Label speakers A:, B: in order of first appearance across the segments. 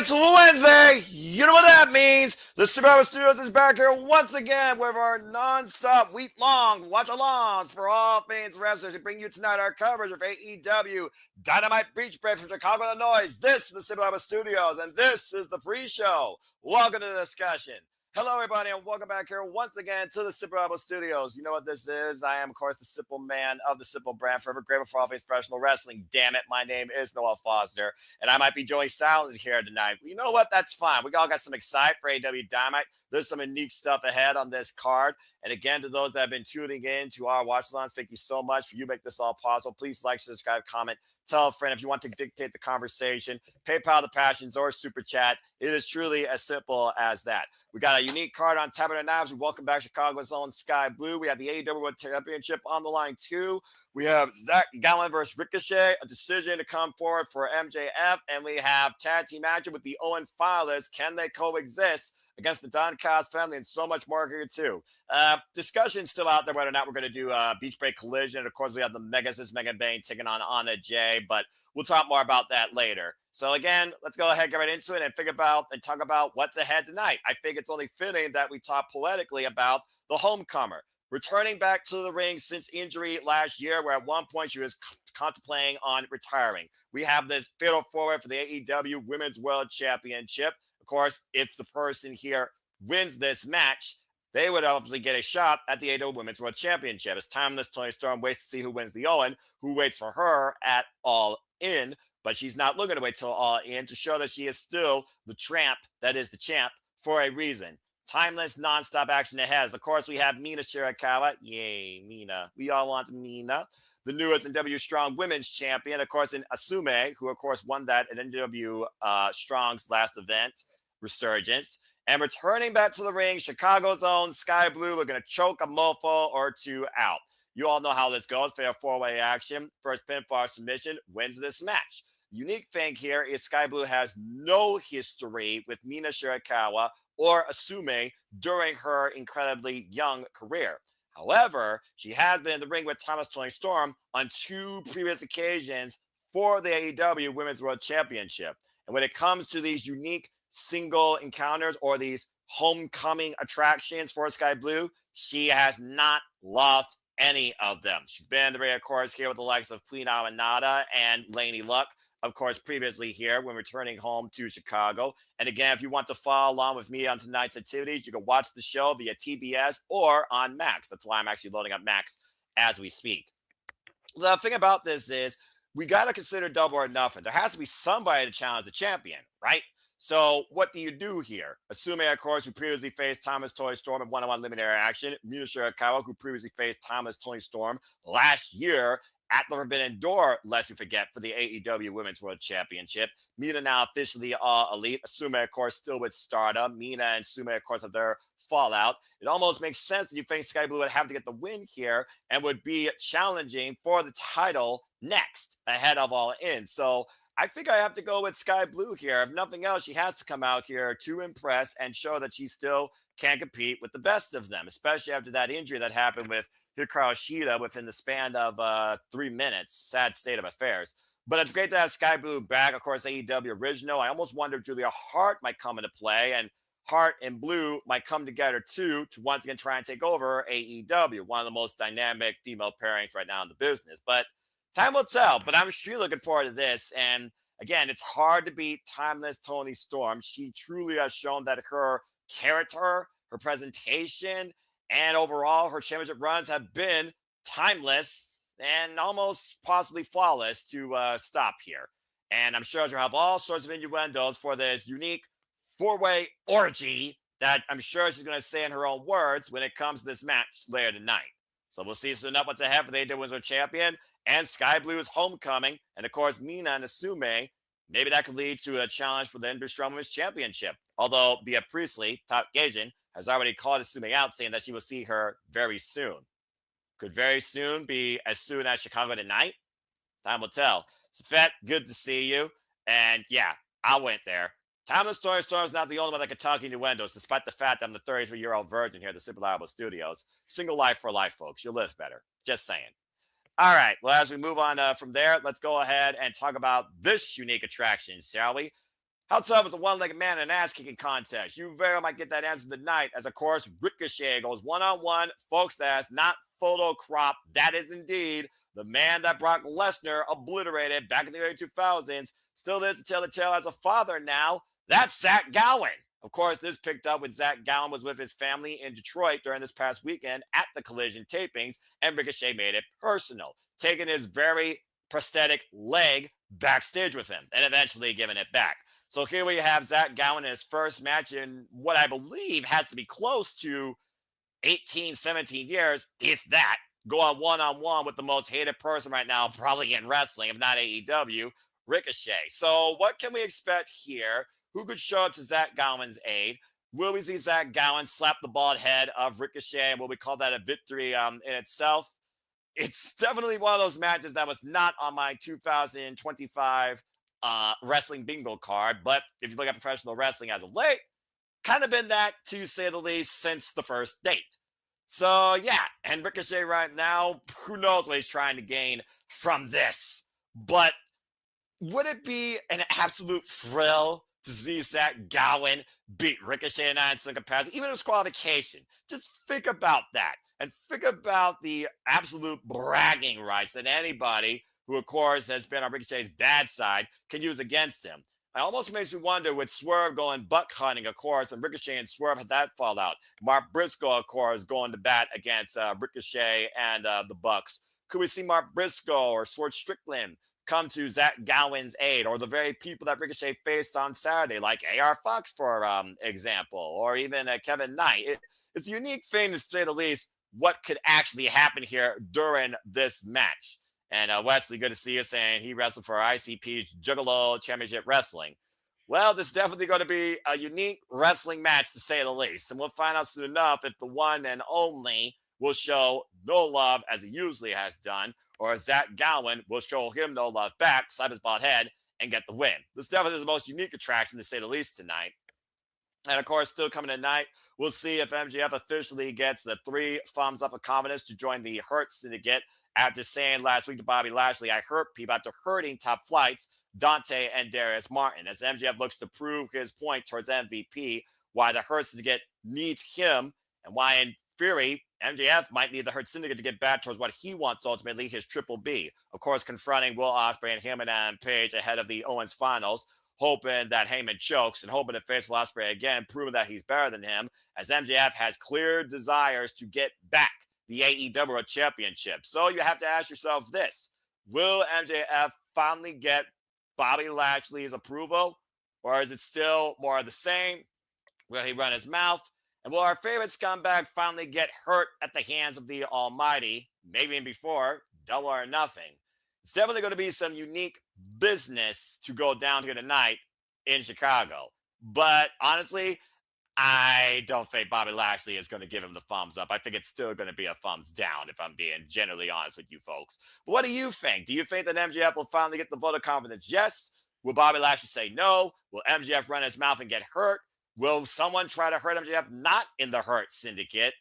A: It's Wednesday. You know what that means. The Subaru Studios is back here once again with our non-stop week-long watch-alongs for all things wrestlers. We bring you tonight our coverage of AEW Dynamite Beach Break from Chicago, Illinois. This is the Subaru Studios, and this is the pre-show. Welcome to the discussion. Hello, everybody, and welcome back here once again to the Simple Rebel Studios. You know what this is? I am, of course, the simple man of the simple brand, forever grateful for all things professional wrestling. Damn it, my name is Noah Foster, and I might be joining Styles here tonight. You know what? That's fine. We all got some excitement for AEW Dynamite. There's some unique stuff ahead on this card. And again, to those that have been tuning in to our watch-alongs, thank you so much for you make this all possible. Please like, subscribe, comment. Tell a friend if you want to dictate the conversation, PayPal the passions, or super chat. It is truly as simple as that. We got a unique card on tap of the knives. We welcome back Chicago's own Skye Blue. We have the AEW World Championship on the line too. We have Zack Gowen versus Ricochet, a decision to come forward for MJF, and we have tag team action with the Owen Filers. Can they coexist against the Don Callis family, and so much more here too. Discussion still out there whether or not we're going to do a Beach Break Collision. And of course, we have the Megan Bane taking on Anna Jay, but we'll talk more about that later. So again, let's go ahead and get right into it and talk about what's ahead tonight. I think it's only fitting that we talk poetically about the homecomer. Returning back to the ring since injury last year, where at one point she was contemplating on retiring. We have this fatal forward for the AEW Women's World Championship. Of course, if the person here wins this match, they would obviously get a shot at the AEW Women's World Championship. It's timeless. Toni Storm waits to see who wins the Owen, who waits for her at All In, but she's not looking to wait till All In to show that she is still the tramp that is the champ for a reason. Timeless, non-stop action ahead. Of course, we have Mina Shirakawa. Yay, Mina. We all want Mina. The newest NW Strong Women's Champion. Of course, in Asume, who, of course, won that at NW Strong's last event, Resurgence. And returning back to the ring, Chicago's own Skye Blue looking to choke a mofo or two out. You all know how this goes. Fair four-way action. First pinfall submission wins this match. Unique thing here is Skye Blue has no history with Mina Shirakawa or Asume during her incredibly young career. However, she has been in the ring with Toni Storm on two previous occasions for the AEW Women's World Championship. And when it comes to these unique single encounters or these homecoming attractions for Skye Blue, she has not lost any of them. She's been in the ring, of course, here with the likes of Queen Amanada and Laney Luck, of course, previously here when returning home to Chicago. And again, if you want to follow along with me on tonight's activities, you can watch the show via TBS or on Max. That's why I'm actually loading up Max as we speak. The thing about this is we got to consider double or nothing. There has to be somebody to challenge the champion, right? So what do you do here? Assuming, of course, who previously faced Toni Storm in one-on-one eliminator action, Mina Shirakawa, who previously faced Toni Storm last year at the Forbidden Door, lest you forget, for the AEW Women's World Championship. Mina now officially All Elite. Asume, of course, still with Stardom. Mina and Sume, of course, have their fallout. It almost makes sense that you think Skye Blue would have to get the win here and would be challenging for the title next ahead of All In. So I think I have to go with Skye Blue here. If nothing else, she has to come out here to impress and show that she still can compete with the best of them, especially after that injury that happened with Hikaru Shida within the span of 3 minutes. Sad state of affairs. But it's great to have Skye Blue back. Of course, AEW original. I almost wonder if Julia Hart might come into play, and Hart and Blue might come together too to once again try and take over AEW, one of the most dynamic female pairings right now in the business. But time will tell, but I'm really looking forward to this. And again, it's hard to beat timeless Toni Storm. She truly has shown that her character, her presentation, and overall her championship runs have been timeless and almost possibly flawless to stop here. And I'm sure she'll have all sorts of innuendos for this unique four-way orgy that I'm sure she's going to say in her own words when it comes to this match later tonight. So we'll see soon enough what's ahead for the AEW Women's World Champion and Skye Blue's homecoming. And of course, Mina and Asume, maybe that could lead to a challenge for the NW Strong Women's Championship. Although Bea Priestley, Top Gaijin, has already called Asume out, saying that she will see her very soon. Could very soon be as soon as Chicago tonight. Time will tell. So, Fett, good to see you. And yeah, I went there. Timeless Toni Storm is not the only one that can talk innuendos, despite the fact that I'm the 33-year-old virgin here at the Super Liable Studios. Single life for life, folks. You'll live better. Just saying. All right. Well, as we move on from there, let's go ahead and talk about this unique attraction, shall we? How tough is a one-legged man in an ass-kicking contest? You very might get that answer tonight, as of course Ricochet goes one-on-one. Folks, that's not photo crop. That is indeed the man that Brock Lesnar obliterated back in the early 2000s. Still lives to tell the tale as a father now. That's Zack Gowen. Of course, this picked up when Zack Gowen was with his family in Detroit during this past weekend at the Collision tapings, and Ricochet made it personal, taking his very prosthetic leg backstage with him and eventually giving it back. So here we have Zack Gowen in his first match in what I believe has to be close to 18, 17 years, if that, going one-on-one with the most hated person right now, probably in wrestling, if not AEW, Ricochet. So what can we expect here? Who could show up to Zack Gowen's aid? Will we see Zack Gowen slap the bald head of Ricochet? And will we call that a victory in itself? It's definitely one of those matches that was not on my 2025 wrestling bingo card. But if you look at professional wrestling as of late, kind of been that, to say the least, since the first date. So yeah, and Ricochet right now, who knows what he's trying to gain from this. But would it be an absolute thrill to see Zack Gowen beat Ricochet in some capacity, even in disqualification? Just think about that. And think about the absolute bragging rights that anybody who, of course, has been on Ricochet's bad side can use against him. It almost makes me wonder, with Swerve going buck hunting, of course, and Ricochet and Swerve had that fallout. Mark Briscoe, of course, going to bat against Ricochet and the Bucks. Could we see Mark Briscoe or Swerve Strickland come to Zack Gowen's aid, or the very people that Ricochet faced on Saturday, like AR Fox, for example, or even Kevin Knight? It's a unique thing, to say the least, what could actually happen here during this match. And Wesley, good to see you, saying he wrestled for ICP Juggalo Championship Wrestling. Well, this is definitely going to be a unique wrestling match, to say the least. And we'll find out soon enough if the one and only will show no love, as he usually has done, or Zack Gowen will show him no love back, slap his bald head, and get the win. This definitely is the most unique attraction, to say the least, tonight. And of course, still coming tonight, we'll see if MJF officially gets the 3 thumbs up of confidence to join the Hurt Syndicate, after saying last week to Bobby Lashley, I hurt people after hurting top flights, Dante and Darius Martin, as MJF looks to prove his point towards MVP, why the Hurt Syndicate needs him, and why, in theory, MJF might need the Hurt Syndicate to get back towards what he wants, ultimately, his Triple B. Of course, confronting Will Ospreay and him and Adam Page ahead of the Owens finals, hoping that Heyman chokes and hoping to face Will Ospreay again, proving that he's better than him, as MJF has clear desires to get back the AEW Championship. So you have to ask yourself this: will MJF finally get Bobby Lashley's approval, or is it still more of the same? Will he run his mouth? And will our favorite scumbag finally get hurt at the hands of the Almighty, maybe even before Double or Nothing? It's definitely going to be some unique business to go down here tonight in Chicago. But honestly, I don't think Bobby Lashley is going to give him the thumbs up. I think it's still going to be a thumbs down, if I'm being generally honest with you folks. But what do you think? Do you think that MJF will finally get the vote of confidence? Yes. Will Bobby Lashley say no? Will MJF run his mouth and get hurt? Will someone try to hurt MJF not in the Hurt Syndicate?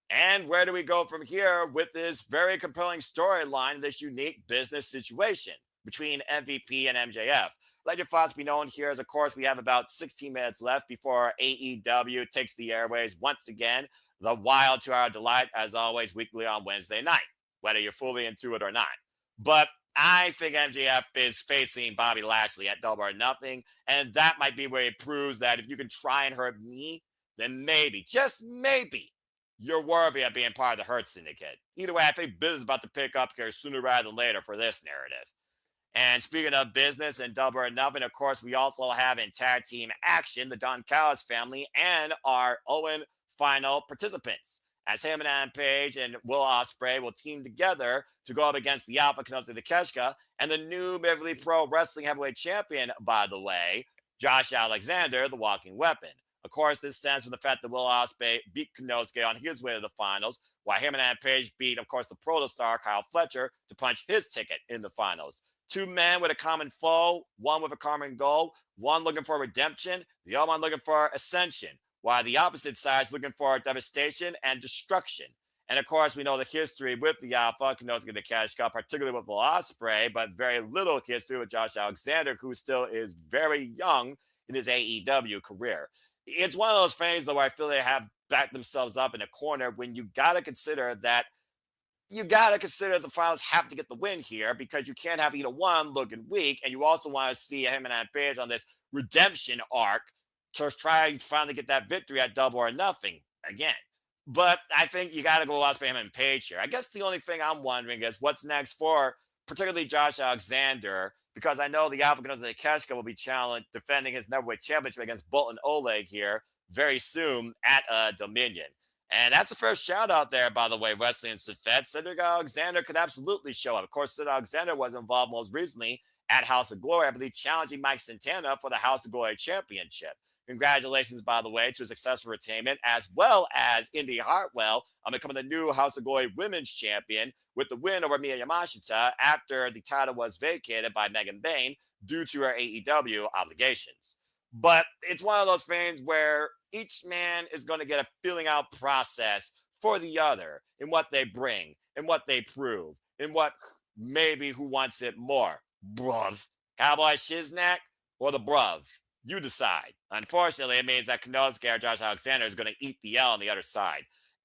A: And where do we go from here with this very compelling storyline, this unique business situation between MVP and MJF? Let your thoughts be known here, as of course we have about 16 minutes left before AEW takes the airways once again. The Wild 2-hour delight, as always, weekly on Wednesday night, whether you're fully into it or not. But I think MJF is facing Bobby Lashley at Double or Nothing, and that might be where he proves that if you can try and hurt me, then maybe, just maybe, you're worthy of being part of the Hurt Syndicate. Either way, I think business is about to pick up here sooner rather than later for this narrative. And speaking of business and Double or Nothing, of course, we also have in tag team action the Don Callis family and our Owen final participants, as him and Adam Page and Will Ospreay will team together to go up against the Alpha Konosuke Takeshita and the new Beverly Pro Wrestling Heavyweight Champion, by the way, Josh Alexander, the Walking Weapon. Of course, this stems from the fact that Will Ospreay beat Konosuke on his way to the finals, while him and Adam Page beat, of course, the Protostar, Kyle Fletcher, to punch his ticket in the finals. 2 men with a common foe, one with a common goal, one looking for redemption, the other one looking for ascension, while the opposite side is looking for devastation and destruction. And of course, we know the history with the Alpha, Konosuke Takeshita, particularly with Will Ospreay, but very little history with Josh Alexander, who still is very young in his AEW career. It's one of those things, though, where I feel they have backed themselves up in a corner when you got to consider that the finals have to get the win here because you can't have either one looking weak. And you also want to see him and Page on this redemption arc to try and finally get that victory at Double or Nothing again. But I think you got to go Ospreay and Page here. I guess the only thing I'm wondering is what's next for particularly Josh Alexander, because I know the Alpha Konosuke Takeshita will be challenged defending his numberweight championship against Boltin Oleg here very soon at Dominion. And that's a first shout out there, by the way, Wesley and Safed. Cedric Alexander could absolutely show up. Of course, Cedric Alexander was involved most recently at House of Glory, I believe, challenging Mike Santana for the House of Glory Championship. Congratulations, by the way, to a successful retainment, as well as Indy Hartwell becoming the new House of Glory Women's Champion with the win over Miya Yamashita after the title was vacated by Megan Bayne due to her AEW obligations. But it's one of those things where each man is going to get a filling out process for the other in what they bring, in what they prove, in what maybe who wants it more. Bruv. Cowboy Shiznak or the bruv? You decide. Unfortunately, it means that Konosuke or Josh Alexander is going to eat the L on the other side.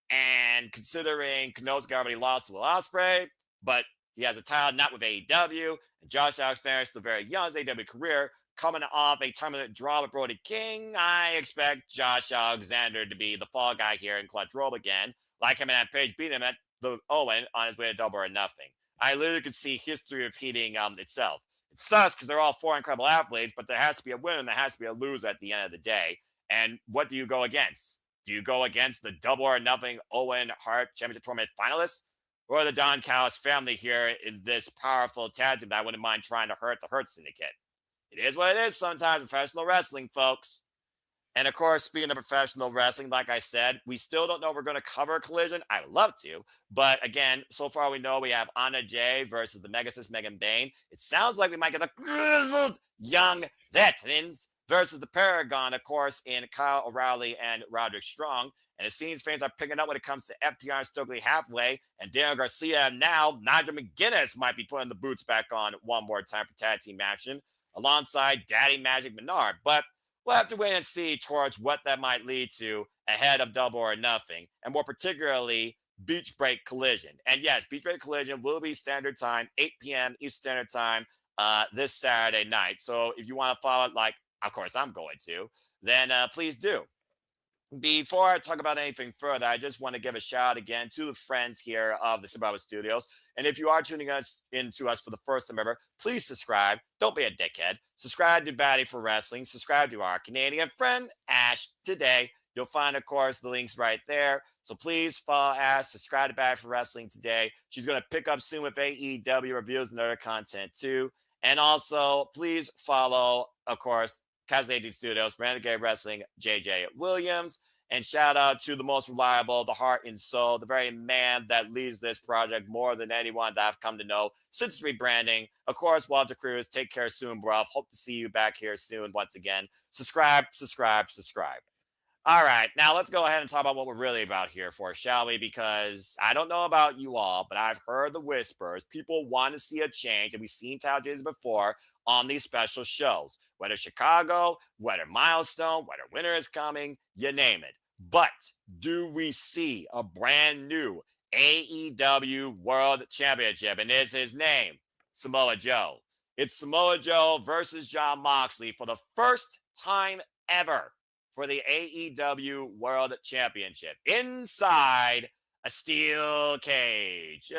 A: And considering Konosuke already lost to Ospreay, but he has a title not with AEW, and Josh Alexander is still very young in his AEW career, coming off a tournament draw with Brody King, I expect Josh Alexander to be the fall guy here in clutch roll again, like him and Page beat him at the Owen on his way to Double or Nothing. I literally could see history repeating itself. It sucks because they're all four incredible athletes, but there has to be a winner and there has to be a loser at the end of the day. And what do you go against? Do you go against the Double or Nothing Owen Hart Championship Tournament finalists? Or the Don Callis family here in this powerful tag team that I wouldn't mind trying to hurt the Hurt Syndicate? It is what it is sometimes, professional wrestling, folks. And of course, speaking of professional wrestling, like I said, we still don't know if we're going to cover Collision. I would love to. But again, so far we know we have Anna Jay versus the Megasis Megan Bayne. It sounds like we might get the grizzled young veterans versus the Paragon, of course, in Kyle O'Reilly and Roderick Strong. And it seems fans are picking up when it comes to FTR and Stokely Halfway. And Daniel Garcia and now Nigel McGuinness might be putting the boots back on one more time for tag team action, alongside Daddy Magic Menard. But we'll have to wait and see towards what that might lead to ahead of Double or Nothing, and more particularly Beach Break Collision. And yes, Beach Break Collision will be standard time, 8 p.m. Eastern Standard Time this Saturday night. So if you want to follow it, like, of course I'm going to, then please do. Before I talk about anything further, I just want to give a shout out again to the friends here of the Survivor Studios. And if you are tuning us into us for the first time ever, please subscribe. Don't be a dickhead. Subscribe to Batty for Wrestling. Subscribe to our Canadian friend, Ash, today. You'll find, of course, the links right there. So please follow Ash. Subscribe to Batty for Wrestling today. She's going to pick up soon with AEW reviews and other content, too. And also, please follow, of course, Kazadi Studios, Renegade of Wrestling, JJ Williams. And shout out to the most reliable, the heart and soul, the very man that leads this project more than anyone that I've come to know since rebranding. Of course, Walter Cruz. Take care soon, bro. Hope to see you back here soon once again. Subscribe, subscribe, subscribe. All right, now let's go ahead and talk about what we're really about here for, shall we? Because I don't know about you all, but I've heard the whispers. People want to see a change, and we've seen title changes before on these special shows. Whether Chicago, whether Milestone, whether Winter is coming, you name it. But do we see a brand new AEW World Championship? And is his name Samoa Joe? It's Samoa Joe versus Jon Moxley for the first time ever for the AEW World Championship inside a steel cage.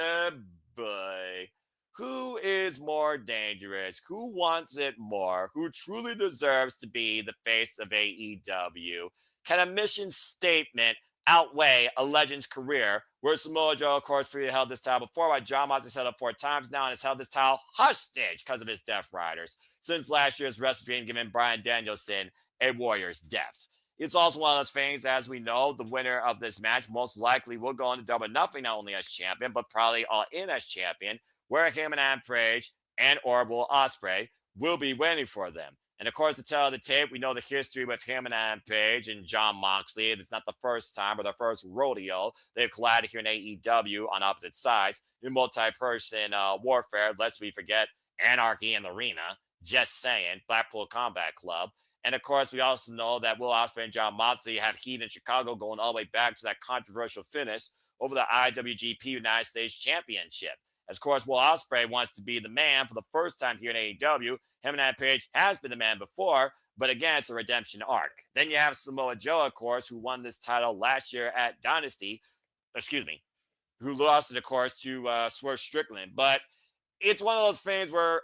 A: Boy. Who is more dangerous? Who wants it more? Who truly deserves to be the face of AEW? Can a mission statement outweigh a legend's career? Where Samoa Joe, of course, freely held this title before, while Jon Moxley's held it 4 times now and has held this title hostage because of his Death Riders since last year's Wrestle Dream giving Bryan Danielson a Warrior's death. It's also one of those things, as we know, the winner of this match most likely will go into Double or Nothing, not only as champion, but probably all in as champion, where him and Rampage and or Will Ospreay will be waiting for them. And of course, to tell the tape, we know the history with him and Rampage and Jon Moxley. It's not the first time or the first rodeo they've collided here in AEW on opposite sides in multi-person warfare. Lest we forget Anarchy in the Arena. Just saying. Blackpool Combat Club. And of course, we also know that Will Ospreay and Jon Moxley have heat in Chicago going all the way back to that controversial finish over the IWGP United States Championship. As of course, Will Ospreay wants to be the man for the first time here in AEW. Him and Adam Page has been the man before, but again, it's a redemption arc. Then you have Samoa Joe, of course, who won this title last year at Dynasty. Who lost it, of course, to Swerve Strickland. But it's one of those things where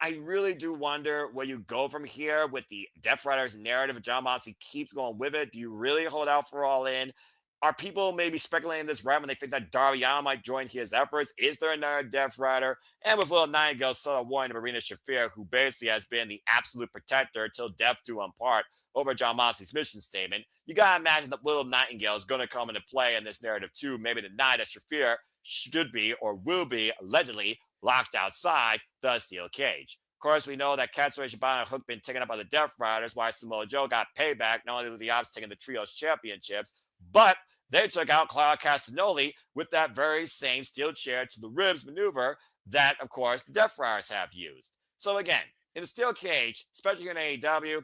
A: I really do wonder where you go from here with the Death Riders narrative. If Jon Moxley keeps going with it, do you really hold out for All In? Are people maybe speculating this right when they think that Darby Allin might join his efforts? Is there another Death Rider? And with Little Nightingale, subtle warning of Marina Shafir, who basically has been the absolute protector till death do them part over Jon Moxley's mission statement, you got to imagine that Little Nightingale is going to come into play in this narrative too. Maybe tonight that Shafir should be or will be allegedly locked outside the steel cage. Of course, we know that Katsuyori Shibata and Hook been taken up by the Death Riders, while Samoa Joe got payback, not only with the Ops taking the Trios Championships, but they took out Claudio Castagnoli with that very same steel chair to the ribs maneuver that, of course, the Death Riders have used. So again, in the steel cage, especially here in AEW,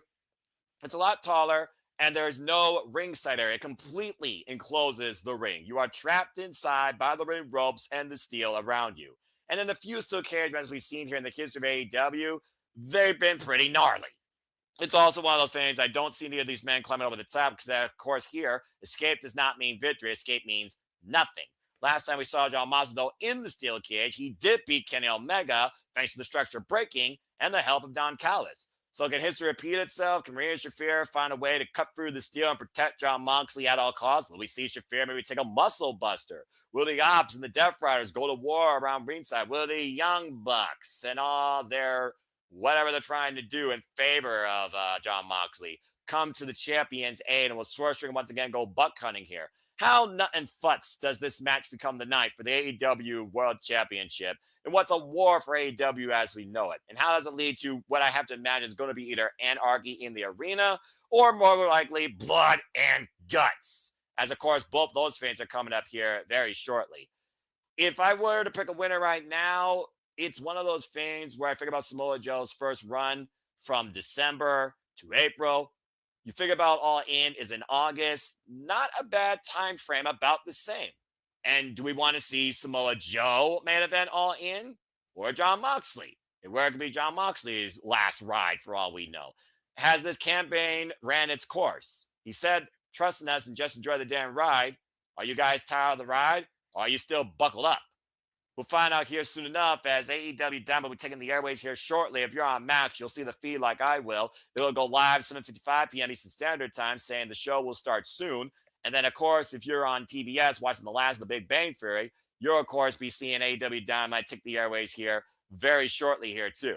A: it's a lot taller, and there's no ringside area. It completely encloses the ring. You are trapped inside by the ring ropes and the steel around you. And in the few steel cage matches we've seen here in the history of AEW, they've been pretty gnarly. It's also one of those things I don't see any of these men climbing over the top because, of course, here, escape does not mean victory. Escape means nothing. Last time we saw Jon Moxley, though, in the steel cage, he did beat Kenny Omega thanks to the structure breaking and the help of Don Callis. So can history repeat itself? Can Marina Shafir find a way to cut through the steel and protect Jon Moxley at all costs? Will we see Shafir maybe take a muscle buster? Will the Ops and the Death Riders go to war around ringside? Will the Young Bucks and all their whatever they're trying to do in favor of Jon Moxley come to the champion's aid, and will Swerve Strickland once again go buck hunting here? How nut and futz does this match become the night for the AEW World Championship? And what's a war for AEW as we know it? And how does it lead to what I have to imagine is going to be either anarchy in the arena or more likely blood and guts? As, of course, both those things are coming up here very shortly. If I were to pick a winner right now, it's one of those things where I think about Samoa Joe's first run from December to April. You figure about All In is in August. Not a bad time frame, about the same. And do we want to see Samoa Joe main event All In or Jon Moxley? And where it could be Jon Moxley's last ride for all we know. Has this campaign ran its course? He said, trust in us and just enjoy the damn ride. Are you guys tired of the ride? Or are you still buckled up? We'll find out here soon enough as AEW Dynamite will be taking the airways here shortly. If you're on Max, you'll see the feed like I will. It'll go live 7:55 p.m. Eastern Standard Time, saying the show will start soon. And then, of course, if you're on TBS watching the last of the Big Bang Theory, you'll, of course, be seeing AEW Dynamite take the airways here very shortly here, too.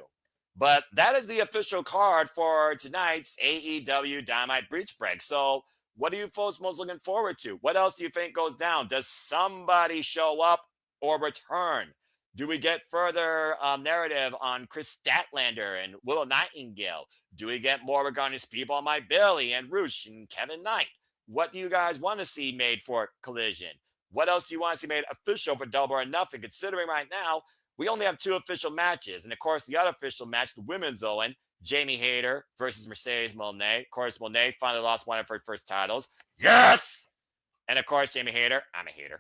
A: But that is the official card for tonight's AEW Dynamite Breach Break. So what are you folks most looking forward to? What else do you think goes down? Does somebody show up or return? Do we get further narrative on Chris Statlander and Willow Nightingale? Do we get more regarding Speedball Mike Bailey and Roosh and Kevin Knight? What do you guys want to see made for Collision? What else do you want to see made official for Double or Nothing? Considering right now, we only have 2 official matches. And of course, the other official match, the women's Owen, Jamie Hayter versus Mercedes Moné. Of course, Moné finally lost one of her first titles. Yes! And of course, Jamie Hayter, I'm a hater,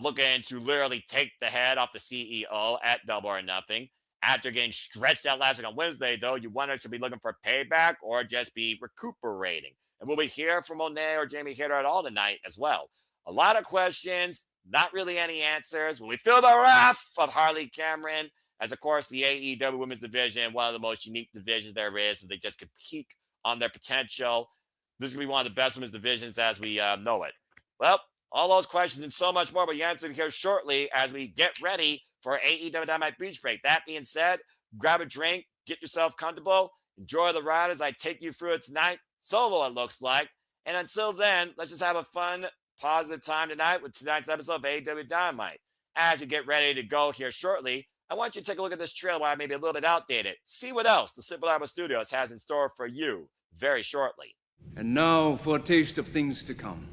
A: looking to literally take the head off the CEO at Double or Nothing. After getting stretched out last week on Wednesday, though, you wonder should be looking for payback or just be recuperating. And will we hear from Monet or Jamie Hayter at all tonight as well? A lot of questions, not really any answers. Will we feel the wrath of Harley Cameron? As, of course, the AEW Women's Division, one of the most unique divisions there is, so they just can peak on their potential. This is going to be one of the best women's divisions as we know it. Well, all those questions and so much more will be answered here shortly as we get ready for AEW Dynamite Beach Break. That being said, grab a drink, get yourself comfortable, enjoy the ride as I take you through it tonight, solo it looks like. And until then, let's just have a fun, positive time tonight with tonight's episode of AEW Dynamite. As we get ready to go here shortly, I want you to take a look at this trailer while I may be a little bit outdated. See what else the Simple Album Studios has in store for you very shortly.
B: And now for a taste of things to come.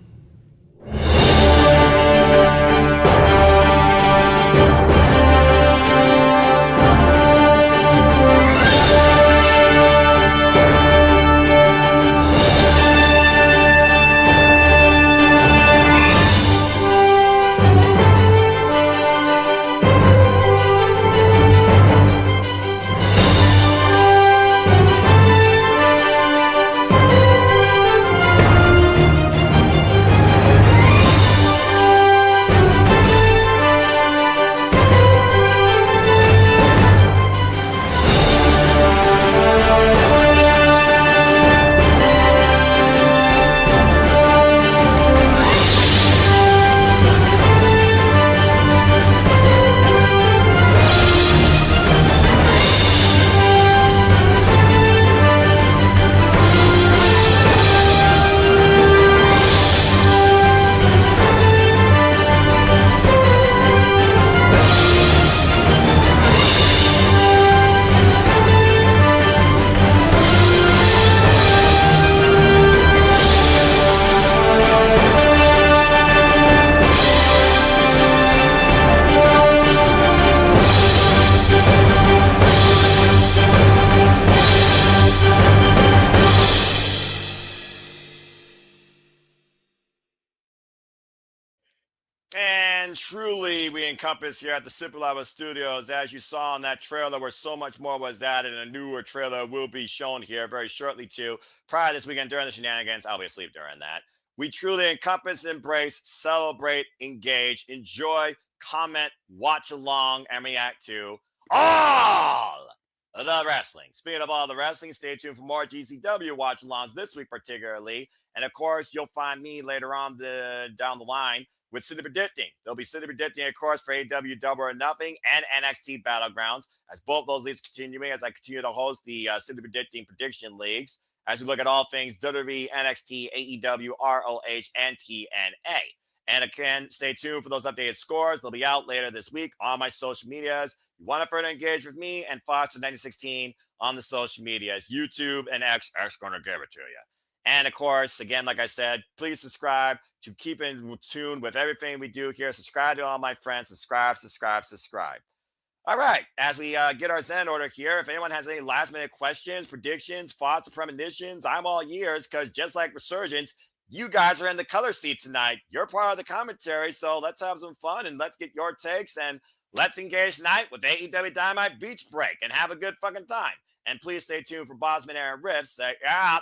A: truly we encompass here at the Super Level Studios. As you saw in that trailer, where so much more was added, and a newer trailer will be shown here very shortly too. Prior to this weekend during the shenanigans, I'll be asleep during that. We truly encompass, embrace, celebrate, engage, enjoy, comment, watch along, and react to all the wrestling. Speaking of all the wrestling, stay tuned for more GCW watch alongs this week, particularly. And of course, you'll find me later on down the line with City Predicting. There'll be City Predicting, of course, for AEW Double or Nothing and NXT Battlegrounds, as both those leagues continuing as I continue to host the City Predicting Prediction Leagues, as we look at all things WWE, NXT, AEW, ROH, and TNA. And again, stay tuned for those updated scores. They'll be out later this week on my social medias. You want to further engage with me and Foster9016 on the social medias, YouTube and X. X going to give it to you. And of course, again, like I said, please subscribe to keep in tune with everything we do here. Subscribe to all my friends. Subscribe. All right, as we get our Zen order here, if anyone has any last-minute questions, predictions, thoughts, or premonitions, I'm all ears, because just like Resurgence, you guys are in the color seat tonight. You're part of the commentary, so let's have some fun, and let's get your takes, and let's engage tonight with AEW Dynamite Beach Break, and have a good fucking time. And please stay tuned for Bosman Aaron Riffs,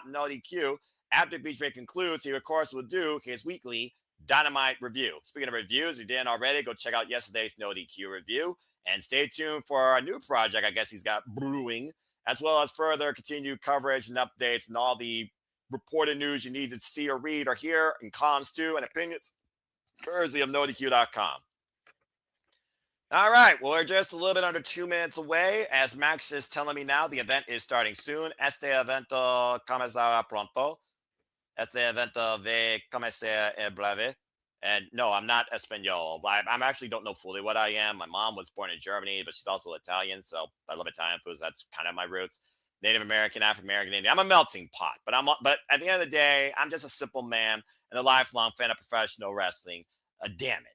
A: no DQ. After Beach Break concludes, he, of course, will do his weekly Dynamite review. Speaking of reviews, if you didn't already, go check out yesterday's No DQ review. And stay tuned for a new project I guess he's got brewing, as well as further continued coverage and updates and all the reported news you need to see or read or hear, and columns too, and opinions, courtesy of NoDQ.com. All right, well, we're just a little bit under 2 minutes away. As Max is telling me now, the event is starting soon. Este evento comenzará pronto. Este evento va comenzar en breve. And no, I'm not Espanol. I'm actually don't know fully what I am. My mom was born in Germany, but she's also Italian, so I love Italian foods. That's kind of my roots. Native American, African American, Indian. I'm a melting pot, but at the end of the day, I'm just a simple man and a lifelong fan of professional wrestling. Damn it.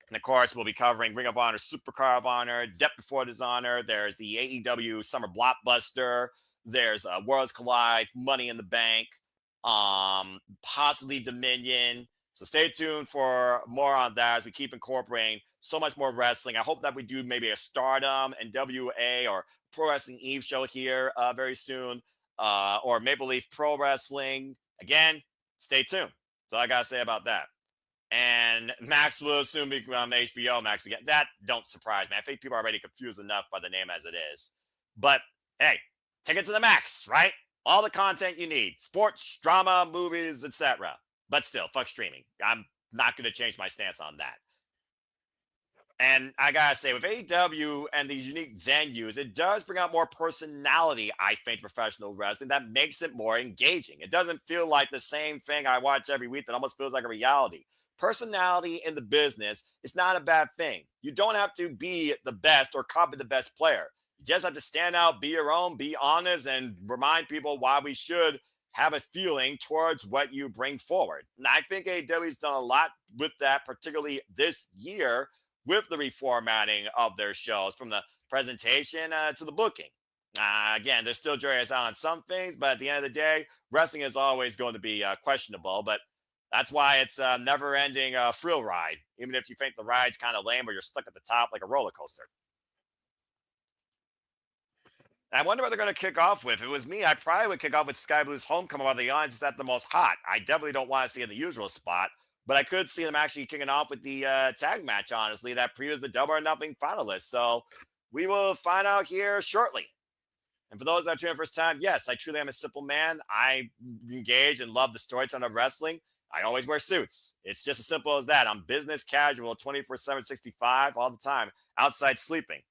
A: And of course, we'll be covering Ring of Honor, Supercard of Honor, Depth Before Dishonor. There's the AEW Summer Blockbuster. There's Worlds Collide, Money in the Bank, possibly Dominion. So stay tuned for more on that as we keep incorporating so much more wrestling. I hope that we do maybe a Stardom and WA or Pro Wrestling Eve show here very soon, or Maple Leaf Pro Wrestling. Again, stay tuned. That's all I got to say about that. And Max will soon be HBO Max again. That don't surprise me. I think people are already confused enough by the name as it is. But hey, take it to the max, right? All the content you need. Sports, drama, movies, etc. But still, fuck streaming. I'm not going to change my stance on that. And I got to say, with AEW and these unique venues, it does bring out more personality, I think, to professional wrestling. That makes it more engaging. It doesn't feel like the same thing I watch every week that almost feels like a reality. Personality in the business is not a bad thing. You don't have to be the best or copy the best player. You just have to stand out, be your own, be honest, and remind people why we should have a feeling towards what you bring forward. And I think AEW's done a lot with that, particularly this year with the reformatting of their shows, from the presentation to the booking. Again, they're still jury's out on some things, but at the end of the day, wrestling is always going to be questionable. But that's why it's a never-ending thrill ride, even if you think the ride's kind of lame or you're stuck at the top like a roller coaster. I wonder what they're going to kick off with. If it was me, I probably would kick off with Sky Blue's Homecoming, while the audience is at the most hot. I definitely don't want to see it in the usual spot, but I could see them actually kicking off with the tag match, honestly, that previews the Double or Nothing finalists. So we will find out here shortly. And for those that are tuning in for the first time, yes, I truly am a simple man. I engage and love the storytelling of wrestling. I always wear suits. It's just as simple as that. I'm business casual, 24/7, 65 all the time, outside sleeping.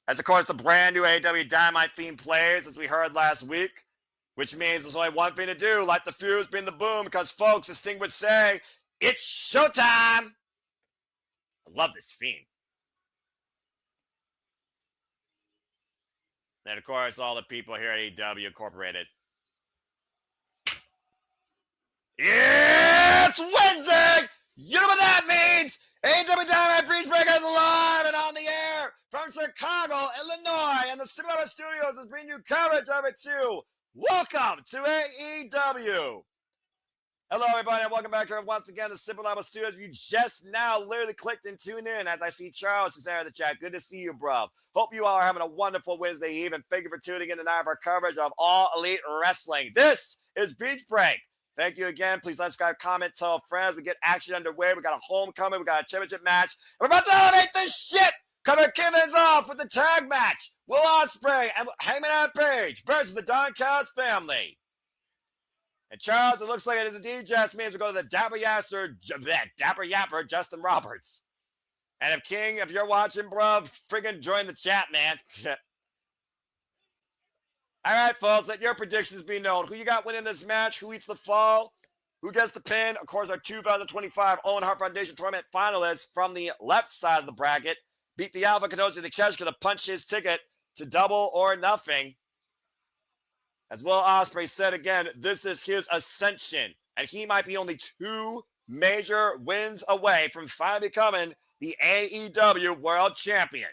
A: As, of course, the brand new AEW Dynamite theme plays, as we heard last week, which means there's only one thing to do, let the fuse be in the boom, because, folks, as Sting would say, it's showtime. I love this theme. And, of course, all the people here at AEW Incorporated. It's Wednesday! You know what that means! AEW Dynamite Beach Break is live and on the air from Chicago, Illinois, and the Cinema Studios is bringing you coverage of it too. Welcome to AEW. Hello, everybody, and welcome back here once again to Super Level Studios. You just now literally clicked and tuned in as I see Charles just there in the chat. Good to see you, bro. Hope you all are having a wonderful Wednesday Eve, and thank you for tuning in tonight for our coverage of All Elite Wrestling. This is Beach Break. Thank you again. Please like, subscribe, comment, tell friends. We get action underway. We got a homecoming. We got a championship match. And we're about to elevate this shit. Cover Kivens off with the tag match. Will Ospreay and Hangman Adam Page versus the Don Callis family. And Charles, it looks like it is indeed just means we go to the Dapper Yapper, Justin Roberts. And if King, if you're watching, bro, friggin' join the chat, man. All right, folks, let your predictions be known. Who you got winning this match? Who eats the fall? Who gets the pin? Of course, our 2025 Owen Hart Foundation Tournament finalists from the left side of the bracket beat the Alpha Konosuke Takeshita to punch his ticket to Double or Nothing. As Will Ospreay said again, this is his ascension, and he might be only 2 major wins away from finally becoming the AEW World Champion.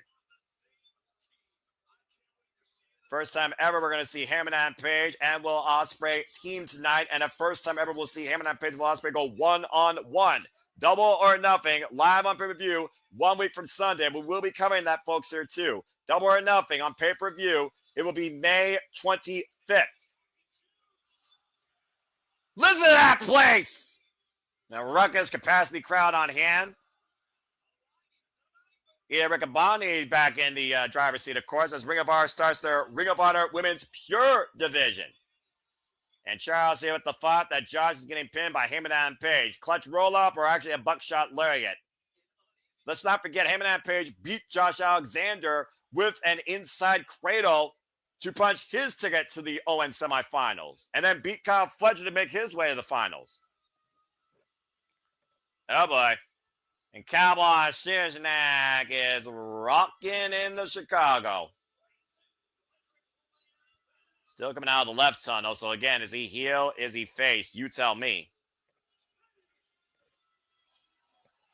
A: First time ever we're going to see Hangman Adam Page and Will Ospreay team tonight, and the first time ever we'll see Hangman Adam Page and Will Ospreay go one-on-one. Double or Nothing, live on pay-per-view 1 week from Sunday. We will be covering that, folks, here too. Double or Nothing on pay-per-view. It will be May 25th. Listen to that place! Now, ruckus capacity crowd on hand. Yeah, Riccaboni back in the driver's seat, of course, as Ring of Honor starts their Ring of Honor Women's Pure Division. And Charles here with the thought that Josh is getting pinned by Hangman Adam Page. Clutch roll-up or actually a buckshot lariat. Let's not forget, Hangman Adam Page beat Josh Alexander with an inside cradle to punch his ticket to the ON semifinals, and then beat Kyle Fletcher to make his way to the finals. Oh boy. And Cowboy Shiznak is rocking into Chicago. Still coming out of the left tunnel. So again, is he heel? Is he face? You tell me.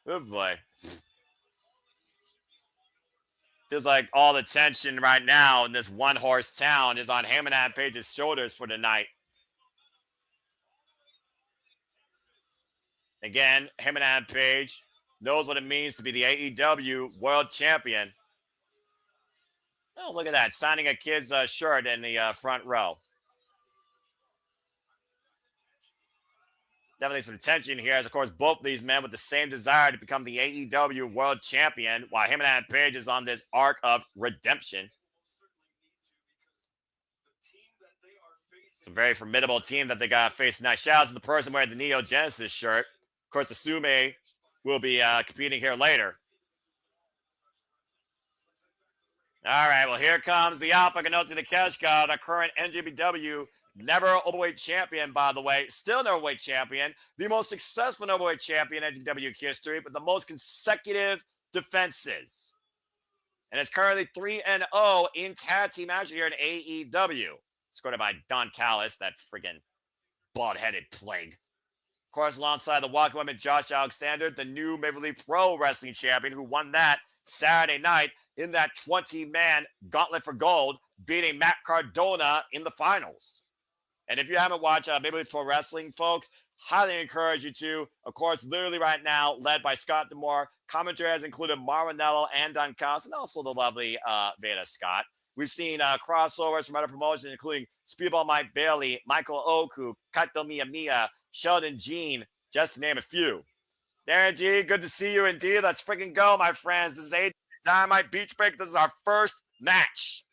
A: Oh boy. Feels like all the tension right now in this one-horse town is on Hangman Adam Page's shoulders for tonight. Again, Hangman Adam Page knows what it means to be the AEW World Champion. Oh, look at that. Signing a kid's shirt in the front row. Definitely some tension here, as of course both these men with the same desire to become the AEW World Champion, while Hangman Adam Page is on this arc of redemption. It's a very formidable team that they got to face tonight. Shout out to the person wearing the Neo Genesis shirt. Of course, Asume will be competing here later. All right, well, here comes the Alpha Konosuke Takeshita, the current NJPW never overweight champion, by the way. Still never overweight champion. The most successful overweight champion in NJPW history, but the most consecutive defenses. And it's currently 3-0 in tag team action here in AEW. Scored by Don Callis, that friggin' bald-headed plague. Of course, alongside the Walking Women, Josh Alexander, the new Maple Leaf Pro Wrestling champion, who won that Saturday night in that 20-man gauntlet for gold, beating Matt Cardona in the finals. And if you haven't watched Maple Leaf Pro Wrestling, folks, highly encourage you to. Of course, literally right now, led by Scott D'Amore. Commentary has included Marinello and Don Callis, and also the lovely Veda Scott. We've seen crossovers from other promotions, including Speedball Mike Bailey, Michael Oku, Kato Miyamiya, Sheldon Jean, just to name a few. Darren G, good to see you indeed. Let's freaking go, my friends. This is AEW Dynamite Beach Break. This is our first match.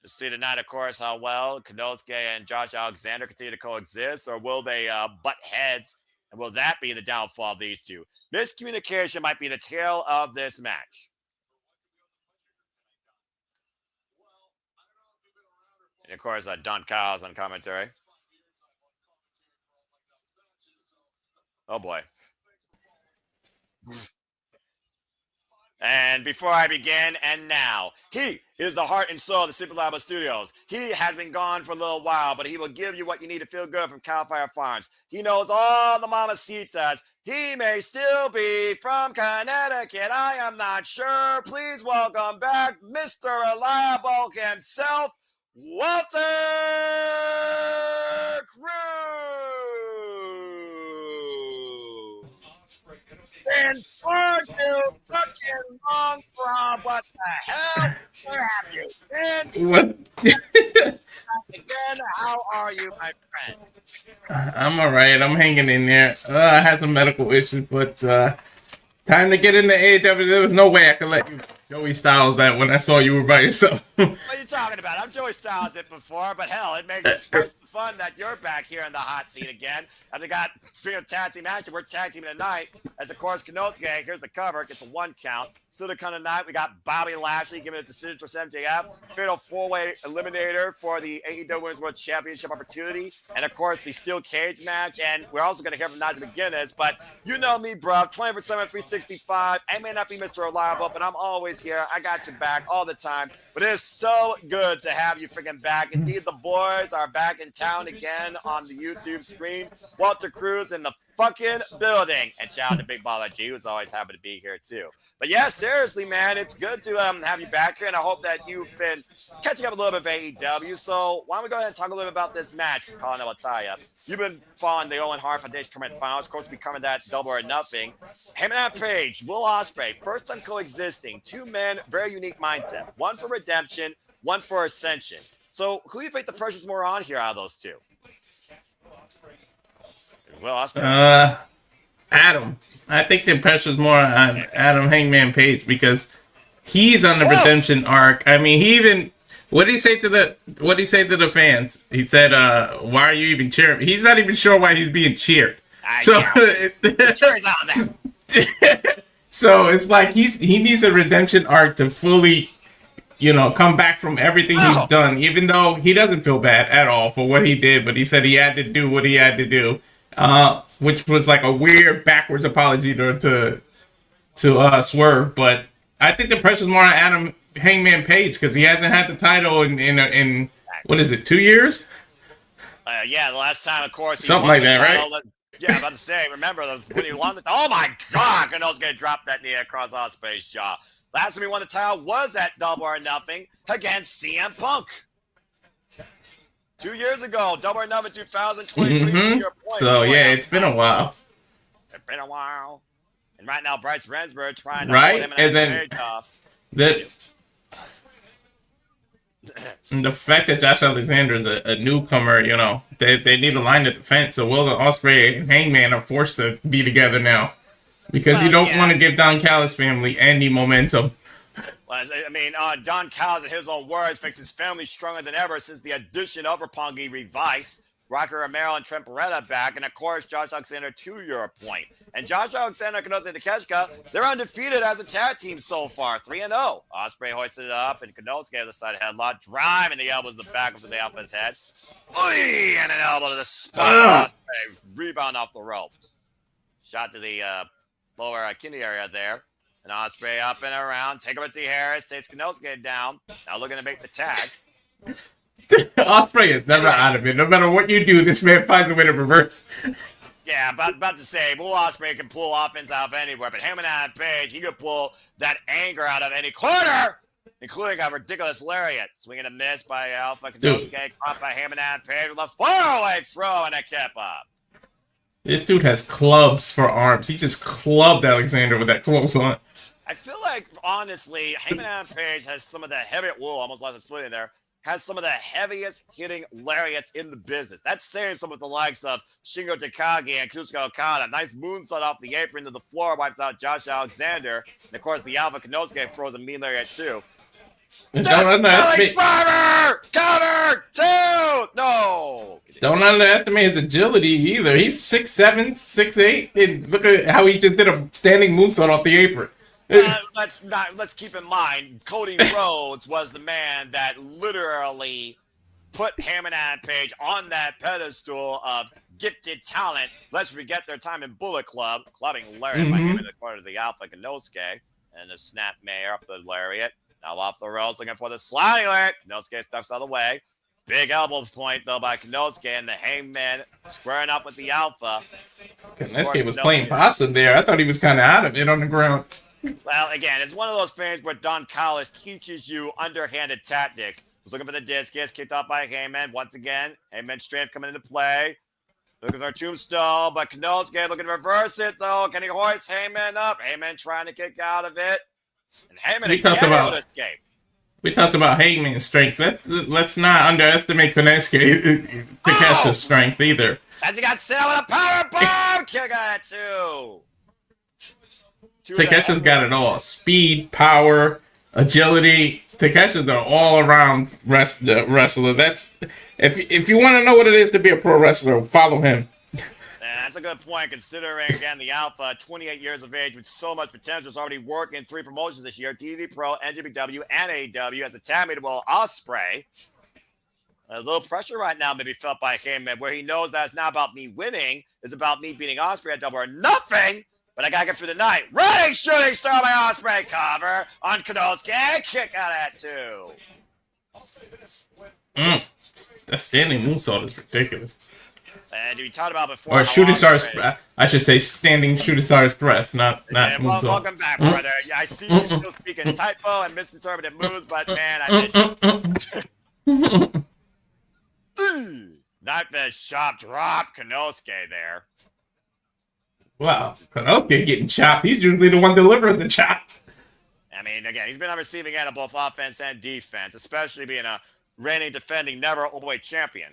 A: To see tonight, of course, how well Konosuke and Josh Alexander continue to coexist, or will they butt heads, and will that be the downfall of these two? Miscommunication might be the tail of this match. And, of course, Don Callis on commentary. Oh, boy. And before I begin, and now, he is the heart and soul of the Super Labo Studios. He has been gone for a little while, but he will give you what you need to feel good from Cal Fire Farms. He knows all the mamacitas. He may still be from Connecticut. I am not sure. Please welcome back Mr. Reliable himself, Walter Cruz. And far too fucking long from what the hell where have you been?
C: What?
A: Again, how are you, my friend?
C: I'm all right. I'm hanging in there. I had some medical issues, but time to get into AEW. There was no way I could let you Joey Styles that when I saw you were by yourself.
A: What are you talking about? I'm Joey Styles it before, but hell, it makes it twice the fun that you're back here in the hot seat again. And they got three of tag team action. We're tag teaming tonight. As of course, Konosuke, here's the cover. Gets a 1 count. Still to come tonight, we got Bobby Lashley giving a decision for MJF. Fatal 4-way eliminator for the AEW Women's World Championship opportunity. And of course, the steel cage match. And we're also going to hear from Nigel McGuinness. But you know me, bro. 24/7, 365. I may not be Mr. Reliable, but I'm always here. I got your back all the time. But it is so good to have you freaking back. Indeed, the boys are back in town again on the YouTube screen. Walter Cruz in the fucking building. And shout out to Big Baller G, who's always happy to be here too. But yeah, seriously, man, it's good to have you back here, and I hope that you've been catching up a little bit of AEW. So why don't we go ahead and talk a little bit about this match from Colin Elataya. You've been following the Owen Hart Foundation Tournament Finals. Of course, we covered that Double or Nothing. Heb Man Page, Will Ospreay, first time coexisting. Two men, very unique mindset. One for redemption, one for ascension. So who do you think the pressure's more on here out of those two? Will Ospreay.
C: Adam. I think the pressure's more on Adam Hangman Page because he's on the redemption arc. I mean, he even what did he say to the fans? He said, "Why are you even cheering?" He's not even sure why he's being cheered. So so it's like he needs a redemption arc to fully, come back from everything he's done. Even though he doesn't feel bad at all for what he did, but he said he had to do what he had to do. Which was like a weird backwards apology to Swerve, but I think the pressure's more on Adam Hangman Page because he hasn't had the title in what is it, 2 years?
A: Yeah, the last time, of course,
C: something like that, right?
A: Yeah, I'm about to say, remember when he won the oh my God, Kano's gonna drop that knee across Ospreay's jaw. Last time he won the title was at Double or Nothing against CM Punk. 2 years ago, Double or Nothing 2023. To your point,
C: so yeah, it's been a while.
A: It's been a while. And right now, Bryce Rensburg trying to
C: hold
A: him
C: and then
A: off.
C: The fact that Josh Alexander is a newcomer, they need a line of defense. So Will Ospreay and Hangman are forced to be together now because you don't want to give Don Callis' family any momentum.
A: I mean, Don Callis, in his own words, thinks his family's stronger than ever since the addition of Roppongi Revice, Rocky Romero and Trent Beretta back, and of course, Josh Alexander to your point. And Josh Alexander and Konosuke Takeshita, they're undefeated as a tag team so far, 3-0. Ospreay hoisted it up, and Konosuke on the side headlock, driving the elbows to the back of the Alpha's head. Oy! And an elbow to the spine. Ospreay rebound off the ropes. Shot to the lower kidney area there. And Ospreay up and around. Take over to Harris. Takes Konosuke down. Now looking to make the tag.
C: Ospreay is never out of it. No matter what you do, this man finds a way to reverse.
A: Yeah, about to say, Will Ospreay can pull offense out of anywhere, but him and Adam Page, he could pull that anger out of any corner, including a ridiculous lariat. Swinging a miss by Alpha Konosuke, caught by him and Adam Page with a faraway throw, and it kept up. This
C: dude has clubs for arms. He just clubbed Alexander with that clothesline.
A: I feel like, honestly, Heyman Adam Page has some of the heaviest, almost lost his foot in there, has some of the heaviest hitting lariats in the business. That's saying some of the likes of Shingo Takagi and Kazuchika Okada. Nice moonsault off the apron to the floor, wipes out Josh Alexander. And, of course, the Alpha Konosuke throws a mean lariat, too.
C: Don't underestimate.
A: Cover! Two! No!
C: Don't underestimate his agility either. He's 6'7", 6'8", and look at how he just did a standing moonsault off the apron.
A: Let's keep in mind, Cody Rhodes was the man that literally put Heyman and Page on that pedestal of gifted talent. Let's forget their time in Bullet Club, clubbing lariat by him in the corner of the Alpha Konosuke, and the snap mayor up the lariat. Now off the rails, looking for the sliding lariat. Konosuke stuffs out of the way. Big elbow point, though, by Konosuke, and the Hangman squaring up with the Alpha.
C: Konosuke was playing possum there. I thought he was kind of out of it on the ground.
A: Well, again, it's one of those things where Don Callis teaches you underhanded tactics. Was looking for the discus, kicked off by Heyman once again. Heyman's strength coming into play. Looking for a tombstone, but Konosuke looking to reverse it though. Can he hoist Heyman up? Heyman trying to kick out of it. And Heyman again able to escape.
C: We talked about Heyman's strength. Let's not underestimate Takeshi's strength either.
A: As he got set with a power bomb, kick out at two.
C: Takeshi's got it all: speed, power, agility. Takeshi's an all-around wrestler. That's if you want to know what it is to be a pro wrestler, follow him.
A: That's a good point, considering, again, the Alpha, 28 years of age with so much potential, is already working 3 promotions this year, TV Pro, NJPW, and AEW, as a tag mate with Osperay. A little pressure right now maybe felt by Heyman, where he knows that it's not about me winning, it's about me beating Ospreay at Double or Nothing, but I gotta get through the night. Running shooting star by Ospreay, cover on Konosuke, kick out at 2.
C: That standing moonsault is ridiculous.
A: And we talked about before.
C: Or shooting stars, I should say standing shooting stars press, not moonsault.
A: Welcome back, brother. I see you still speaking typo and misinterpreted moves, but man, I miss you. Not the sharp drop, Konosuke there.
C: Wow, Konosuke getting chopped. He's usually the one delivering the chops.
A: I mean, again, he's been on receiving end of both offense and defense, especially being a reigning, defending, never openweight champion.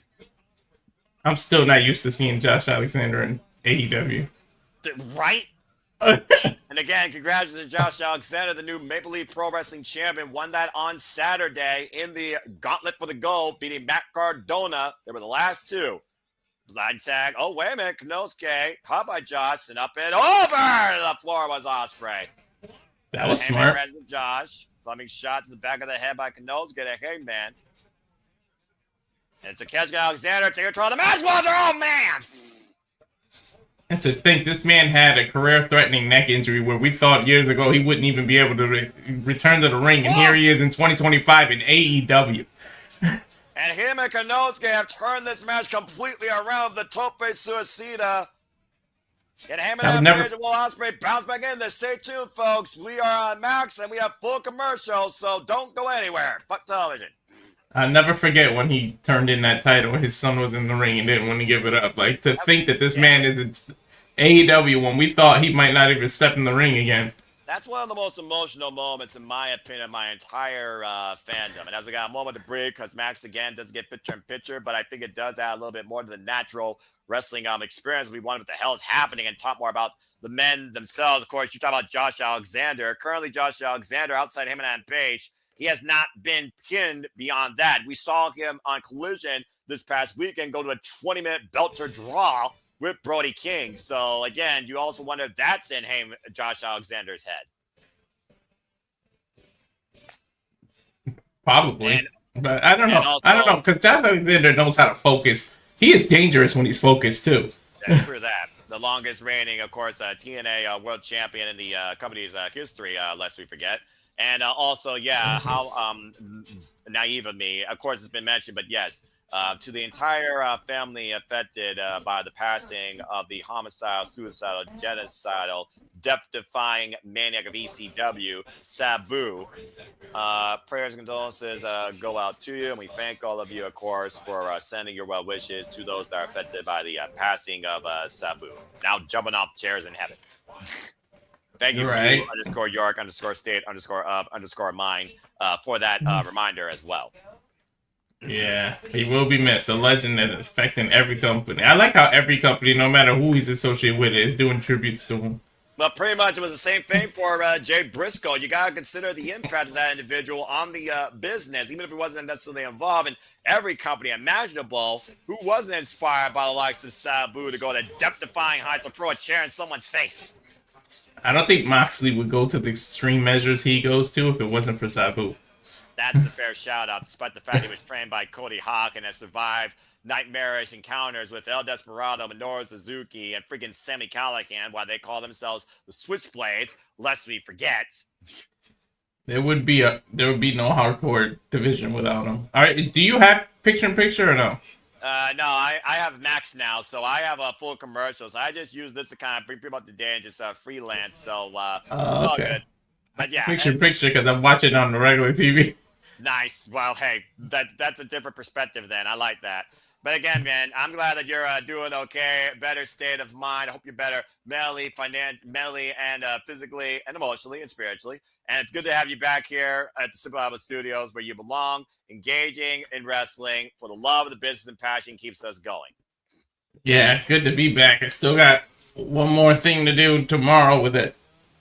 C: I'm still not used to seeing Josh Alexander in AEW.
A: Right? And again, congratulations to Josh Alexander, the new Maple Leaf Pro Wrestling champion. Won that on Saturday in the Gauntlet for the Gold, beating Matt Cardona. They were the last two. Blind tag. Oh, wait a minute. Konosuke caught by Josh and up and over the floor was Ospreay.
C: That was smart.
A: Josh. Plumbing shot to the back of the head by Konosuke to Heyman. And it's a catch by Alexander. Take control of the match. Oh, man.
C: And to think this man had a career-threatening neck injury where we thought years ago he wouldn't even be able to return to the ring. And here he is in 2025 in AEW.
A: And him and Konosuke have turned this match completely around. The Tope Suicida. And Heyman and Will Ospreay bounce back in there. Stay tuned, folks. We are on Max and we have full commercials, so don't go anywhere. Fuck television.
C: I'll never forget when he turned in that title when his son was in the ring and didn't want to give it up. Like, to think that this man is in AEW when we thought he might not even step in the ring again.
A: That's one of the most emotional moments, in my opinion, of my entire fandom. And as we got a moment to breathe, because Max, again, doesn't get picture-in-picture, but I think it does add a little bit more to the natural wrestling experience. We wonder what the hell is happening and talk more about the men themselves. Of course, you talk about Josh Alexander. Currently, Josh Alexander, outside him and Adam Page, he has not been pinned beyond that. We saw him on Collision this past weekend go to a 20-minute belter draw with Brody King. So, again, you also wonder if that's in Josh Alexander's head.
C: Probably. But I don't know. I don't know, because Josh Alexander knows how to focus. He is dangerous when he's focused, too.
A: Yeah, true that. The longest reigning, of course, TNA world champion in the company's history, lest we forget. And also, yeah, how naive of me. Of course, it's been mentioned, but yes, to the entire family affected by the passing of the homicidal, suicidal, genocidal, death-defying maniac of ECW, Sabu. Prayers and condolences go out to you, and we thank all of you, of course, for sending your well wishes to those that are affected by the passing of Sabu. Now jumping off chairs in heaven. Thank you to you, _York, _state, _of, _mine, for that reminder as well.
C: Yeah, he will be missed. A legend that is affecting every company. I like how every company, no matter who he's associated with, is doing tributes to him.
A: Well, pretty much it was the same thing for Jay Briscoe. You got to consider the impact of that individual on the business, even if he wasn't necessarily involved in every company imaginable. Who wasn't inspired by the likes of Sabu to go to death-defying heights or throw a chair in someone's face?
C: I don't think Moxley would go to the extreme measures he goes to if it wasn't for Sabu.
A: That's a fair shout-out, despite the fact he was trained by Cody Hawk and has survived nightmarish encounters with El Desperado, Minoru Suzuki, and freaking Sami Callihan, while they call themselves the Switchblades, lest we forget.
C: There would be no hardcore division without him. All right, do you have picture-in-picture or no?
A: No, I have Max now, so I have a full commercials. I just use this to kind of bring people up to date and just freelance, so it's all good. But yeah,
C: Picture because I'm watching on the regular TV.
A: Nice. Well, hey, that's a different perspective then. I like that. But again, man, I'm glad that you're doing okay. Better state of mind. I hope you're better mentally, mentally, and physically, and emotionally, and spiritually. And it's good to have you back here at the Simple Alpha Studios, where you belong, engaging in wrestling for the love of the business and passion keeps us going.
C: Yeah, good to be back. I still got one more thing to do tomorrow with it.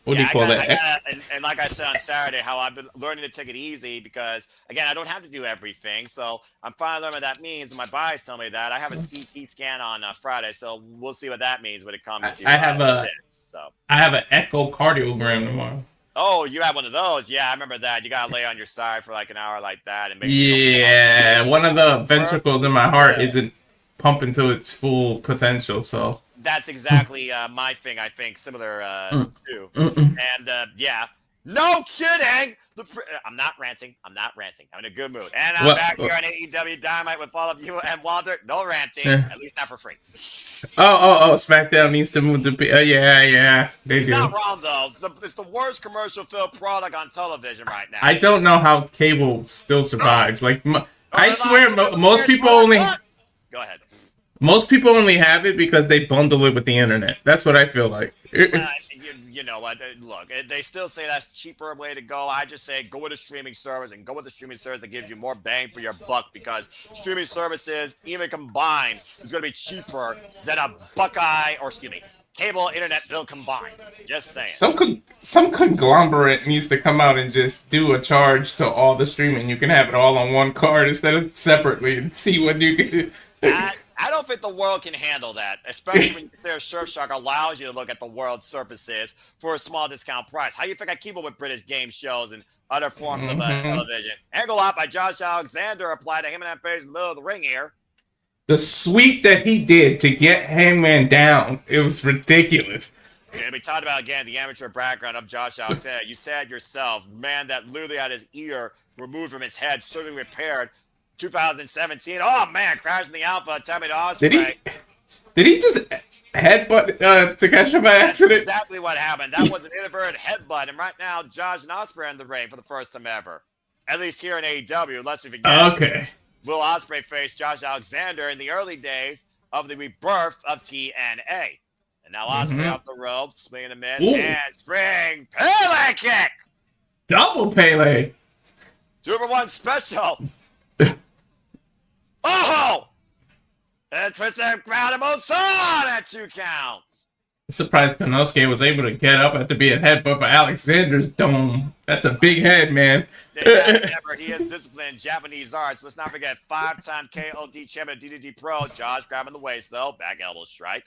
C: What do you call that?
A: And like I said on Saturday, how I've been learning to take it easy because, again, I don't have to do everything. So I'm finally learning what that means. And my body's telling me that. I have a CT scan on Friday, so we'll see what that means when it comes to
C: I have
A: I
C: have an echocardiogram tomorrow.
A: Oh, you have one of those? Yeah, I remember that. You gotta lay on your side for like an hour like that and make
C: sure one of the ventricles in my heart isn't pumping to its full potential, so
A: that's exactly my thing. I think similar too. And yeah, no kidding. I'm not ranting. I'm in a good mood. And I'm back here on AEW Dynamite with all of you and Walter. No ranting, at least not for free.
C: Oh! SmackDown needs to move to yeah. He's
A: not wrong though. It's the worst commercial filled product on television right now.
C: I don't know how cable still survives. Like I swear, most people only.
A: Go ahead.
C: Most people only have it because they bundle it with the internet. That's what I feel like.
A: You know what? Look, they still say that's a cheaper way to go. I just say go with a streaming service and go with the streaming service that gives you more bang for your buck because streaming services, even combined, is going to be cheaper than a cable internet bill combined. Just saying.
C: Some conglomerate needs to come out and just do a charge to all the streaming. You can have it all on one card instead of separately and see what you can do.
A: I don't think the world can handle that, especially when their Surfshark allows you to look at the world's surfaces for a small discount price. How do you think I keep up with British game shows and other forms of television? Angle Out by Josh Alexander applied to Hangman Page in the middle of the ring here.
C: The sweep that he did to get Hangman down, it was ridiculous.
A: And we talked about, again, the amateur background of Josh Alexander. You said yourself, man that literally had his ear removed from his head, surgically repaired. 2017. Oh man, crashing the Alpha, Tommy Osperay.
C: Did he just headbutt Takeshita by accident?
A: That's exactly what happened. That was an inadvertent headbutt, and right now Josh and Ospreay in the ring for the first time ever. At least here in AEW, lest we forget.
C: Okay.
A: Will Ospreay face Josh Alexander in the early days of the rebirth of TNA? And now Ospreay off the ropes, swinging a miss, and spring Pele kick.
C: Double Pele.
A: 2-for-1 special. Oh! And twisted ground and both on at 2 counts.
C: I'm surprised Konosuke was able to get up after being headbutt by Alexander's dome. That's a big head, man.
A: He is disciplined in Japanese arts. Let's not forget 5-time KOD champion DDT Pro. Josh grabbing the waist, though. Back elbow strike.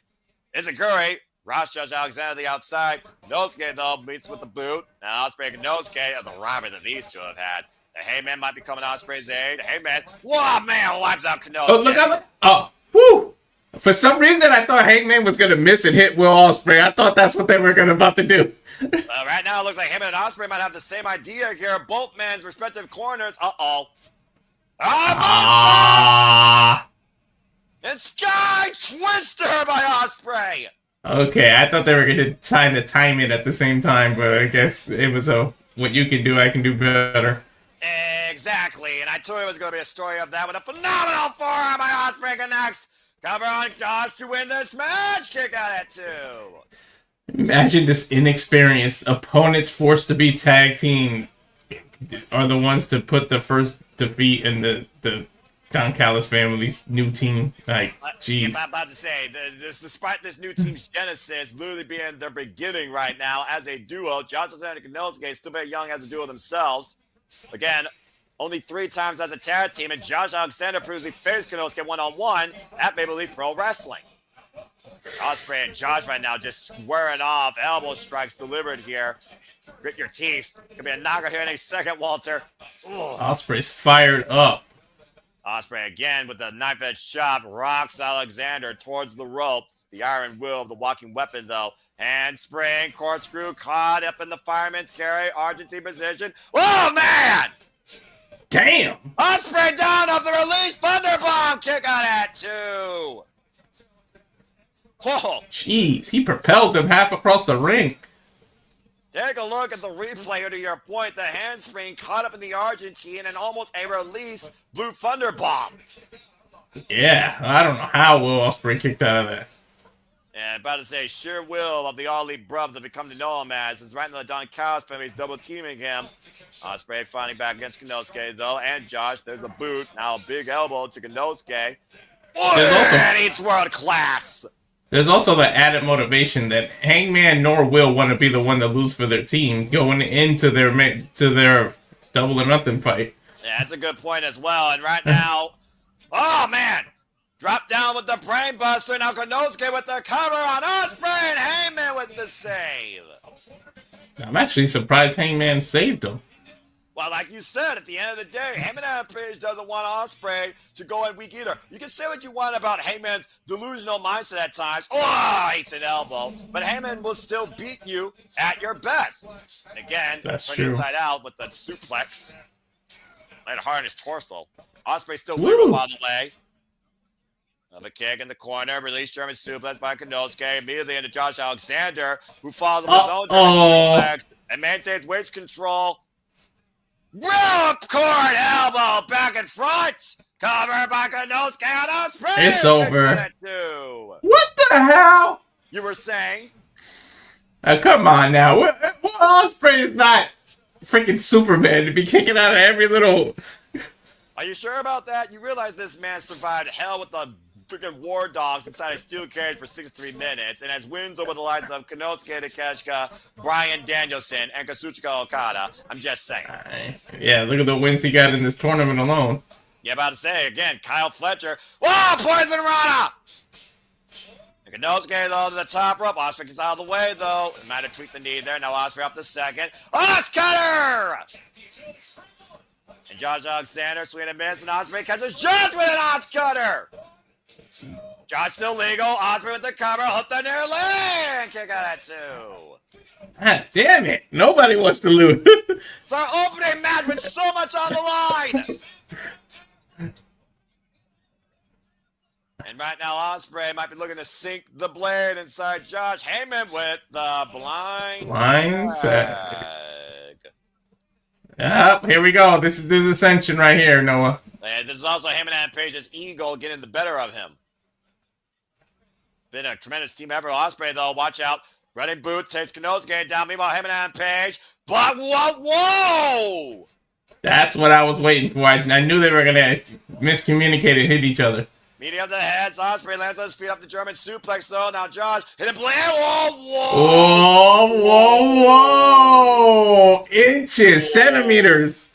A: Izaguri. Ross Josh Alexander to the outside. Konosuke, though, meets with the boot. Now Ospreay and Konosuke of the rivalry that these two have had. The Hey Man might be coming Ospreay's aid. The Hey Man, wow, man, wipes out Konosuke.
C: Oh, look out. Oh, whoo. For some reason, I thought Hangman was going to miss and hit Will Ospreay. I thought that's what they were about to do.
A: Right now, it looks like Heyman and Ospreay might have the same idea here. Both men's respective corners. Uh-oh. And Skye Twister by Ospreay.
C: Okay, I thought they were going to time it at the same time, but I guess it was what you can do, I can do better.
A: Exactly, and I told you it was going to be a story of that with a phenomenal forearm by Ospreay connects. Cover on Josh to win this match. Kick out at 2.
C: Imagine this inexperienced opponents forced to be tag team are the ones to put the first defeat in the Don Callis family's new team. Like, jeez.
A: I'm about to say, despite this new team's genesis literally being their beginning right now as a duo, Josh Alexander and Konosuke still very young as a duo themselves. Again, only 3 times as a tag team, and Josh Alexander previously faced Konosuke one-on-one at Maple Leaf Pro Wrestling. Ospreay and Josh right now just squaring off. Elbow strikes delivered here. Grit your teeth. Could be a knockout here in a second, Walter. Ooh.
C: Ospreay's fired up.
A: Ospreay again with the knife edge chop rocks Alexander towards the ropes. The iron will of the walking weapon, though. Handspring, corkscrew, caught up in the fireman's carry, Argentine position. Oh, man!
C: Damn!
A: Ospreay down off the release, Thunderbomb, kick out at 2. Whoa!
C: Jeez, he propelled him half across the ring.
A: Take a look at the replay to your point. The handspring caught up in the Argentine and almost a release Blue Thunder Bomb.
C: Yeah, I don't know how Will Ospreay kicked out of that.
A: And about to say, sheer will of the All Elite Bruv that we come to know him as is right in the Don Callis family. He's double teaming him. Ospreay finally back against Konosuke though, and Josh. There's the boot. Now a big elbow to Konosuke. And it's world class.
C: There's also the added motivation that Hangman nor Will want to be the one to lose for their team going into their Double or Nothing fight.
A: Yeah, that's a good point as well. And right now, oh man, drop down with the brain buster. Now Konosuke with the cover on Ospreay and Hangman with the save.
C: I'm actually surprised Hangman saved him.
A: Well, like you said, at the end of the day, Heyman Page doesn't want Ospreay to go in weak either. You can say what you want about Heyman's delusional mindset at times. Oh, it's an elbow. But Heyman will still beat you at your best. And again,
C: that's
A: turn
C: true.
A: Inside out with the suplex. Right hard on his torso. Ospreay still legal, by the way. Another kick in the corner. Release German suplex by Konosuke. Immediately into Josh Alexander, who follows up his own German suplex and maintains waist control. Ripcord elbow back in front. Covered by Konosuke on Ospreay.
C: It's over. What the hell?
A: You were saying?
C: Come on now. Ospreay is not freaking Superman to be kicking out of every little...
A: Are you sure about that? You realize this man survived hell with the freaking war dogs inside a steel cage for 63 minutes and has wins over the likes of Konosuke Takeshita, Bryan Danielson, and Kazuchika Okada. I'm just saying.
C: Yeah, look at the wins he got in this tournament alone.
A: Yeah, about to say, again, Kyle Fletcher. Whoa, Poison Rana! Konosuke, though, to the top rope. Ospreay gets out of the way, though. Might have tweaked the knee there. Now Ospreay up the second. Oscutter! And Josh Alexander, swing and miss, and Ospreay catches Josh with an Oscutter! Josh still legal. Ospreay with the cover. Hook the near leg. Kick out at 2.
C: God damn it. Nobody wants to lose.
A: It's our opening match with so much on the line. And right now, Ospreay might be looking to sink the blade inside Josh Heyman with the blind tag.
C: Yep, here we go. This is the ascension right here, Noah.
A: And this is also Heyman and Page's ego getting the better of him. Been a tremendous team effort. Ospreay, though, watch out. Running boot takes Konosuke down. Meanwhile, Heyman and Page. But whoa!
C: That's what I was waiting for. I knew they were going to miscommunicate and hit each other.
A: Meeting of the heads. Ospreay lands on his feet up the German suplex, though. Now Josh hit a blade.
C: Whoa! Whoa! Inches, centimeters.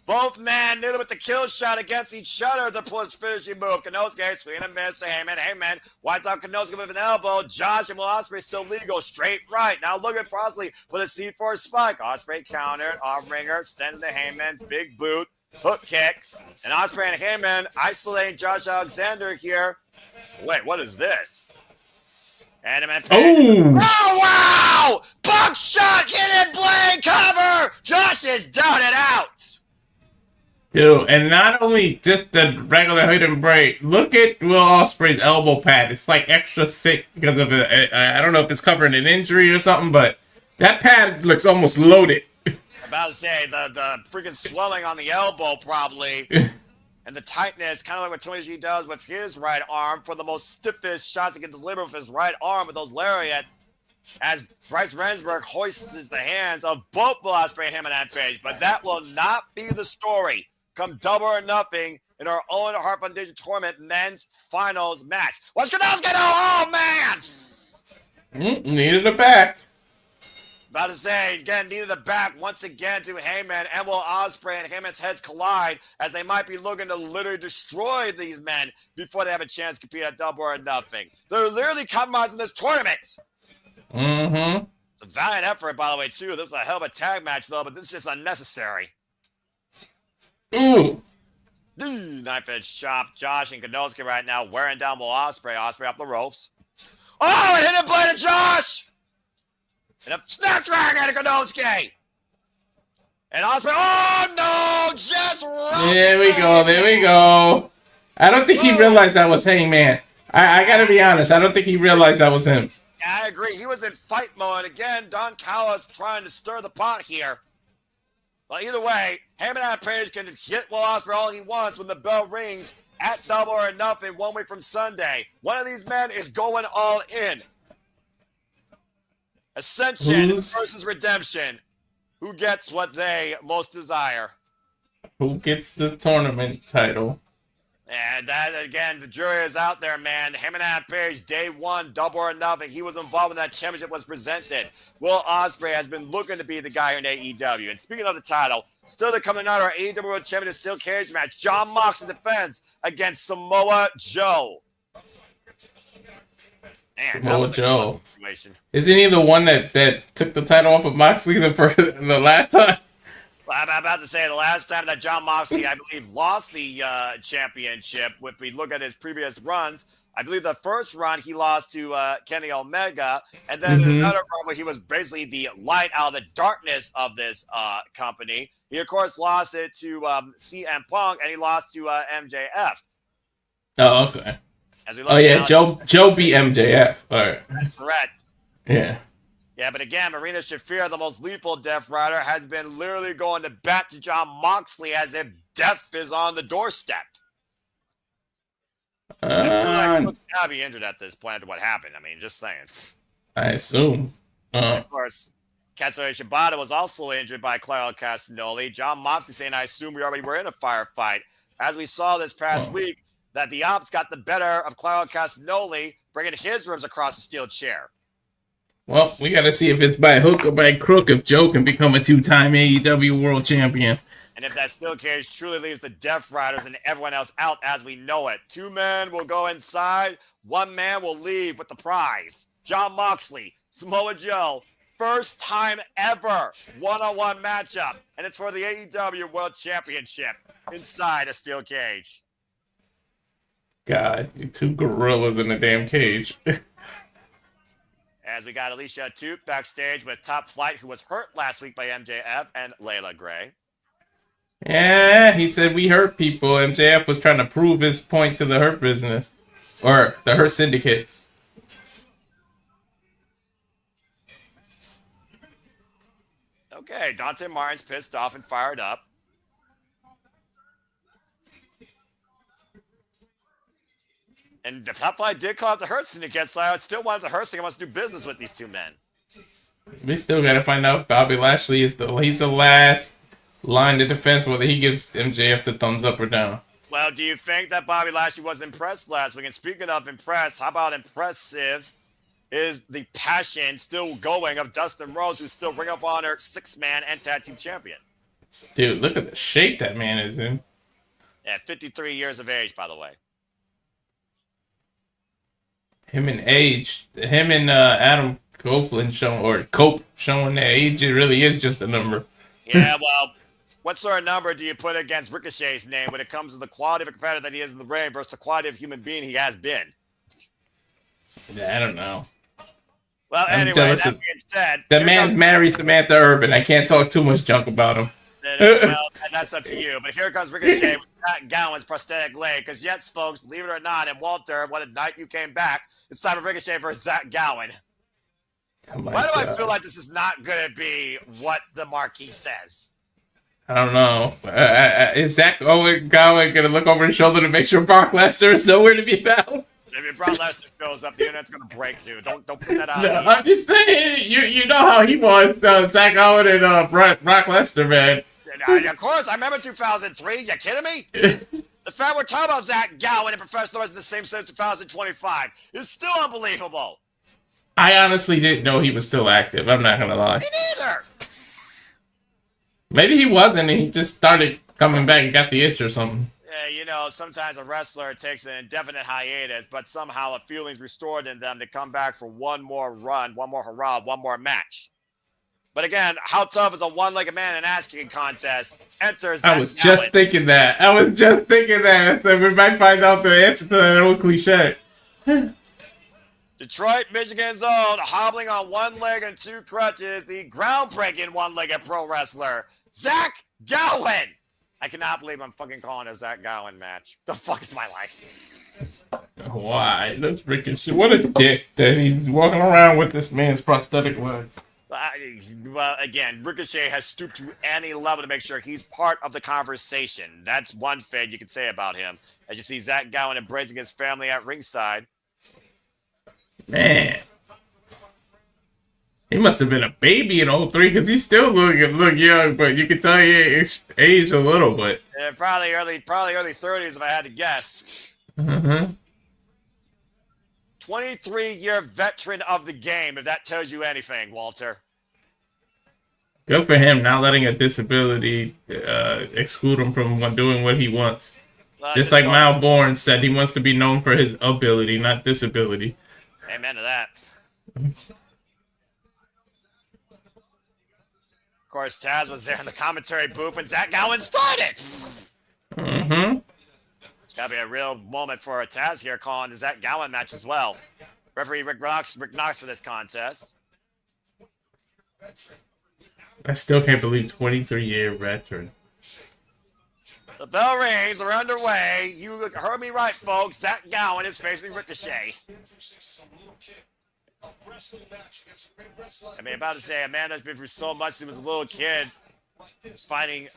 A: Both men nearly with the kill shot against each other. The push finishing move. Konosuke swinging and miss to Heyman. Heyman winds out Konosuke with an elbow. Josh and Will Ospreay still legal. Straight right. Now looking possibly for the C4 spike. Ospreay countered. Arm ringer. Sending to Heyman. Big boot. Hook kick. And Ospreay and Heyman isolating Josh Alexander here. Wait, what is this? Page. Oh, wow! Buckshot hidden blade cover! Josh is done it out!
C: Dude, and not only just the regular hidden blade. Look at Will Ospreay's elbow pad. It's like extra thick because of I don't know if it's covering an injury or something, but that pad looks almost loaded.
A: About to say, the freaking swelling on the elbow probably, and the tightness, kind of like what Toni G does with his right arm for the most stiffest shots he can deliver with his right arm with those lariats, as Bryce Remsburg hoists the hands of both Will Ospreay and Heyman Page. But that will not be the story come Double or Nothing in our own Heart Foundation Tournament men's finals match. What's Konosuke? Oh, man!
C: Needed a back.
A: About to say, again, needed the back once again to Heyman and Will Ospreay, and Heyman's heads collide as they might be looking to literally destroy these men before they have a chance to compete at Double or Nothing. They're literally compromising this tournament.
C: Mm-hmm.
A: It's a valiant effort, by the way, too. This is a hell of a tag match, though, but this is just unnecessary.
C: Ooh.
A: Knife edge chop. Josh and Konosuke right now wearing down Will Ospreay. Ospreay up the ropes. Oh, and hit him blade to Josh! And a snap dragon to Konosuke! And Ospreay, oh no! Just right.
C: There we go, there we go. I don't think he realized that was Hangman. I gotta be honest, I don't think he realized that was him.
A: I agree. He was in fight mode. And again, Don Callis trying to stir the pot here. Well, either way, Heyman and Page can hit Will Ospreay all he wants when the bell rings at Double or Nothing 1 week from Sunday. One of these men is going all in. Ascension versus Redemption. Who gets what they most desire?
C: Who gets the tournament title?
A: And that, again, the jury is out there, man. Him and Adam Page, day one, Double or Nothing. He was involved when that championship was presented. Will Ospreay has been looking to be the guy in AEW. And speaking of the title, still to come tonight, our AEW World Champion Steel Cage match. Jon Moxley defends against Samoa Joe. Man,
C: Samoa Joe.
A: Situation.
C: Isn't he the one that took the title off of Moxley the last time?
A: I'm about to say the last time that Jon Moxley, I believe, lost the championship, if we look at his previous runs, I believe the first run he lost to Kenny Omega, and then another run where he was basically the light out of the darkness of this company. He, of course, lost it to CM Punk, and he lost to MJF.
C: Oh, okay.
A: As we look
C: Joe beat MJF. All right.
A: That's correct.
C: Yeah.
A: Yeah, but again, Marina Shafir, the most lethal Death Rider, has been literally going to bat to Jon Moxley as if death is on the doorstep. I feel like he's gotta be injured at this point after what happened. I mean, just saying.
C: I assume.
A: Of course, Katsuyori Shibata was also injured by Claudio Castagnoli. Jon Moxley saying, I assume we already were in a firefight. As we saw this past week, that the Ops got the better of Claudio Castagnoli, bringing his ribs across the steel chair.
C: Well, we got to see if it's by hook or by crook if Joe can become a 2-time AEW World Champion.
A: And if that steel cage truly leaves the Death Riders and everyone else out as we know it, 2 men will go inside, 1 man will leave with the prize. Jon Moxley, Samoa Joe, first time ever one-on-one matchup. And it's for the AEW World Championship inside a steel cage.
C: God, 2 gorillas in a damn cage.
A: As we got Alicia Toot backstage with Top Flight, who was hurt last week by MJF, and Layla Gray.
C: Yeah, he said we hurt people. MJF was trying to prove his point to the Hurt Business. Or the Hurt Syndicate.
A: Okay, Dante Martin's pissed off and fired up. And the Top Flight did call out the Hurt Syndicate, so I still wanted the Hurt Syndicate wants to do business with these 2 men.
C: We still got to find out Bobby Lashley he's the last line of defense, whether he gives MJF the thumbs up or down.
A: Well, do you think that Bobby Lashley was impressed last week? And speaking of impressed, how about impressive is the passion still going of Dustin Rhodes, who's still Ring of Honor 6-man and tag team champion.
C: Dude, look at the shape that man is in.
A: At 53 years of age, by the way.
C: Him and Adam Copeland showing that age, it really is just a number.
A: Yeah, well, what sort of number do you put against Ricochet's name when it comes to the quality of a competitor that he is in the ring versus the quality of human being he has been?
C: Yeah, I don't know.
A: Well, anyway, that being said...
C: The man's married Samantha Irvin. I can't talk too much junk about him.
A: Well, that's up to you. But here comes Ricochet with Zack Gowen's prosthetic leg. Because yes, folks, believe it or not, and Walter, what a night you came back. It's time for Ricochet versus Zack Gowen. Why do I feel like this is not going to be what the marquee says?
C: I don't know. Is Zack Gowen going to look over his shoulder to make sure Brock Lesnar is nowhere to be found?
A: If Brock Lesnar shows up, the internet's going to break, dude. Don't put that out.
C: No, I'm just saying, you know how he was, Zack Gowen and Brock Lesnar, man.
A: Of course, I remember 2003. You kidding me? The fact we're talking about Zack Gowen and professional wrestling the same since 2025 is still unbelievable.
C: I honestly didn't know he was still active. I'm not going to lie.
A: Me neither.
C: Maybe he wasn't and he just started coming back and got the itch or something.
A: You know, sometimes a wrestler takes an indefinite hiatus, but somehow a feeling's restored in them to come back for one more run, one more hurrah, one more match. But again, how tough is a one-legged man in an ass-kicking contest? Enters Zack
C: I was just thinking that. So we might find out the answer to that old cliche.
A: Detroit, Michigan's own, hobbling on one leg and 2 crutches, the groundbreaking one-legged pro wrestler, Zack Gowen. I cannot believe I'm fucking calling a Zack Gowen match. The fuck is my life?
C: Why? That's Ricochet. What a dick that he's walking around with this man's prosthetic legs.
A: Well, again, Ricochet has stooped to any level to make sure he's part of the conversation. That's one thing you can say about him. As you see Zack Gowen embracing his family at ringside.
C: Man. He must have been a baby in 03 because he still look young, but you can tell he aged a little bit.
A: Yeah, probably early 30s if I had to guess.
C: Mm-hmm.
A: 23-year veteran of the game, if that tells you anything, Walter.
C: Good for him, not letting a disability exclude him from doing what he wants. Just like Mal Bourne said, he wants to be known for his ability, not disability.
A: Amen to that. Of course, Taz was there in the commentary booth when Zack Gowen started.
C: Mm-hmm.
A: It's got to be a real moment for Taz here calling the Zack Gowen match as well. Referee Rick Knox for this contest.
C: I still can't believe 23-year veteran.
A: The bell rings, are underway. You heard me right, folks. Zack Gowen is facing Ricochet. I mean, about to say, a man that's been through so much since he was a little kid, finding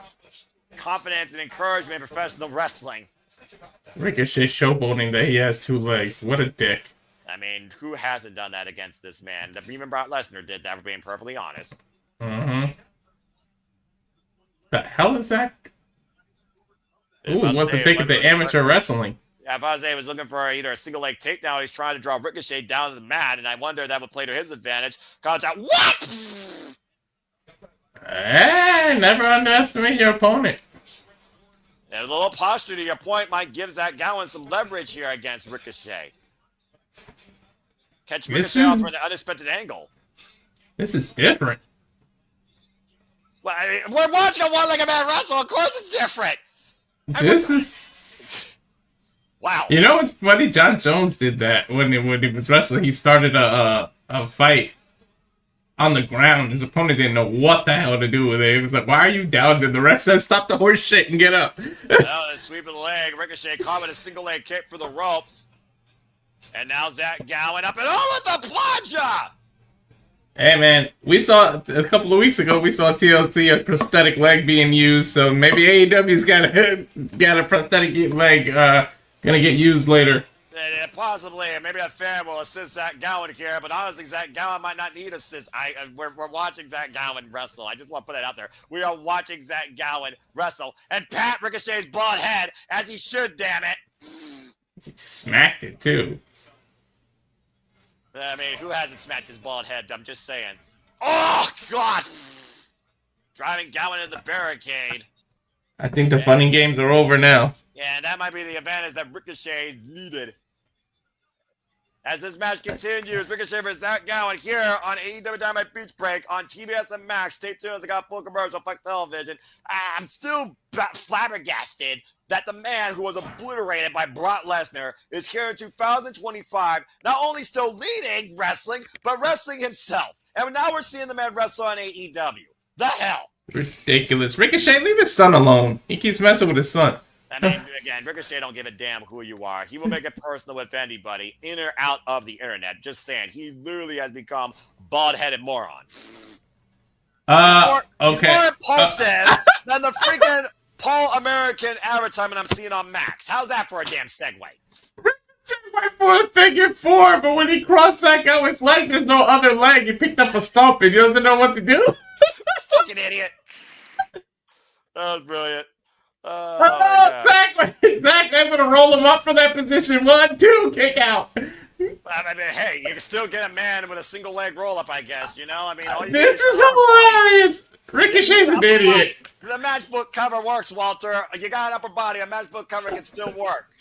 A: confidence and encouragement in professional wrestling.
C: Ricochet showboating that he has 2 legs. What a dick.
A: I mean, who hasn't done that against this man? Even Brock Lesnar did that, for being perfectly honest.
C: Mm-hmm. The hell is that? Ooh, wants to take it to amateur wrestling.
A: Yeah, if I was looking for either a single leg takedown, he's trying to draw Ricochet down to the mat, and I wonder if that would play to his advantage. Comes out, what?
C: Hey, never underestimate your opponent.
A: And a little posture to your point might give Zack Gowen some leverage here against Ricochet. Catch Ricochet off for an unexpected angle.
C: This is different.
A: Well, I mean, we're watching a one-legged man wrestle. Of course it's different.
C: This is...
A: Wow.
C: You know what's funny? John Jones did that when he was wrestling. He started a fight on the ground. His opponent didn't know what the hell to do with it. He was like, why are you down? And the ref said, stop the horse shit and get up.
A: Now a sweep of the leg. Ricochet caught with a single leg kick for the ropes. And now Zack Gowen up and over with the plancha.
C: Hey man, we saw a couple of weeks ago. We saw TLC a prosthetic leg being used, so maybe AEW's got a prosthetic leg gonna get used later.
A: Possibly, maybe a fan will assist Zack Gowen here, but honestly, Zack Gowen might not need assist. We're watching Zack Gowen wrestle. I just want to put that out there. We are watching Zack Gowen wrestle and pat Ricochet's bald head as he should. Damn it!
C: He smacked it too.
A: I mean, who hasn't smacked his bald head? I'm just saying. Oh, God! Driving Gowen into the barricade.
C: I think the fun and games are over now.
A: Yeah, that might be the advantage that Ricochet needed. As this match continues, Ricochet versus Zack Gowen here on AEW Dynamite Beach Break on TBS and Max. Stay tuned as I got full commercial, fuck television. I'm still flabbergasted that the man who was obliterated by Brock Lesnar is here in 2025, not only still leading wrestling, but wrestling himself. And now we're seeing the man wrestle on AEW. The hell?
C: Ridiculous. Ricochet, leave his son alone. He keeps messing with his son.
A: I mean, again, Ricochet don't give a damn who you are. He will make it personal with anybody, in or out of the internet. Just saying, he literally has become bald-headed moron.
C: Okay.
A: He's more impulsive than the freaking All-American advertisement I'm seeing on Max. How's that for a damn segue?
C: Ricochet went for a figure 4, but when he crossed that guy's leg, there's no other leg. He picked up a stump and he doesn't know what to do.
A: Fucking idiot. That was brilliant.
C: Zack able to roll him up for that position. 1, 2, kick out.
A: I mean, hey, you can still get a man with a single leg roll up, I guess. You know, I mean,
C: this is hilarious. Ricochet's an idiot.
A: The matchbook cover works, Walter. You got an upper body. A matchbook cover can still work.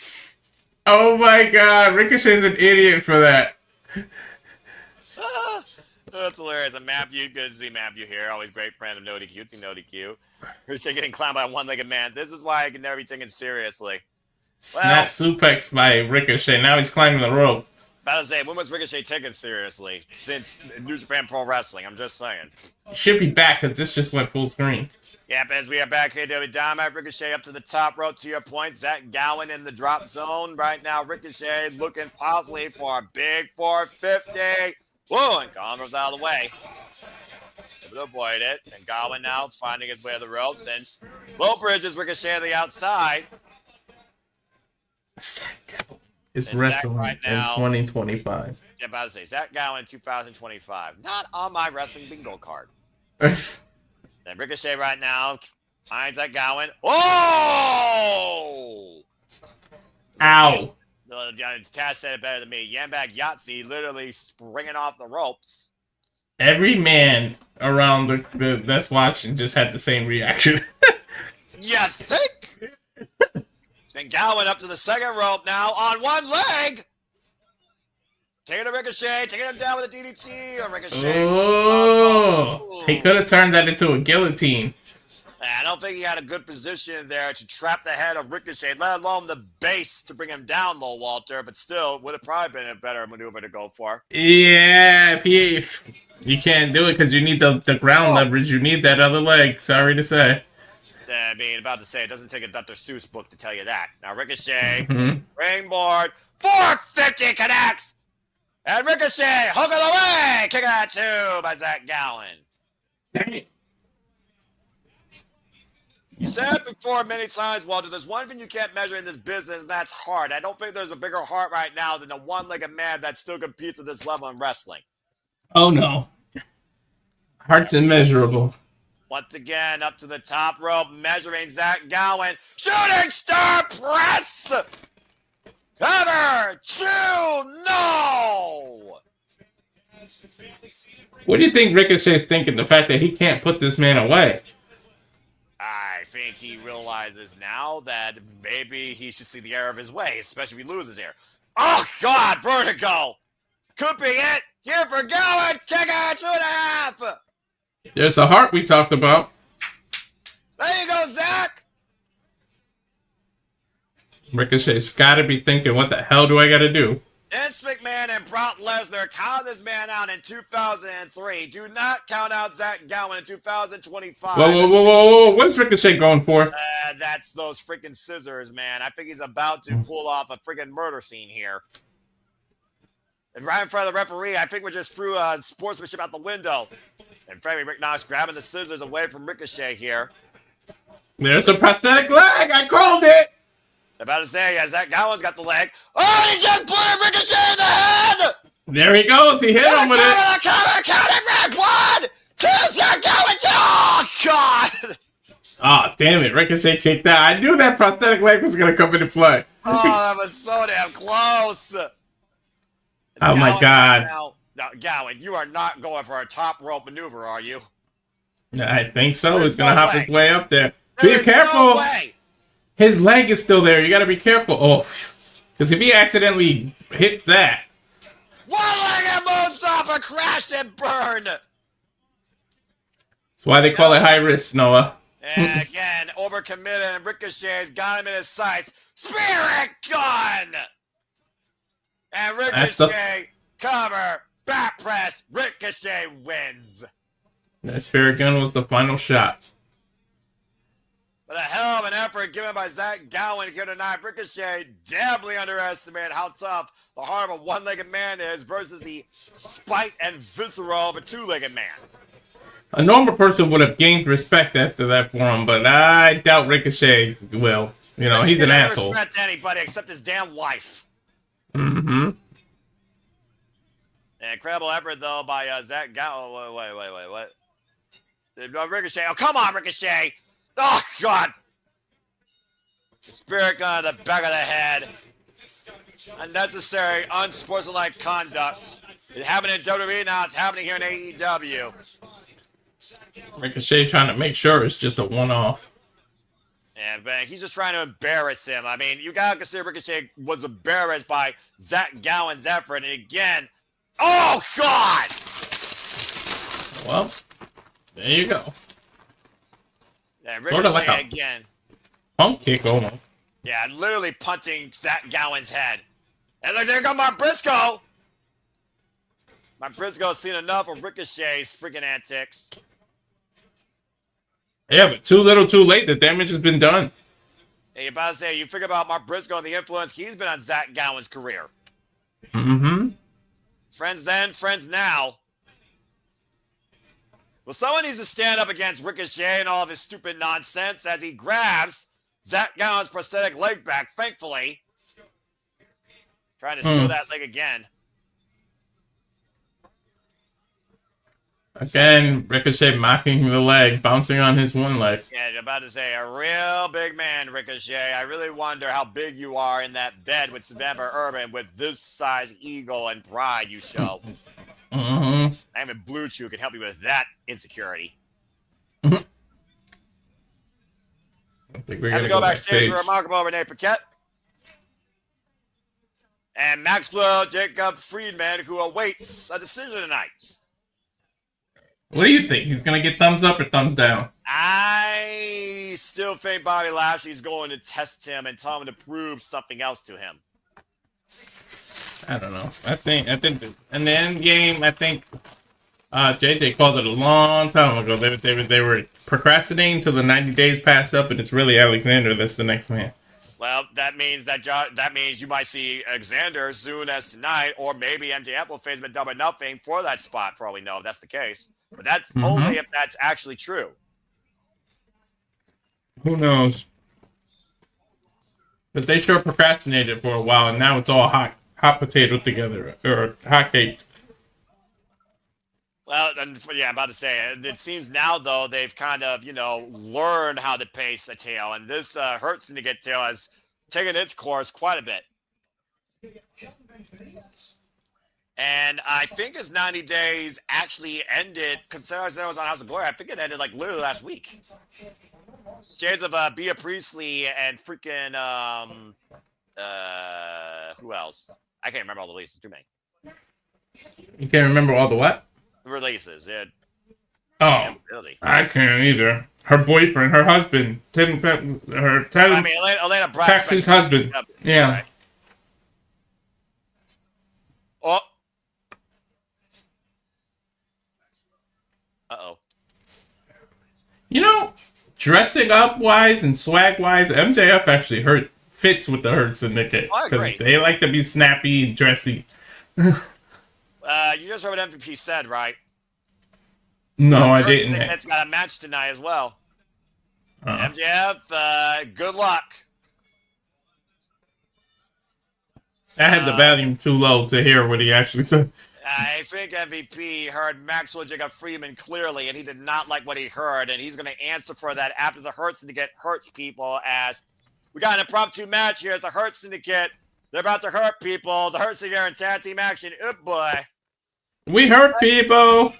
C: Oh my God, Ricochet's an idiot for that.
A: That's hilarious. And Matthew, good to see Matthew here. Always great friend of No DQ. Team No DQ. Ricochet getting clowned by a one-legged man. This is why I can never be taken seriously.
C: Snap suplex by Ricochet. Now he's climbing the rope.
A: About to say, when was Ricochet taken seriously? Since New Japan Pro Wrestling, I'm just saying.
C: He should be back because this just went full screen.
A: Yep, as we are back here to Dynamite, Ricochet up to the top rope to your point. Zack Gowen in the drop zone. Right now, Ricochet looking possibly for a big 450. Whoa, and Gowen goes out of the way. Able to avoid it. And Gowen now finding his way to the ropes. And low bridges Ricochet on the outside.
C: It's
A: and
C: wrestling
A: right
C: in
A: now,
C: 2025.
A: I'm about to say, Zack Gowen in 2025. Not on my wrestling bingo card. And Ricochet right now finds Zack Gowen. Oh!
C: Ow!
A: Taz said it better than me. Yambag Yahtzee literally springing off the ropes.
C: Every man around the that's watching just had the same reaction.
A: You think? And Gowen up to the second rope now on one leg. Taking a Ricochet, taking him down with a DDT. Or Ricochet.
C: Oh, he could have turned that into a guillotine.
A: I don't think he had a good position there to trap the head of Ricochet, let alone the base to bring him down, though, Walter. But still, would have probably been a better maneuver to go for.
C: Yeah, you can't do it because you need the ground leverage. You need that other leg. Sorry to say.
A: I mean, about to say, it doesn't take a Dr. Seuss book to tell you that. Now, Ricochet, ringboard, 450 connects! And Ricochet, hook of the way! Kick out two by Zack Gowen.
C: Dang it.
A: You said before many times, Walter, there's one thing you can't measure in this business, and that's heart. I don't think there's a bigger heart right now than a one-legged man that still competes at this level in wrestling.
C: Oh, no. Heart's immeasurable.
A: Once again, up to the top rope, measuring Zack Gowen. Shooting star press! Cover! Two! No!
C: What do you think Ricochet's thinking? The fact that he can't put this man away?
A: I think he realizes now that maybe he should see the error of his way, especially if he loses here. Oh, God, vertigo! Could be it! Here for Gowen! Kick out 2.5!
C: There's the heart we talked about.
A: There you go, Zack!
C: Ricochet's got to be thinking, what the hell do I got to do?
A: Vince McMahon and Brock Lesnar counted this man out in 2003. Do not count out Zack Gowen in 2025.
C: Whoa. What is Ricochet going for?
A: That's those freaking scissors, man. I think he's about to pull off a freaking murder scene here. And right in front of the referee, I think we just threw sportsmanship out the window. And Freddie McNox grabbing the scissors away from Ricochet here.
C: There's the prosthetic leg. I called it.
A: About to say, Zack Gowen's got the leg. Oh, he just put Ricochet in the head!
C: There he goes. He hit him with it.
A: Count it, 1, 2, Zack Gowen, 2! Oh, God!
C: Oh, damn it. Ricochet kicked out. I knew that prosthetic leg was going to come into play.
A: Oh, that was so damn close.
C: Oh, my God.
A: Now, Gowen, you are not going for a top rope maneuver, are you?
C: I think so.
A: There's
C: He's going to
A: no
C: hop
A: way.
C: his way up there.
A: There's
C: Be careful.
A: No way.
C: His leg is still there. You got to be careful. Oh, because if he accidentally hits that.
A: One-legged moonsault, crashed and burned.
C: That's why they call it high risk, Noah.
A: And again, overcommitted, and Ricochet's got him in his sights. Spirit gun! And Ricochet, cover, back press, Ricochet wins.
C: That spirit gun was the final shot.
A: But a hell of an effort given by Zack Gowen here tonight. Ricochet definitely underestimated how tough the heart of a one-legged man is versus the spite and visceral of a two-legged man.
C: A normal person would have gained respect after that for him, but I doubt Ricochet will. You know, he's an asshole.
A: He doesn't respect anybody except his damn wife.
C: Mm-hmm.
A: An incredible effort, though, by Zack Gowen. Wait, what? Ricochet. Oh, come on, Ricochet. Oh, God. The spirit gun to the back of the head. Unnecessary, unsportsmanlike conduct. It happened in WWE, now it's happening here in AEW.
C: Ricochet trying to make sure it's just a one-off.
A: And he's just trying to embarrass him. I mean, you gotta consider Ricochet was embarrassed by Zack Gowen's effort. And again, oh, God!
C: Well, there you go.
A: And
C: Sort of like
A: Ricochet
C: a
A: again.
C: pump kick almost.
A: Yeah, literally punching Zack Gowen's head. And look, there goes Mark Briscoe! Mark Briscoe's seen enough of Ricochet's freaking antics.
C: Yeah, but too little, too late. The damage has been done.
A: Hey, you're about to say, you figure about Mark Briscoe and the influence he's been on Zack Gowen's career.
C: Mm-hmm.
A: Friends then, friends now. Well, someone needs to stand up against Ricochet and all of his stupid nonsense as he grabs Zack Gowen's prosthetic leg back, thankfully. Trying to steal that leg again.
C: Again, Ricochet mocking the leg, bouncing on his one leg.
A: Yeah, I'm about to say, a real big man, Ricochet. I really wonder how big you are in that bed with Savannah Urban with this size ego and pride you show.
C: Mm-hmm.
A: I am a Blue Chew can help you with that insecurity.
C: I think we're
A: Have to go backstage for remarkable Renee Paquette. And Maxwell Jacob Friedman, who awaits a decision tonight.
C: What do you think? He's going to get thumbs up or thumbs down?
A: I still think Bobby Lashley's going to test him and tell him to prove something else to him.
C: I don't know. I think in the end game, I think JJ called it a long time ago. They were procrastinating until the 90 days passed up, and it's really Alexander that's the next man.
A: Well, that means that means you might see Alexander as soon as tonight, or maybe MJF will face him at Double or Nothing for that spot, for all we know, if that's the case. But that's only if that's actually true.
C: Who knows? But they sure procrastinated for a while, and now it's all hot potato together, or hot cake.
A: Well, yeah, I'm about to say, it seems now, though, they've kind of, learned how to pace a tail, and this Hurt Syndicate tail has taken its course quite a bit. And I think his 90 days actually ended, considering I was on House of Glory, I think it ended like literally last week. Shades of Bea Priestley and freaking, who else? I can't remember all the releases, too many.
C: You can't remember all the what?
A: Releases, yeah.
C: Oh, I can't either. Her boyfriend, her husband, Elena Pax's husband. Yeah. Right.
A: Oh. Uh-oh.
C: Dressing up wise and swag wise, MJF actually fits with the Hurt Syndicate.
A: I agree.
C: They like to be snappy and dressy.
A: You just heard what MVP said, right?
C: No, I didn't.
A: It's got a match tonight as well. MJF, good luck.
C: I had the volume too low to hear what he actually said.
A: I think MVP heard Maxwell Jacob Freeman clearly, and he did not like what he heard, and he's going to answer for that after the Hurt Syndicate hurts people as we got an impromptu match here as the Hurt Syndicate. They're about to hurt people. The Hurt Syndicate are in tag team action. Oh, boy.
C: We hurt people.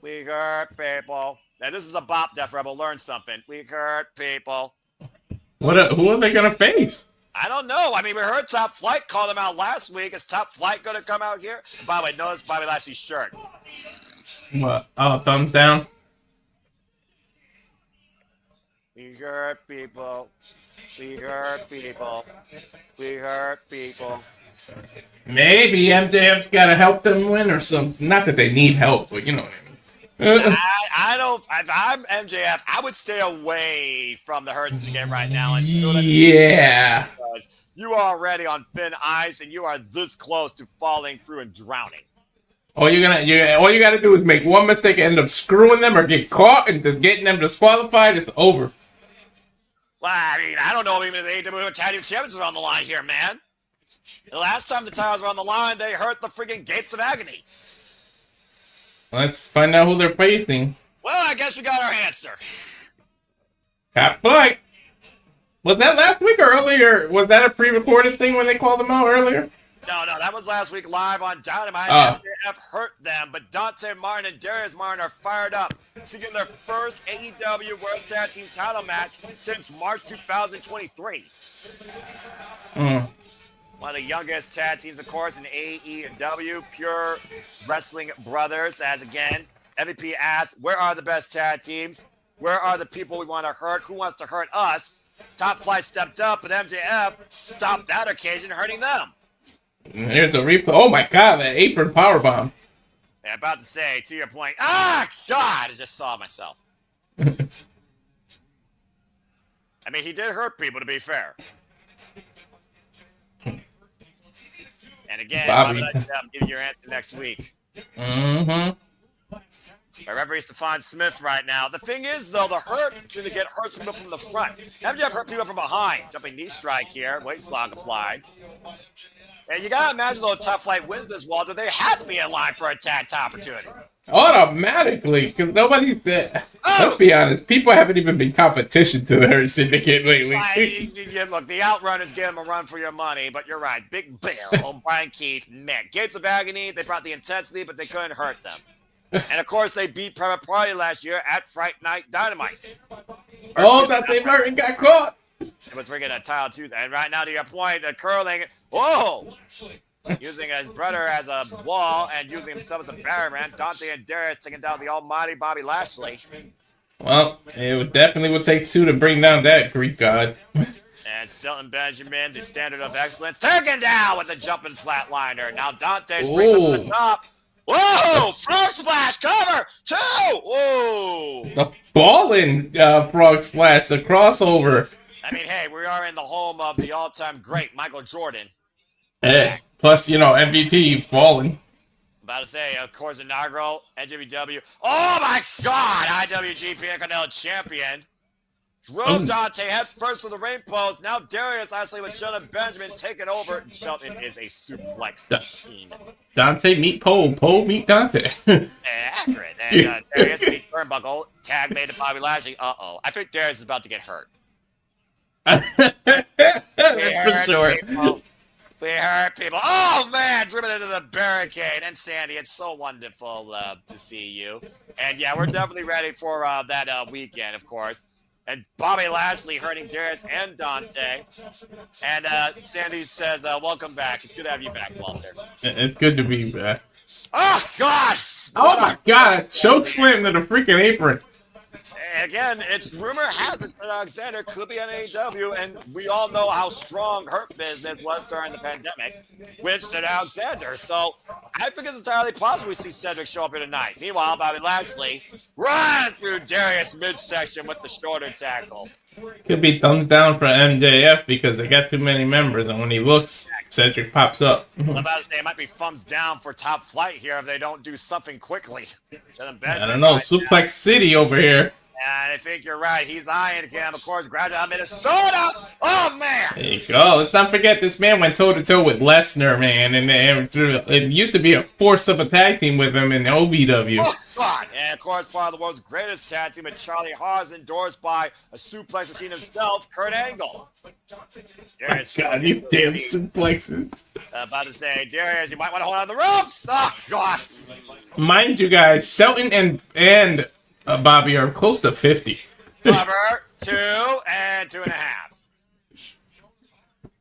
A: We hurt people. Now, this is a bop, Def Rebel. Learn something. We hurt people.
C: Who are they going to face?
A: I don't know. I mean, we heard Top Flight call them out last week. Is Top Flight going to come out here? By the way, notice Bobby Lashley's shirt.
C: What? Oh, thumbs down?
A: We hurt people. We hurt people. We hurt people.
C: Maybe MJF's got to help them win or something. Not that they need help, but you know what I mean.
A: I don't. If I'm MJF, I would stay away from the Hurt Syndicate right now. And
C: yeah.
A: Because you are already on thin ice, and you are this close to falling through and drowning.
C: All you gotta do is make one mistake and end up screwing them or get caught and just getting them disqualified. It's over.
A: Well, I mean, I don't know even if the AEW Tag Team Champions are on the line here, man. The last time the titles were on the line, they hurt the freaking Gates of Agony.
C: Let's find out who they're facing.
A: Well, I guess we got our answer.
C: Top Flight. Was that last week or earlier? Was that a pre-recorded thing when they called them out earlier?
A: No, that was last week live on Dynamite. MJF hurt them, but Dante Martin and Darius Martin are fired up, seeking their first AEW World Tag Team title match since March 2023. One of the youngest tag teams, of course, in AEW, Pure Wrestling Brothers. As again, MVP asked, where are the best tag teams? Where are the people we want to hurt? Who wants to hurt us? Top Flight stepped up, but MJF stopped that occasion, hurting them.
C: Here's a replay. Oh my God, that apron powerbomb.
A: Yeah, about to say, to your point. Ah, God, I just saw myself. I mean, he did hurt people, to be fair. And again,
C: Bobby.
A: I'll give you your answer next week.
C: Mm-hmm.
A: My referee is Stephon Smith right now. The thing is, though, the hurt is going to get hurt people from the front. MJF hurt people from behind. Jumping knee strike here. Waist lock applied. And you got to imagine, though, Top Flight wins this, Walter. They have to be in line for a tag team opportunity.
C: Automatically, because nobody. Let's be honest, people haven't even been competition to the Hurt Syndicate lately.
A: Look, the Outrunners give them a run for your money, but you're right. Big Bill, O'Brien, Keith, Mick. Gates of Agony, they brought the intensity, but they couldn't hurt them. And, of course, they beat Private Party last year at Fright Night Dynamite.
C: That they Martin got caught.
A: It was ringing a tile, too. And right now, to your point, curling. Whoa! Using his brother as a wall and using himself as a barrier. Dante and Darius taking down the almighty Bobby Lashley.
C: Well, it definitely would take two to bring down that Greek god.
A: And Shelton Benjamin, the standard of excellence, taken down with a jumping flatliner. Now Dante springs up to the top. Whoa! Frog splash, cover, 2! Whoa!
C: The ballin' frog splash, the crossover.
A: I mean, hey, we are in the home of the all-time great Michael Jordan.
C: Plus, MVP ballin'.
A: About to say, of course, inaugural NWW. Oh my God! IWGP Intercontinental Champion. Drove Dante head first to the ring post. Now Darius isolated with Shelton Benjamin taking over. Shelton is a suplex machine.
C: Dante meet Pole. Pole meet Dante.
A: Accurate. And Darius meet Turnbuckle. Tag made to Bobby Lashley. Uh-oh. I think Darius is about to get hurt.
C: That's for sure.
A: We hurt people. Oh, man, driven into the barricade. And Sandy, it's so wonderful to see you. And, yeah, we're definitely ready for that weekend, of course. And Bobby Lashley hurting Darius and Dante. And Sandy says, welcome back. It's good to have you back, Walter.
C: It's good to be back.
A: Oh, gosh!
C: Oh, my God. A choke slam to the freaking apron.
A: And again, it's rumor has it that Alexander could be on AEW, and we all know how strong Hurt Business was during the pandemic, which said Alexander. So I think it's entirely possible we see Cedric show up here tonight. Meanwhile, Bobby Lashley runs through Darius' midsection with the shoulder tackle.
C: Could be thumbs down for MJF because they got too many members, and when he looks, Cedric pops up.
A: I'm about to say it might be thumbs down for Top Flight here if they don't do something quickly.
C: I don't know, Suplex City over here.
A: And I think you're right. He's eyeing him, of course, graduate out of Minnesota. Oh, man.
C: There you go. Let's not forget this man went toe-to-toe with Lesnar, man. And it used to be a force of a tag team with him in OVW.
A: Oh, God. And, of course, part of the world's greatest tag team with Charlie Haas, endorsed by a suplex machine himself, Kurt Angle.
C: Darius, God, these damn suplexes.
A: About to say, Darius, you might want to hold on to the ropes. Oh, God.
C: Mind you guys, Shelton and Bobby are close to 50.
A: Cover, 2 and 2.5.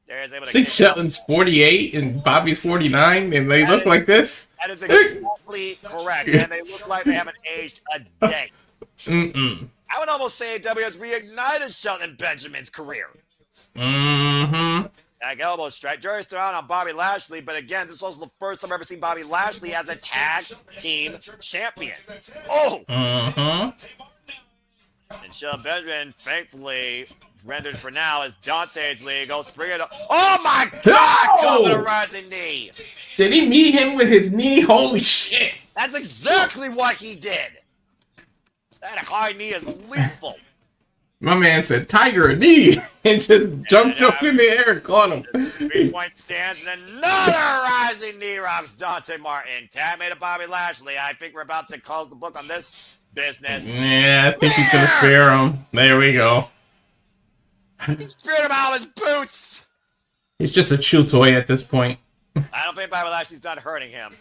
A: Darius able to
C: I think Shelton's 48 and Bobby's 49, and they look like this.
A: That is exactly correct, and they look like they haven't aged a day. I would almost say AEW has reignited Shelton Benjamin's career. Like elbow strike. Darius thrown on Bobby Lashley, but again, this is also the first time I've ever seen Bobby Lashley as a tag team champion. Oh! And Shelton Benjamin, thankfully, rendered for now as Dante's legal. Spring it up. Oh my God! Go with a rising knee.
C: Did he meet him with his knee? Holy shit!
A: That's exactly what he did. That high knee is lethal.
C: My man said, "Tiger, a knee," and just jumped up in the air and caught him.
A: 3-point stands and another rising knee rocks Dante Martin. Tag made of Bobby Lashley. I think we're about to close the book on this business.
C: Yeah, I think he's gonna spare him. There we go.
A: He speared him out of his boots.
C: He's just a chew toy at this point.
A: I don't think Bobby Lashley's done hurting him.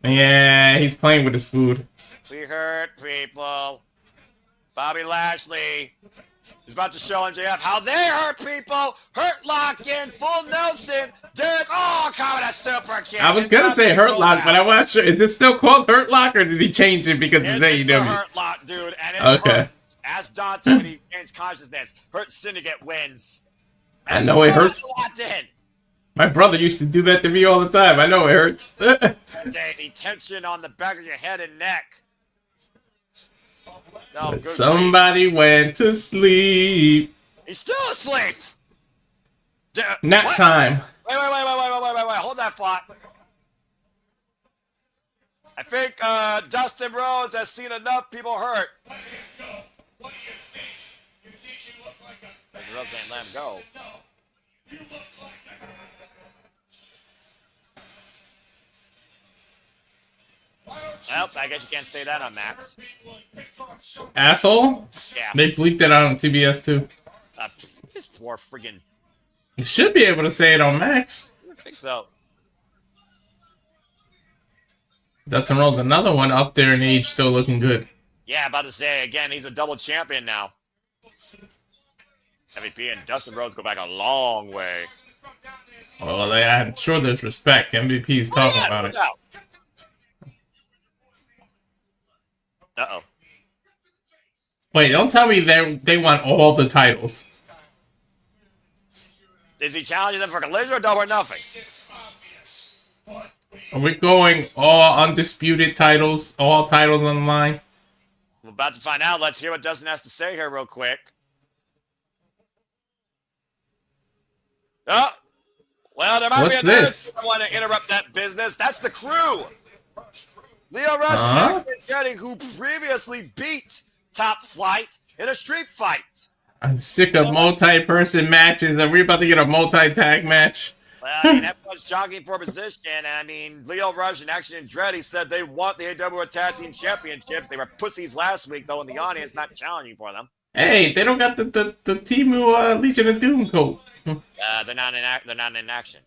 C: Yeah, he's playing with his food.
A: We hurt people. Bobby Lashley is about to show MJF how they hurt people. Hurt lock in, full Nelson. Derek, coming a super kick.
C: I was gonna say Hurt Lock, but I'm not sure. Is it still called Hurt Lock, or did he change it because it's AEW?
A: It's the Hurt Lock, dude. And it hurts. As Dante, when he gains consciousness, Hurt Syndicate wins. And
C: I know it hurts.
A: Locked in.
C: My brother used to do that to me all the time. I know it hurts.
A: That's the tension on the back of your head and neck. No,
C: Somebody went to sleep.
A: He's still asleep.
C: Nap
A: what?
C: time.
A: Wait. Hold that thought. I think Dustin Rhodes has seen enough people hurt.
D: What do you think? You think you look like a...
A: Dustin Rhodes ain't let him go.
D: You look like
A: Well, I guess you can't say that on Max.
C: Asshole?
A: Yeah.
C: They bleeped it out on TBS too.
A: This poor friggin'...
C: You should be able to say it on Max.
A: I think so.
C: Dustin Rhodes, another one up there in age, still looking good.
A: Yeah, about to say, again, he's a double champion now. MVP and Dustin Rhodes go back a long way.
C: Well, I'm sure there's respect. MVP's talking about it.
A: Uh-oh.
C: Wait, don't tell me they want all the titles.
A: Is he challenging them for Collision or Double or Nothing?
C: Are we going all undisputed titles, all titles on the line?
A: We're about to find out. Let's hear what Dustin has to say here real quick. Oh, well, there might
C: What's
A: be another
C: this?
A: I want to interrupt that business. That's the Crew. Leo Rush and Getty, who previously beat Top Flight in a street fight.
C: I'm sick of multi-person matches. Are we about to get a multi-tag match?
A: Well, I mean, everyone's jogging for position. I mean, Leo Rush and Action Andretti said they want the AEW Tag Team Championships. They were pussies last week, though, in the audience, not challenging for them.
C: Hey, they don't got the Temu Legion of Doom coat.
A: They're not in action.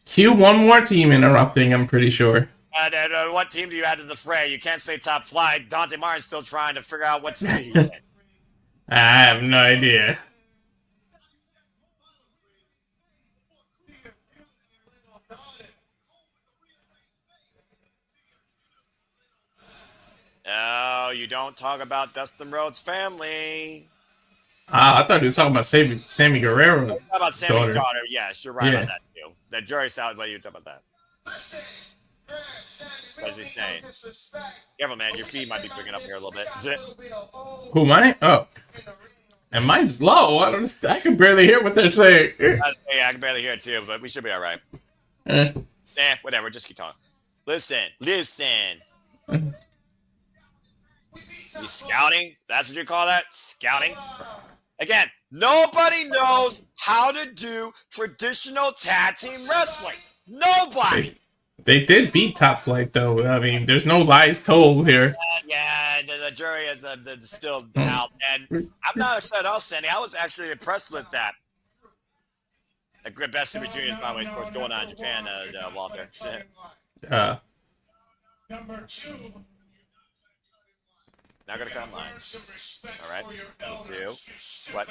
C: Cue one more team interrupting, I'm pretty sure.
A: What team do you add to the fray? You can't say Top Flight. Dante Martin's still trying to figure out what's the...
C: I have no idea.
A: Oh, you don't talk about Dustin Rhodes' family.
C: I thought he was talking about Sammy Guerrero.
A: How about Sammy's daughter? Yes, you're right about that, too. The jury's out about you talk about that. What's he saying? Careful, man. Your feed might be picking up here a little bit. Is it?
C: Who, mine? Oh. And mine's low. I can barely hear what they're saying.
A: Yeah, I can barely hear it, too, but we should be all right. Whatever. Just keep talking. Listen. You scouting? That's what you call that? Scouting? Again, nobody knows how to do traditional tag team wrestling. Nobody.
C: They did beat Top Flight, though. I mean, there's no lies told here.
A: Yeah, the jury is still out. And I'm not upset at all, Sandy. I was actually impressed with that. A good best super juniors, by the way, of course, going on in Japan, Walter.
D: Number 2.
A: Now gonna come line. All right. We'll do what?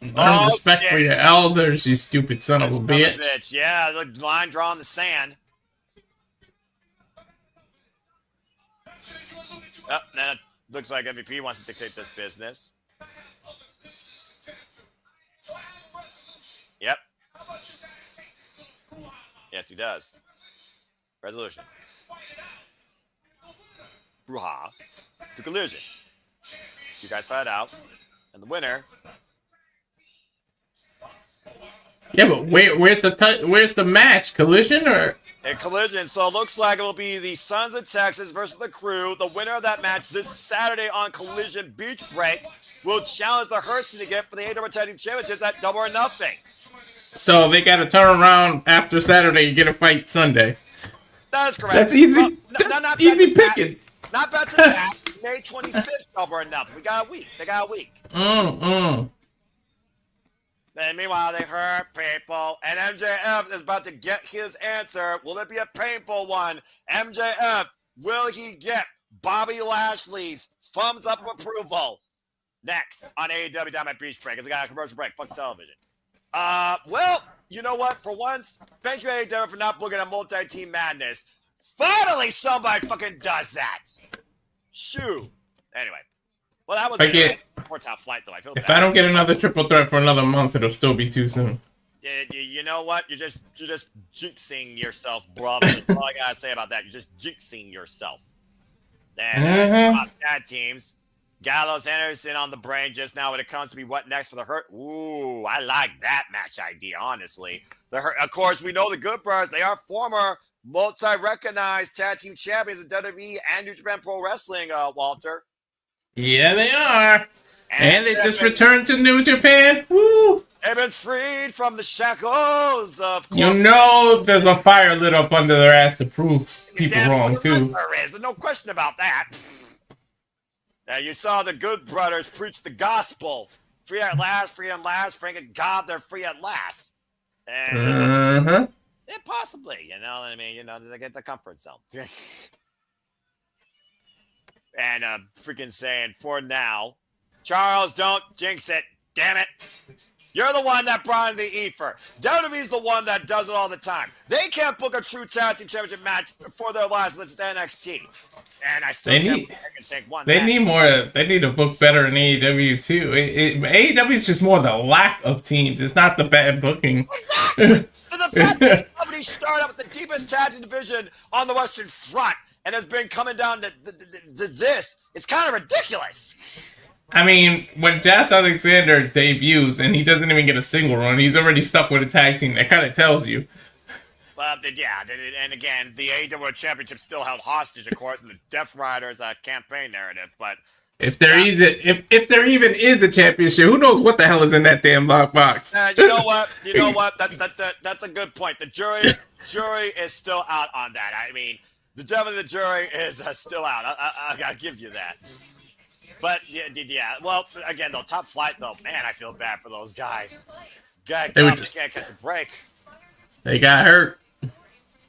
C: No respect for your elders, you stupid son of a bitch.
A: Yeah, the line drawn in the sand. Oh, now it looks like MVP wants to dictate this business. Yep. Yes, he does. Resolution. Bruha to Collision. You guys fight out, and the winner.
C: Yeah, but where's the match? Collision or?
A: A Collision. So it looks like it will be the Sons of Texas versus the Crew. The winner of that match this Saturday on Collision Beach Break will challenge the Hearst to get for the AEW Tag Team Championships at Double or Nothing.
C: So they got to turn around after Saturday and get a fight Sunday.
A: That is correct.
C: That's easy.
A: Well,
C: that's easy picking.
A: Not bad to back. May 25th, Double or Nothing. We got a week. They got a week. And meanwhile, they hurt people. And MJF is about to get his answer. Will it be a painful one? MJF, will he get Bobby Lashley's thumbs up of approval? Next on AEW Dynamite Beach Break. As we got a commercial break. Fuck television. Well, you know what? For once, thank you, AEW, for not booking a multi-team madness. Finally, somebody fucking does that. Shoo. Anyway. Well, that was
C: Poor Top
A: Flight, though. I feel
C: If
A: bad.
C: I don't get another triple threat for another month, it'll still be too soon.
A: You know what? You're just jinxing yourself, bro. That's all I gotta say about that. You're just jinxing yourself. And tag teams, Gallows Anderson on the brain just now when it comes to be what next for the Hurt. Ooh, I like that match idea, honestly. The Hurt, of course, we know the Good Brothers. They are former multi-recognized tag team champions of WWE and New Japan Pro Wrestling, Walter.
C: Yeah, they are. And they just returned to New Japan. Woo!
A: They've been freed from the shackles of...
C: You know there's a fire lit up under their ass to prove people wrong, too.
A: There's no question about that. Now, you saw the Good Brothers preach the gospel. Free at last, free at last. Thank God they're free at last. And, yeah, possibly, you know what I mean? You know, they get the comfort zone. And freaking saying, for now, Charles, don't jinx it. Damn it. You're the one that brought in the ether. WWE's the one that does it all the time. They can't book a true tag team championship match for their lives unless it's NXT. And I still can't take one.
C: They need more. They need to book better in AEW too. AEW is just more the lack of teams. It's not the bad booking.
A: Exactly. So the fact that somebody started out with the deepest tag team division on the Western Front and has been coming down to this, it's kind of ridiculous.
C: I mean, when Jazz Alexander debuts and he doesn't even get a single run, he's already stuck with a tag team. That kind of tells you.
A: Well, yeah, and again, the AEW Championship still held hostage, of course, in the Death Riders campaign narrative. But
C: if there if there even is a championship, who knows what the hell is in that damn lockbox?
A: You know what? You know what? That's a good point. The jury is still out on that. I mean, the devil of the jury is still out. I'll give you that. But yeah. Well, again, though, Top Flight, though, man, I feel bad for those guys. God, they can't catch a break.
C: They got hurt.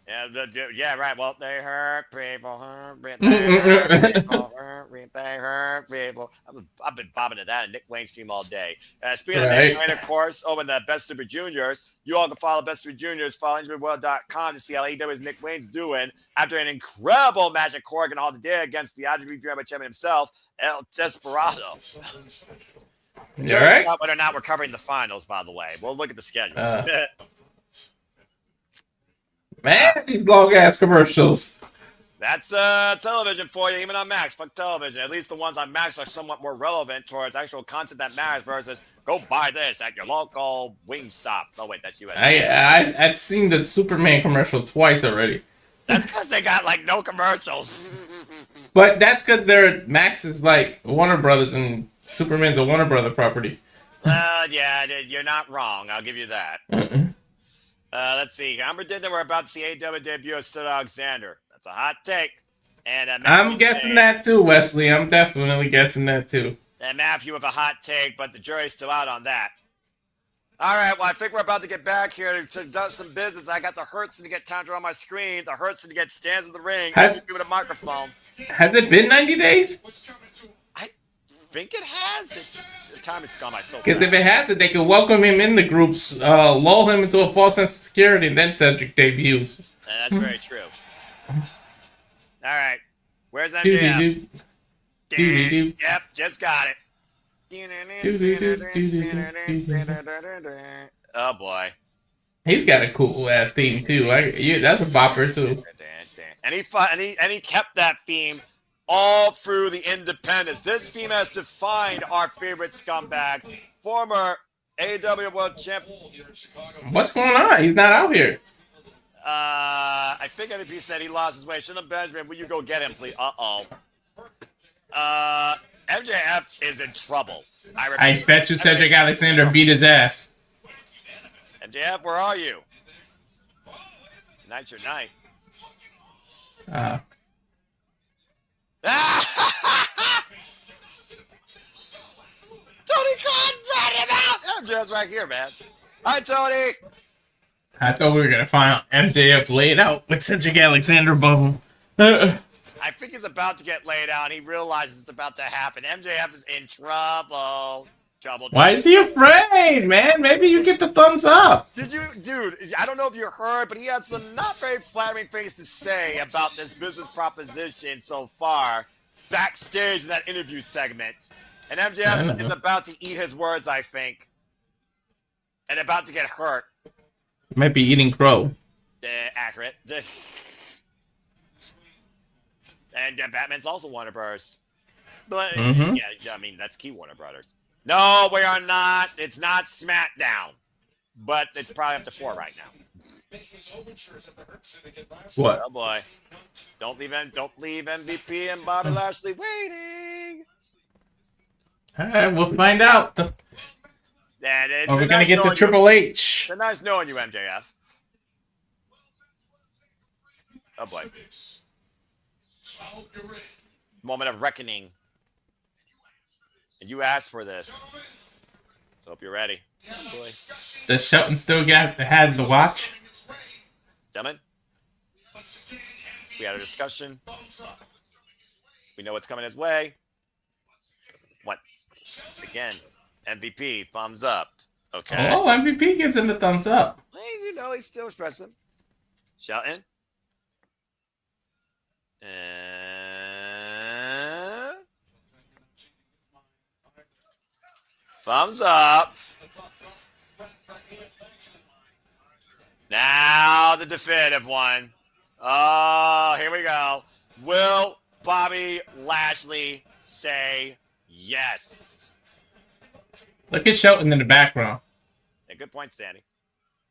A: Yeah, right. Well, they hurt people. They hurt people. I've been bobbing to that and Nick Wayne's theme all day. Speaking of Nick Wayne, of course, over in the Best Super Juniors, you all can follow Best Super Juniors, follow InjuredWorld.com to see how AEW's Nick Wayne's doing after an incredible match at Corrigan Hall today against the IWGP Champion himself, El Desperado.
C: Right?
A: Whether or not we're covering the finals, by the way. We'll look at the schedule.
C: Man, these long-ass commercials.
A: That's television for you, even on Max. Fuck television. At least the ones on Max are somewhat more relevant towards actual content that matters versus go buy this at your local Wingstop. Oh, wait, that's US.
C: I've seen the Superman commercial twice already.
A: That's because they got, like, no commercials.
C: But that's because Max is like Warner Brothers and Superman's a Warner Brother property.
A: Yeah, you're not wrong. I'll give you that. Let's see. I'm predicting we're about to see AEW debut of Sid Alexander. That's a hot take. And
C: I'm guessing that too, Wesley. I'm definitely guessing that too.
A: And Matthew with a hot take, but the jury's still out on that. All right, well, I think we're about to get back here to do some business. I got the Hurtson to get Tantra on my screen, the Hurtson to get stands in the ring, with a microphone.
C: Has it been 90 days?
A: I think it has. The time is gone by so fast.
C: Because if it hasn't, they can welcome him in the groups, lull him into a false sense of security, and then Cedric debuts.
A: That's very true. All right. Where's MJF? Yep, just got it. Oh, boy.
C: He's got a cool ass theme, too. That's a bopper, too.
A: And he kept that theme all through the independents. This theme has defined our favorite scumbag, former AEW World Champion.
C: What's going on? He's not out here.
A: I think MVP said he lost his way. Shouldn't Benjamin, will you go get him, please? MJF is in trouble.
C: I bet you Cedric Alexander beat his ass.
A: MJF, where are you? Tonight's your night. Tony Khan brought him out. MJF's right here, man. Hi, Tony.
C: I thought we were gonna find MJF laid out with Cedric Alexander above him.
A: I think he's about to get laid out. And he realizes it's about to happen. MJF is in trouble.
C: Why is he afraid, man? Maybe you get the thumbs up.
A: Dude, I don't know if you heard, but he had some not very flattering things to say about this business proposition so far backstage in that interview segment. And MJF is about to eat his words, I think. And about to get hurt.
C: Might be eating crow.
A: Accurate. And Batman's also Warner Brothers. But, yeah, I mean, that's key Warner Brothers. No, we are not. It's not SmackDown. But it's probably up to 4 right now.
C: What?
A: Oh, boy. Don't leave MVP and Bobby Lashley waiting.
C: All right, we'll find out. We're going to get the Triple H.
A: It's nice knowing you, MJF. Oh, boy. Moment of reckoning. And you asked for this. So hope you're ready. Oh, boy.
C: Does Shelton still had the watch?
A: Gentlemen, we had a discussion. We know what's coming his way. What? Again, MVP, thumbs up. Okay.
C: Oh, MVP gives him the thumbs up.
A: Well, you know, he's still expressive. Shelton. And thumbs up. Now the definitive one. Oh, here we go. Will Bobby Lashley say yes?
C: Look at Shelton in the background.
A: Yeah, good point, Sandy.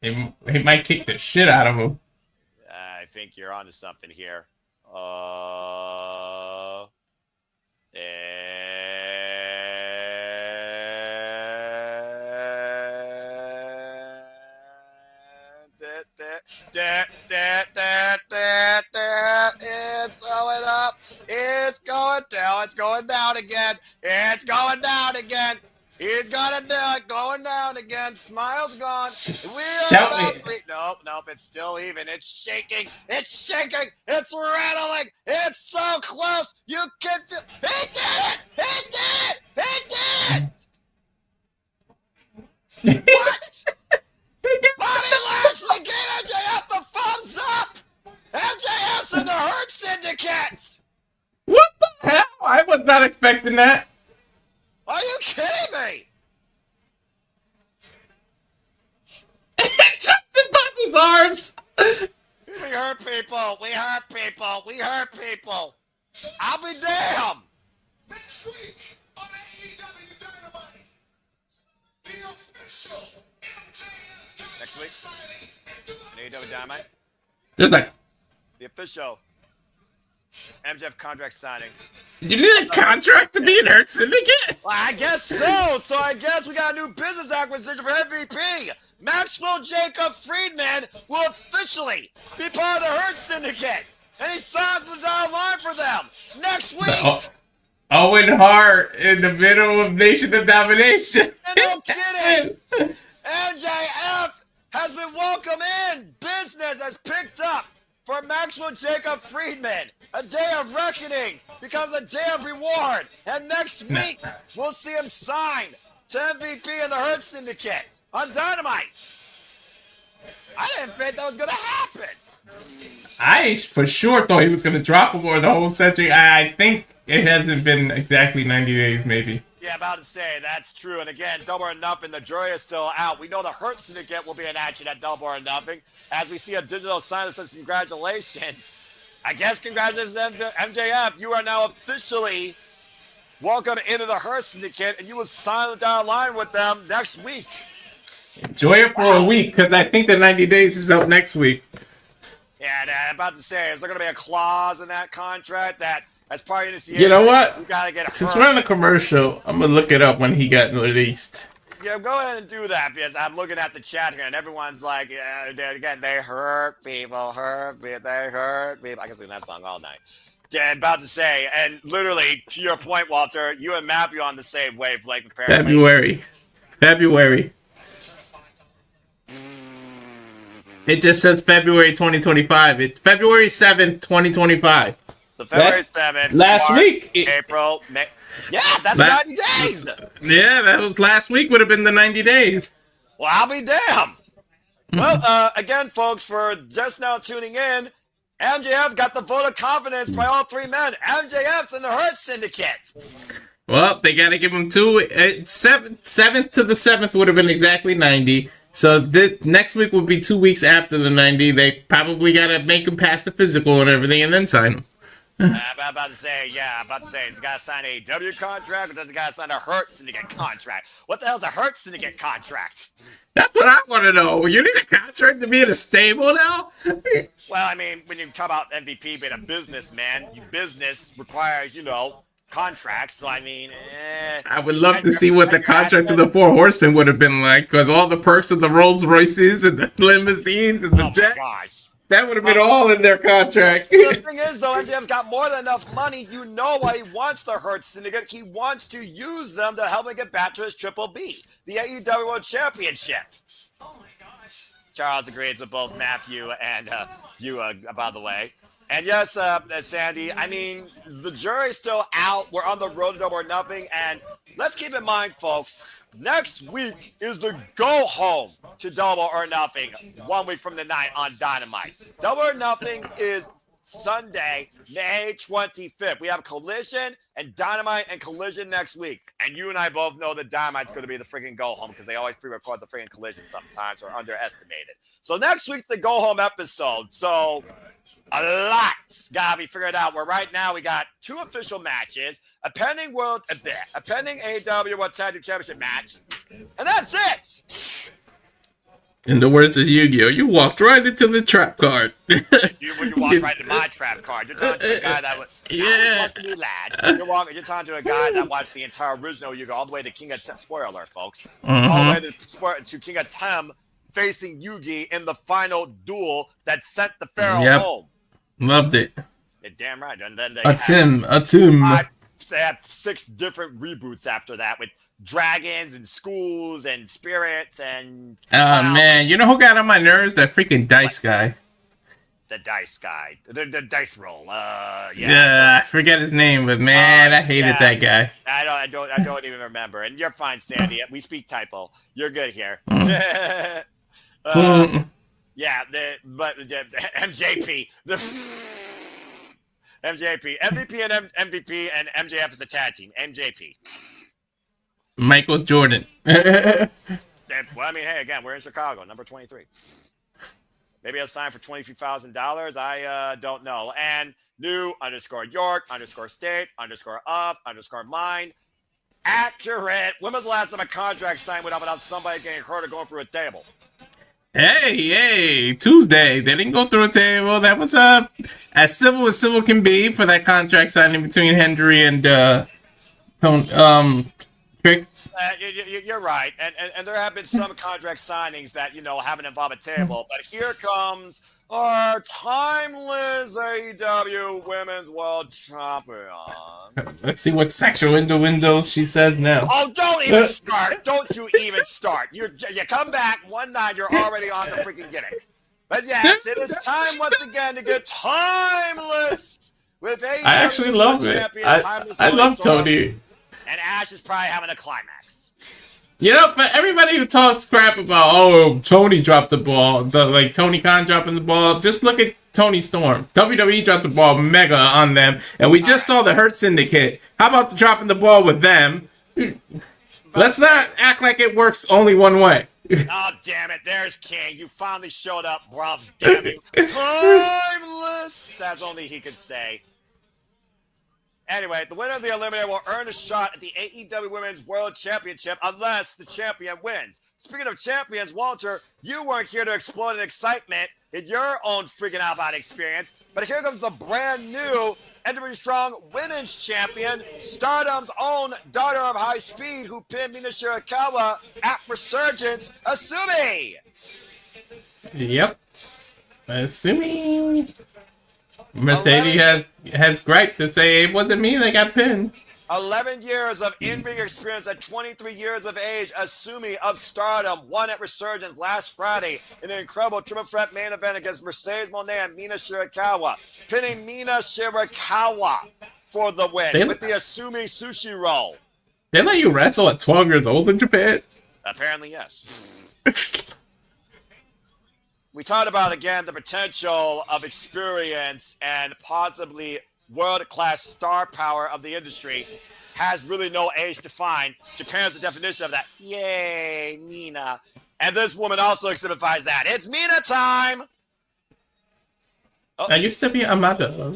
C: He might kick the shit out of him.
A: I think you're onto something here. It's going up. It's going down. It's going down again. It's going down again. He's gonna do it. Going down again. Smile's gone. We are about 3. Nope. It's still even. It's shaking. It's shaking. It's rattling. It's so close. You can feel. He did it. He did it. What? Bobby Lashley gave MJF the thumbs up. MJF's in the Hurt Syndicate.
C: What the hell? I was not expecting that.
A: Are you kidding me?
C: He jumped in Bobby's arms.
A: We hurt people. We hurt people. We hurt people. I'll be damned.
D: Next week on AEW Dynamite, the official MJF
A: Next week
D: signing
A: in AEW Dynamite,
C: There's like,
A: the official MJF contract signing.
C: you need a contract to be in Hurt Syndicate?
A: Well, I guess so. So I guess we got a new business acquisition for MVP. Maxwell Jacob Friedman will officially be part of the Hurt Syndicate. And he signs the dotted line for them next week.
C: Owen Hart in the middle of Nation of Domination.
A: And no kidding. MJF has been welcomed in. Business has picked up for Maxwell Jacob Friedman. A day of reckoning becomes a day of reward. And next week, we'll see him signed to MVP in the Hurt Syndicate on Dynamite. I didn't think that was going to happen.
C: I for sure thought he was going to drop him for the whole century. I think it hasn't been exactly 90 days, maybe.
A: Yeah, about to say, that's true. And again, Double or Nothing, the jury is still out. We know the Hurt Syndicate will be in action at Double or Nothing as we see a digital sign that says congratulations. I guess congratulations to MJF. You are now officially welcome into the Hurt Syndicate, and you will sign the dotted line with them next week.
C: Enjoy it for a week, because I think the 90 days is up next week.
A: Yeah, and I'm about to say, is there going to be a clause in that contract that as part of this year,
C: You know what?
A: you got to get
C: Since
A: hurt?
C: we're on the commercial, I'm going to look it up when he got released.
A: Yeah, go ahead and do that because I'm looking at the chat here and everyone's like, yeah, they hurt people, they hurt people. I can sing that song all night. Yeah, about to say, and literally, to your point, Walter, you and Matthew on the same wavelength, apparently.
C: February. It just says February 2025. It's February 7th, 2025.
A: So February 7th.
C: Last
A: March,
C: week.
A: April, May. Yeah, that's 90 days.
C: Yeah, that was last week, would have been the 90 days.
A: Well, I'll be damned. Well, again, folks, for just now tuning in, MJF got the vote of confidence by all three men. MJF's in the Hurt Syndicate.
C: Well, they got to give him 2. 7th to the 7th would have been exactly 90. So next week will be 2 weeks after the 90. They probably got to make him pass the physical and everything and then sign him.
A: I'm about to say, he's got to sign a AEW contract, or does he got to sign a Hurt Syndicate contract? What the hell's a Hurt Syndicate contract?
C: That's what I want to know. You need a contract to be in a stable now?
A: Well, I mean, when you talk about MVP being a businessman, business requires, contracts. So, I mean,
C: I would love to see what the contract to the Four Horsemen would have been like, because all the perks of the Rolls Royces and the limousines and the jet.
A: Gosh.
C: That would have been all in their contract.
A: The thing is, though, MJF's got more than enough money. You know why he wants the Hurt Syndicate. He wants to use them to help him get back to his Triple B, the AEW World Championship.
D: Oh my gosh.
A: Charles agrees with both Matthew and you, by the way. And yes, Sandy, I mean, the jury's still out. We're on the road to Double or Nothing. And let's keep in mind, folks, next week is the go home to Double or Nothing 1 week from tonight on Dynamite. Double or Nothing is Sunday, May 25th. We have Collision and Dynamite and Collision next week. And you and I both know that Dynamite's going to be the freaking go home because they always pre-record the freaking Collision sometimes or underestimate it. So next week's the go home episode. So a lot's got to be figured out. Where right now we got 2 official matches, a pending AEW World Tag Team Championship match, and that's it.
C: In the words of Yu-Gi-Oh, you walked right into the trap card.
A: When you walk right into my trap card, you're talking to a guy that was me, lad. You're talking to a guy that watched the entire original Yu-Gi-Oh all the way to King of Tem. Spoiler alert, folks. All the way to King of Tem facing Yugi in the final duel that sent the Pharaoh home.
C: Loved it.
A: You're damn right. And then they
C: a Tim.
A: They have 6 different reboots after that with dragons and schools and spirits and.
C: Oh man, you know who got on my nerves? That freaking dice guy.
A: The dice guy, the dice roll.
C: Yeah, I forget his name, but man, I hated that guy.
A: I don't even remember. And you're fine, Sandy. We speak typo. You're good here. Yeah, but MJP, MJP, MVP and MVP and MJF is a tag team. MJP.
C: Michael Jordan.
A: Well, I mean, hey, again, we're in Chicago, number 23. Maybe I'll sign for $23,000. I don't know. And new _York _state _of _mine. Accurate. When was the last time a contract signed without somebody getting hurt or going through a table?
C: Hey, Tuesday. They didn't go through a table. That was as civil can be for that contract signing between Hendry and Trick.
A: You're right, and there have been some contract signings that haven't involved a table. But here comes our timeless AEW Women's World Champion.
C: Let's see what sexual innuendos she says now.
A: Oh, don't even start! Don't you even start! You come back one night, you're already on the freaking gimmick. But yes, it is time once again to get timeless with AEW.
C: I actually love it. I love Toni.
A: And Ash is probably having a climax.
C: You know, for everybody who talks crap about, Toni dropped the ball, Tony Khan dropping the ball, just look at Toni Storm. WWE dropped the ball mega on them, and we just saw the Hurt Syndicate. How about dropping the ball with them? Let's not act like it works only one way.
A: Oh, damn it. There's King. You finally showed up, bro. Damn you. Timeless, as only he could say. Anyway, the winner of the Eliminator will earn a shot at the AEW Women's World Championship unless the champion wins. Speaking of champions, Walter, you weren't here to explode in excitement in your own freaking out experience, but here comes the brand new NWA Strong Women's Champion, Stardom's own daughter of high speed, who pinned Mina Shirakawa at Resurgence, Asumi.
C: Yep. Asumi. Mercedes has gripe to say it wasn't me that got pinned.
A: 11 years of in-ring experience at 23 years of age, Asumi of Stardom won at Resurgence last Friday in an incredible triple threat main event against Mercedes Moné and Mina Shirakawa, pinning Mina Shirakawa for the win with the Asumi Sushi Roll.
C: They let you wrestle at 12 years old in Japan?
A: Apparently, yes. We talked about, again, the potential of experience and possibly world-class star power of the industry has really no age to find. Japan's the definition of that. Yay, Nina. And this woman also exemplifies that. It's Mina time.
C: I used to be Amada.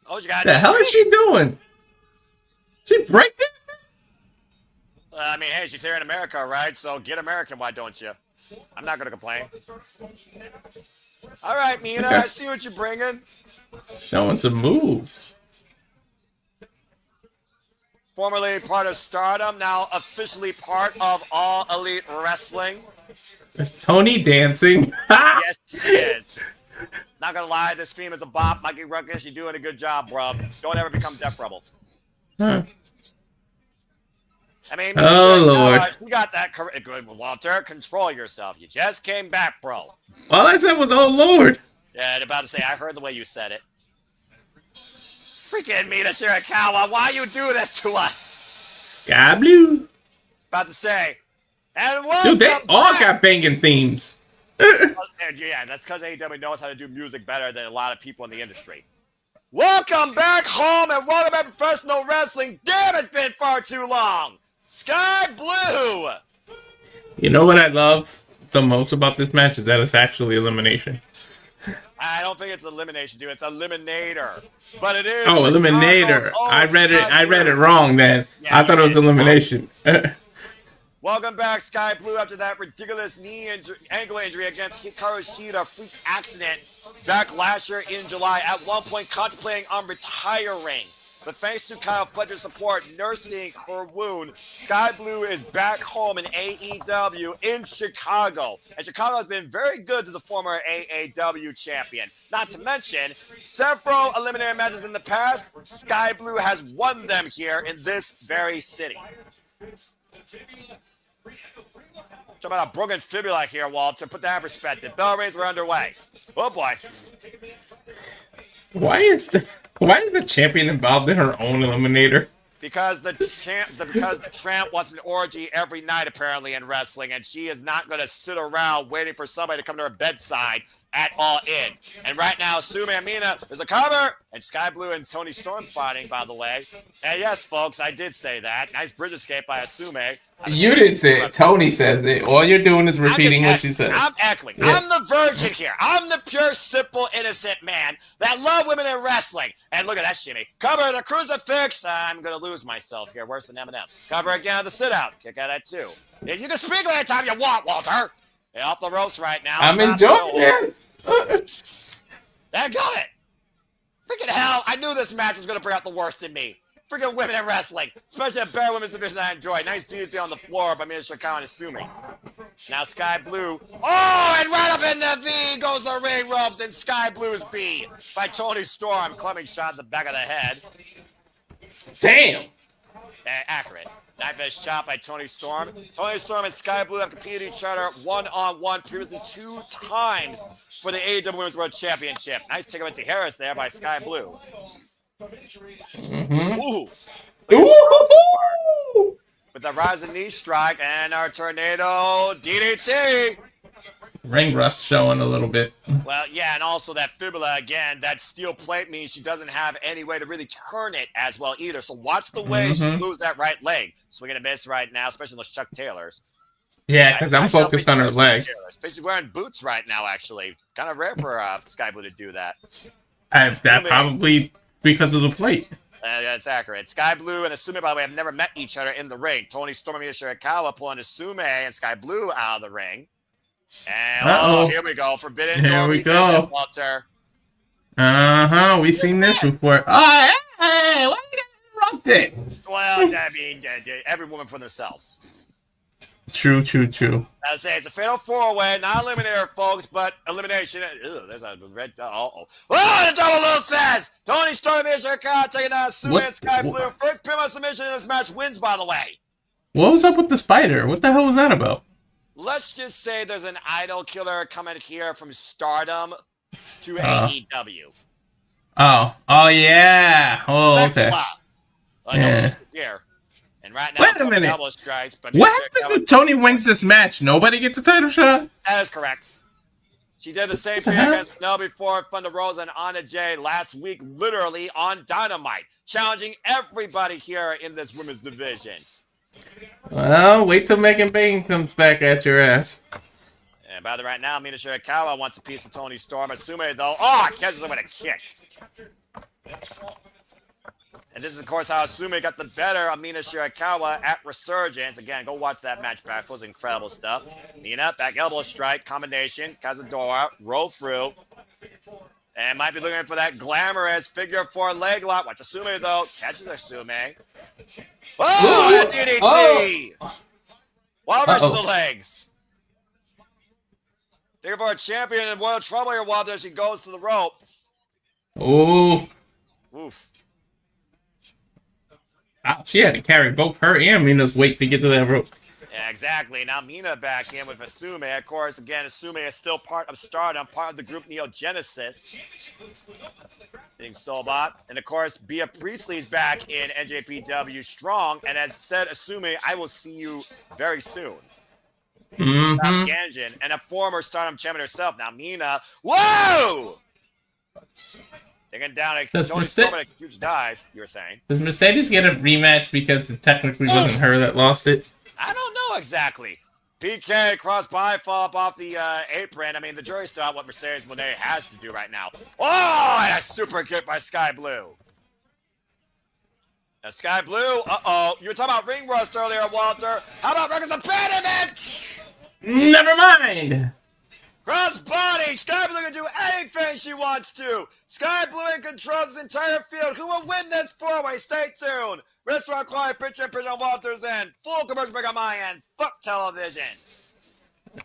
A: Oh, you got
C: The hell is she doing? She break it?
A: I mean, hey, she's here in America, right? So get American, why don't you? I'm not going to complain. All right, Mina,
C: Okay.
A: I see what you're bringing.
C: Showing some moves.
A: Formerly part of Stardom, now officially part of All Elite Wrestling.
C: Is Toni dancing?
A: Yes, she is. Not gonna lie, this theme is a bop. Mikey Ruckus, you're doing a good job, bro. Don't ever become Death Rebel.
C: Huh.
A: I mean,
C: Oh, Lord.
A: You got that correct. Good, Walter. Control yourself. You just came back, bro.
C: All I said was, oh, Lord.
A: Yeah, about to say, I heard the way you said it. Freaking Mina Shirakawa, why you do this to us?
C: Sky Blue.
A: About to say, and welcome
C: Dude, they all
A: back.
C: got banging themes.
A: And yeah, that's because AEW knows how to do music better than a lot of people in the industry. Welcome back home and welcome back to professional wrestling. Damn, it's been far too long. Sky Blue.
C: You know what I love the most about this match is that it's actually elimination.
A: I don't think it's elimination, dude. It's Eliminator, but it is.
C: Oh, eliminator!
A: Chicago's
C: I read it.
A: Sky
C: I read
A: Blue.
C: it wrong. Then
A: Yeah,
C: I thought it was
A: you did.
C: elimination.
A: Welcome back, Sky Blue, after that ridiculous ankle injury against Hikaru Shida, freak accident back last year in July. At one point, contemplating on retiring. But thanks to Kyle Fletcher's support, nursing her wound, Sky Blue is back home in AEW in Chicago. And Chicago has been very good to the former AEW champion. Not to mention, several eliminator matches in the past, Sky Blue has won them here in this very city. Talk about a broken fibula here, Walter. Put that in perspective. Bell rings were underway. Oh boy.
C: Why is the champion involved in her own eliminator?
A: Because the tramp wants an orgy every night apparently in wrestling, and she is not going to sit around waiting for somebody to come to her bedside at All In. And right now, Sume and Mina, there's a cover, and Sky Blue and Toni Storm fighting, by the way. And yes, folks, I did say that. Nice bridge escape by Asume.
C: You didn't say it. Toni says it. All you're doing is repeating what she said.
A: I'm echoing.
C: Yeah.
A: I'm the virgin here. I'm the pure, simple, innocent man that love women in wrestling. And look at that shimmy. Cover the crucifix. I'm going to lose myself here. Worse than Eminem. Cover again the sit-out. Kick out at 2. Yeah, you can speak anytime you want, Walter. You're off the ropes right now.
C: I'm enjoying it.
A: That got it. Freaking hell. I knew this match was going to bring out the worst in me. Freaking women in wrestling. Especially a bare women's division I enjoy. Nice DDT on the floor by Mina Shirakawa and Asumi. Now Sky Blue. Oh, and right up in the V goes the ring ropes and Sky Blue's B by Toni Storm. Clubbing shot in the back of the head.
C: Damn.
A: Accurate. Knife edge chop by Toni Storm. Toni Storm and Sky Blue have competed each other one-on-one previously 2 times for the AEW Women's World Championship. Nice takeaway to Harris there by Sky Blue.
C: Mm-hmm.
A: Ooh.
C: Ooh.
A: With the rising knee strike and our tornado DDT.
C: Ring rust showing a little bit.
A: Well, yeah, and also that fibula, again, that steel plate means she doesn't have any way to really turn it as well either. So watch the way she moves that right leg. Swinging a miss right now, especially those Chuck Taylors.
C: Yeah, because I'm focused on her leg.
A: She's wearing boots right now, actually. Kind of rare for Sky Blue to do that.
C: That probably because of the plate.
A: That's accurate. Sky Blue and Asume, by the way, have never met each other in the ring. Toni Storm and Mina Shirakawa pulling Asume and Sky Blue out of the ring. And oh, here we go. Forbidden Door.
C: Here we go.
A: Walter.
C: We've seen this before. Oh, hey, why you interrupt it?
A: Well, I mean, every woman for themselves.
C: True.
A: I would say it's a fatal 4-way, not eliminator, folks, but elimination. Ew, there's a red. Oh, the double Luthez! Toni Storm and Mina Shirakawa taking down Asume and Sky Blue. First Primo submission in this match wins, by the way.
C: What was up with the spider? What the hell was that about?
A: Let's just say there's an idol killer coming here from Stardom to AEW.
C: Oh yeah. Oh, okay.
A: Yeah. Here. And right now,
C: wait a minute.
A: Double strikes, but
C: what happens if Toni wins this match? Nobody gets a title shot?
A: That is correct. She did the same thing against Penelope Ford, Thunder Rosa, and Anna Jay last week, literally on Dynamite, challenging everybody here in this women's division.
C: Well, wait till Megan Bain comes back at your ass.
A: And about it right now, Mina Shirakawa wants a piece of Toni Storm. Asume, though, catches her with a kick. And this is, of course, how Asume got the better of Mina Shirakawa at Resurgence. Again, go watch that match back. It was incredible stuff. Mina, back elbow strike, combination, Kazadora, roll through. And might be looking for that glamorous figure 4 leg lock. Watch Asume, though. Catches Asume. Oh, DDT! Wild versus the legs. Looking for a champion in Royal Trouble here, Wilder, as she goes to the ropes.
C: Oh.
A: Oof.
C: She had to carry both her and Mina's weight to get to that rope.
A: Yeah, exactly. Now Mina back in with Asume. Of course, again, Asume is still part of Stardom, part of the group Neo Genesis. Being Soulbot. And of course, Bea Priestley's back in NJPW Strong. And as said, Asume, I will see you very soon. Ganjin, and a former Stardom champion herself. Now Mina. Whoa! Taking down a huge dive, you were saying.
C: Does Mercedes get a rematch because it technically wasn't her that lost it?
A: I don't know exactly. PK cross body flop off the apron. I mean, the jury's still out what Mercedes Monet has to do right now. Oh, and a super kick by Skye Blue. Now Skye Blue, you were talking about ring rust earlier, Walter. How about Records Abandonment?
C: Never mind.
A: Cross body. Skye Blue can do anything she wants to. Skye Blue in control of this entire field. Who will win this 4-way? Stay tuned. Restaurant Clive, picture on Walter's end. Full commercial break on my end. Fuck television.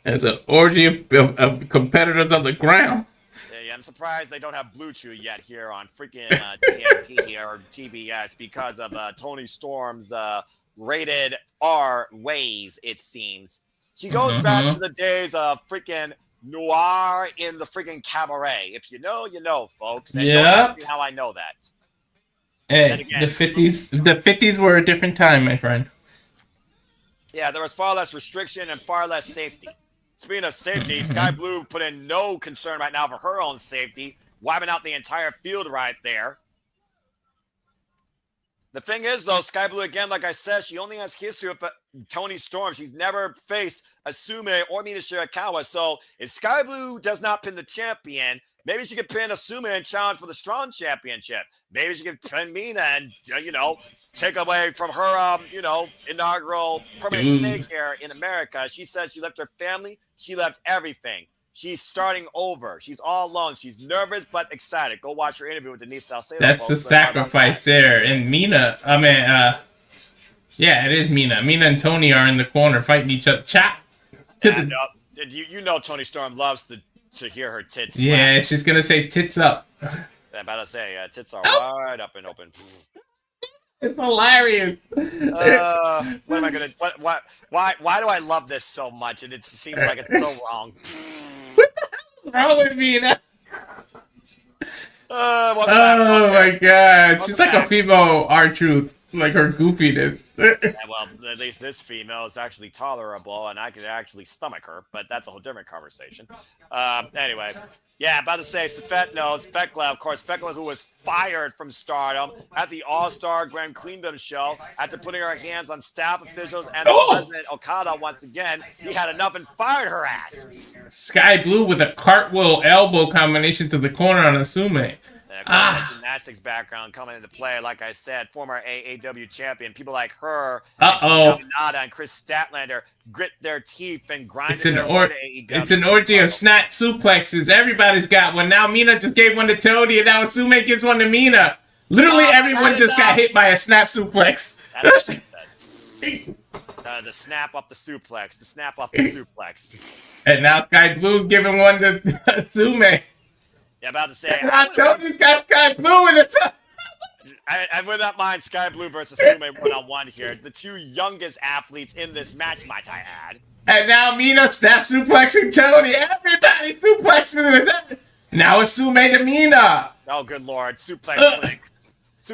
C: It's an orgy of competitors on the ground.
A: Yeah, I'm surprised they don't have Blue Chew yet here on freaking TNT or TBS because of Toni Storm's rated R ways, it seems. She goes back to the days of freaking noir in the freaking cabaret. If you know, you know, folks. And don't ask me how I know that.
C: Hey, again, the 50s were a different time, my friend.
A: Yeah, there was far less restriction and far less safety. Speaking of safety, Skye Blue put in no concern right now for her own safety, wiping out the entire field right there. The thing is, though, Skye Blue, again, like I said, she only has history with Toni Storm. She's never faced Asume or Mina Shirakawa. So if Skye Blue does not pin the champion, maybe she could pin Asume and challenge for the Strong Championship. Maybe she could pin Mina and, take away from her, inaugural permanent stay here in America. She said she left her family. She left everything. She's starting over. She's all alone. She's nervous but excited. Go watch her interview with Denise Salcedo.
C: That's the sacrifice there. And Mina, yeah, it is Mina. Mina and Toni are in the corner fighting each other. Chop!
A: And, Toni Storm loves to hear her tits slap.
C: Yeah, she's going to say tits up.
A: I'm about to say, tits are wide up and open.
C: It's hilarious.
A: What am I going to... Why do I love this so much? And it seems like it's so wrong.
C: What's wrong with Mina? My God. She's like a female R-Truth. Like her goofiness.
A: Yeah, well, at least this female is actually tolerable, and I could actually stomach her, but that's a whole different conversation. Anyway, yeah, about to say, Safet knows Fekla, of course, Fekla, who was fired from Stardom at the All-Star Grand Queendom show after putting her hands on staff officials and the President Okada once again. He had enough and fired her ass.
C: Skye Blue with a cartwheel elbow combination to the corner on Asume.
A: Gymnastics background coming into play. Like I said, former AEW champion. People like her,
C: Nada
A: and Chris Statlander grit their teeth and grind
C: It's an orgy of snap suplexes. Everybody's got one. Now Mina just gave one to Toni, and now Asume gives one to Mina. Literally everyone just got hit by a snap suplex.
A: That's what she said. The snap off the suplex. The snap off the suplex.
C: And now Skye Blue's giving one to Asume.
A: Yeah, about to say.
C: I told you, got Skye Blue in the top.
A: I would not mind Skye Blue versus Asume one-on-one here. The two youngest athletes in this match, might I add.
C: And now Mina snap suplexing Toni. Everybody suplexing this. Now Asume to Mina.
A: Oh, good Lord. Suplex link.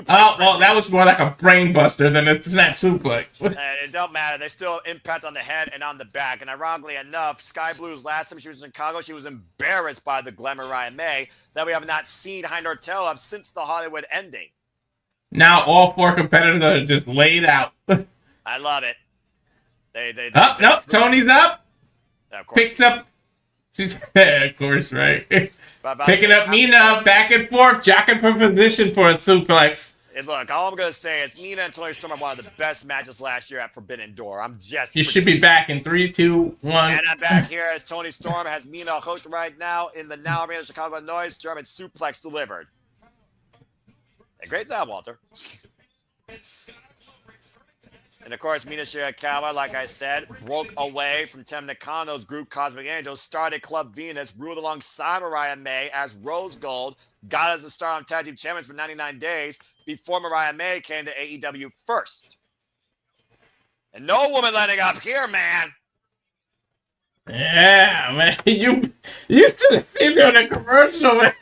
C: That was more like a brain buster than a snap suplex.
A: It don't matter. They still impact on the head and on the back. And ironically enough, Skye Blue's last time she was in Chicago, she was embarrassed by the Glamour Ryan May that we have not seen behind her tail of since the Hollywood ending.
C: Now all four competitors are just laid out.
A: I love it.
C: Up, nope. Tony's up.
A: Yeah, of course.
C: Picks up. She's of course right.
A: But
C: Picking up Mina back and forth, jacking for position for a suplex.
A: And look, all I'm gonna say is Mina and Toni Storm are one of the best matches last year at Forbidden Door.
C: You should be back in 3, 2, 1.
A: And I'm back here as Toni Storm has Mina hooked right now in the Now Arena Chicago, Illinois. German suplex delivered. And great job, Walter. And of course, Mina Shirakawa, like I said, broke away from Tem Nakano's group Cosmic Angels, started Club Venus, ruled alongside Mariah May as Rose Gold, got as a star on Tag Team Champions for 99 days before Mariah May came to AEW first. And no woman letting up here, man.
C: Yeah, man. You should have seen there in a commercial, man.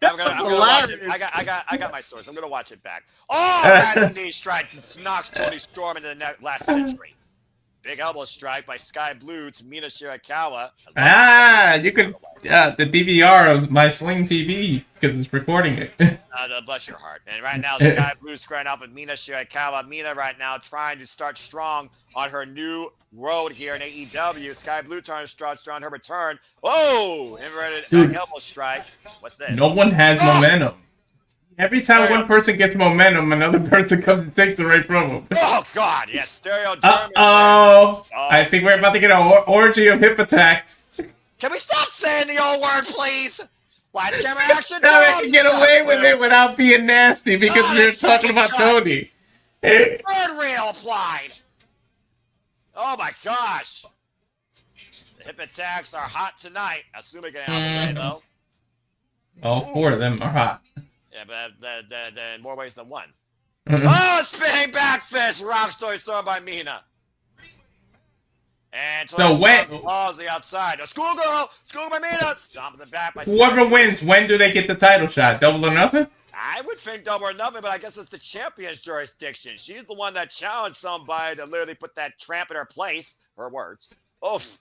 A: I'm gonna watch it. I got my source. I'm gonna watch it back. Oh, as a knee strike knocks Toni Storm into the last century. Big elbow strike by Skye Blue to Mina Shirakawa.
C: You could the DVR of my Sling TV because it's recording it.
A: Bless your heart. And right now, Skye Blue squaring off with Mina Shirakawa. Mina right now trying to start strong on her new road here in AEW. Skye Blue trying to start strong on her return. Whoa! Inverted elbow strike. What's this?
C: No one has momentum. Every time one person gets momentum, another person comes and takes it right from them.
A: Oh, God. Yes, stereo German.
C: I think we're about to get an orgy of hip attacks.
A: Can we stop saying the old word, please? Lights, camera, action.
C: Now I can get away with it without being nasty because we're talking about Tony.
A: Third rail applied. Oh, my gosh. The hip attacks are hot tonight. Assuming getting out of the way, though.
C: All 4 of them are hot.
A: Yeah, but in more ways than one. Oh, spinning back fist. Rock Story Storm by Mina. And
C: so when
A: balls the outside. A schoolgirl by Mina. Stomping the back by
C: whoever wins, when do they get the title shot? Double or nothing?
A: I would think double or nothing, but I guess it's the champion's jurisdiction. She's the one that challenged somebody to literally put that tramp in her place. Her words. Oof.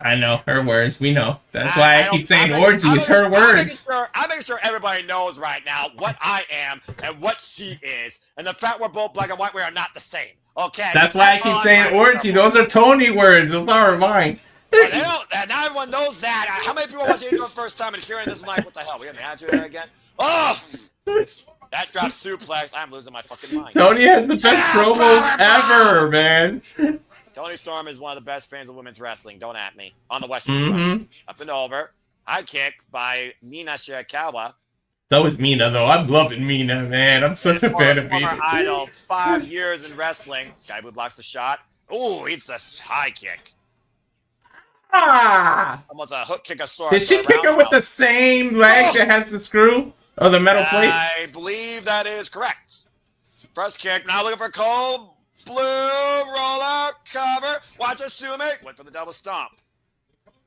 C: I know, her words. We know. That's why I keep saying orgy. It's her words.
A: I'm making sure everybody knows right now what I am and what she is. And the fact we're both black and white, we are not the same. Okay?
C: That's why I keep saying orgy. Those are Tony words. Those aren't mine.
A: Now everyone knows that. How many people watching it for the first time and hearing this like, what the hell? We got an attitude there again? Oh! That drop suplex. I'm losing my fucking mind.
C: Tony has the best promos ever, man.
A: Toni Storm is one of the best fans of women's wrestling. Don't at me. On the Western front. Up and over. High kick by Mina Shirakawa.
C: So is Mina, though. I'm loving Mina, man. I'm such a fan of Mina.
A: Former idol, 5 years in wrestling. Skye Blue blocks the shot. Ooh, it's a high kick. Almost a hook kick of sorts.
C: Did she kick her with the same leg that has the screw? Or the metal plate?
A: I believe that is correct. First kick. Now looking for Cole. Blue, roll out, cover, watch Asume, went for the double stomp.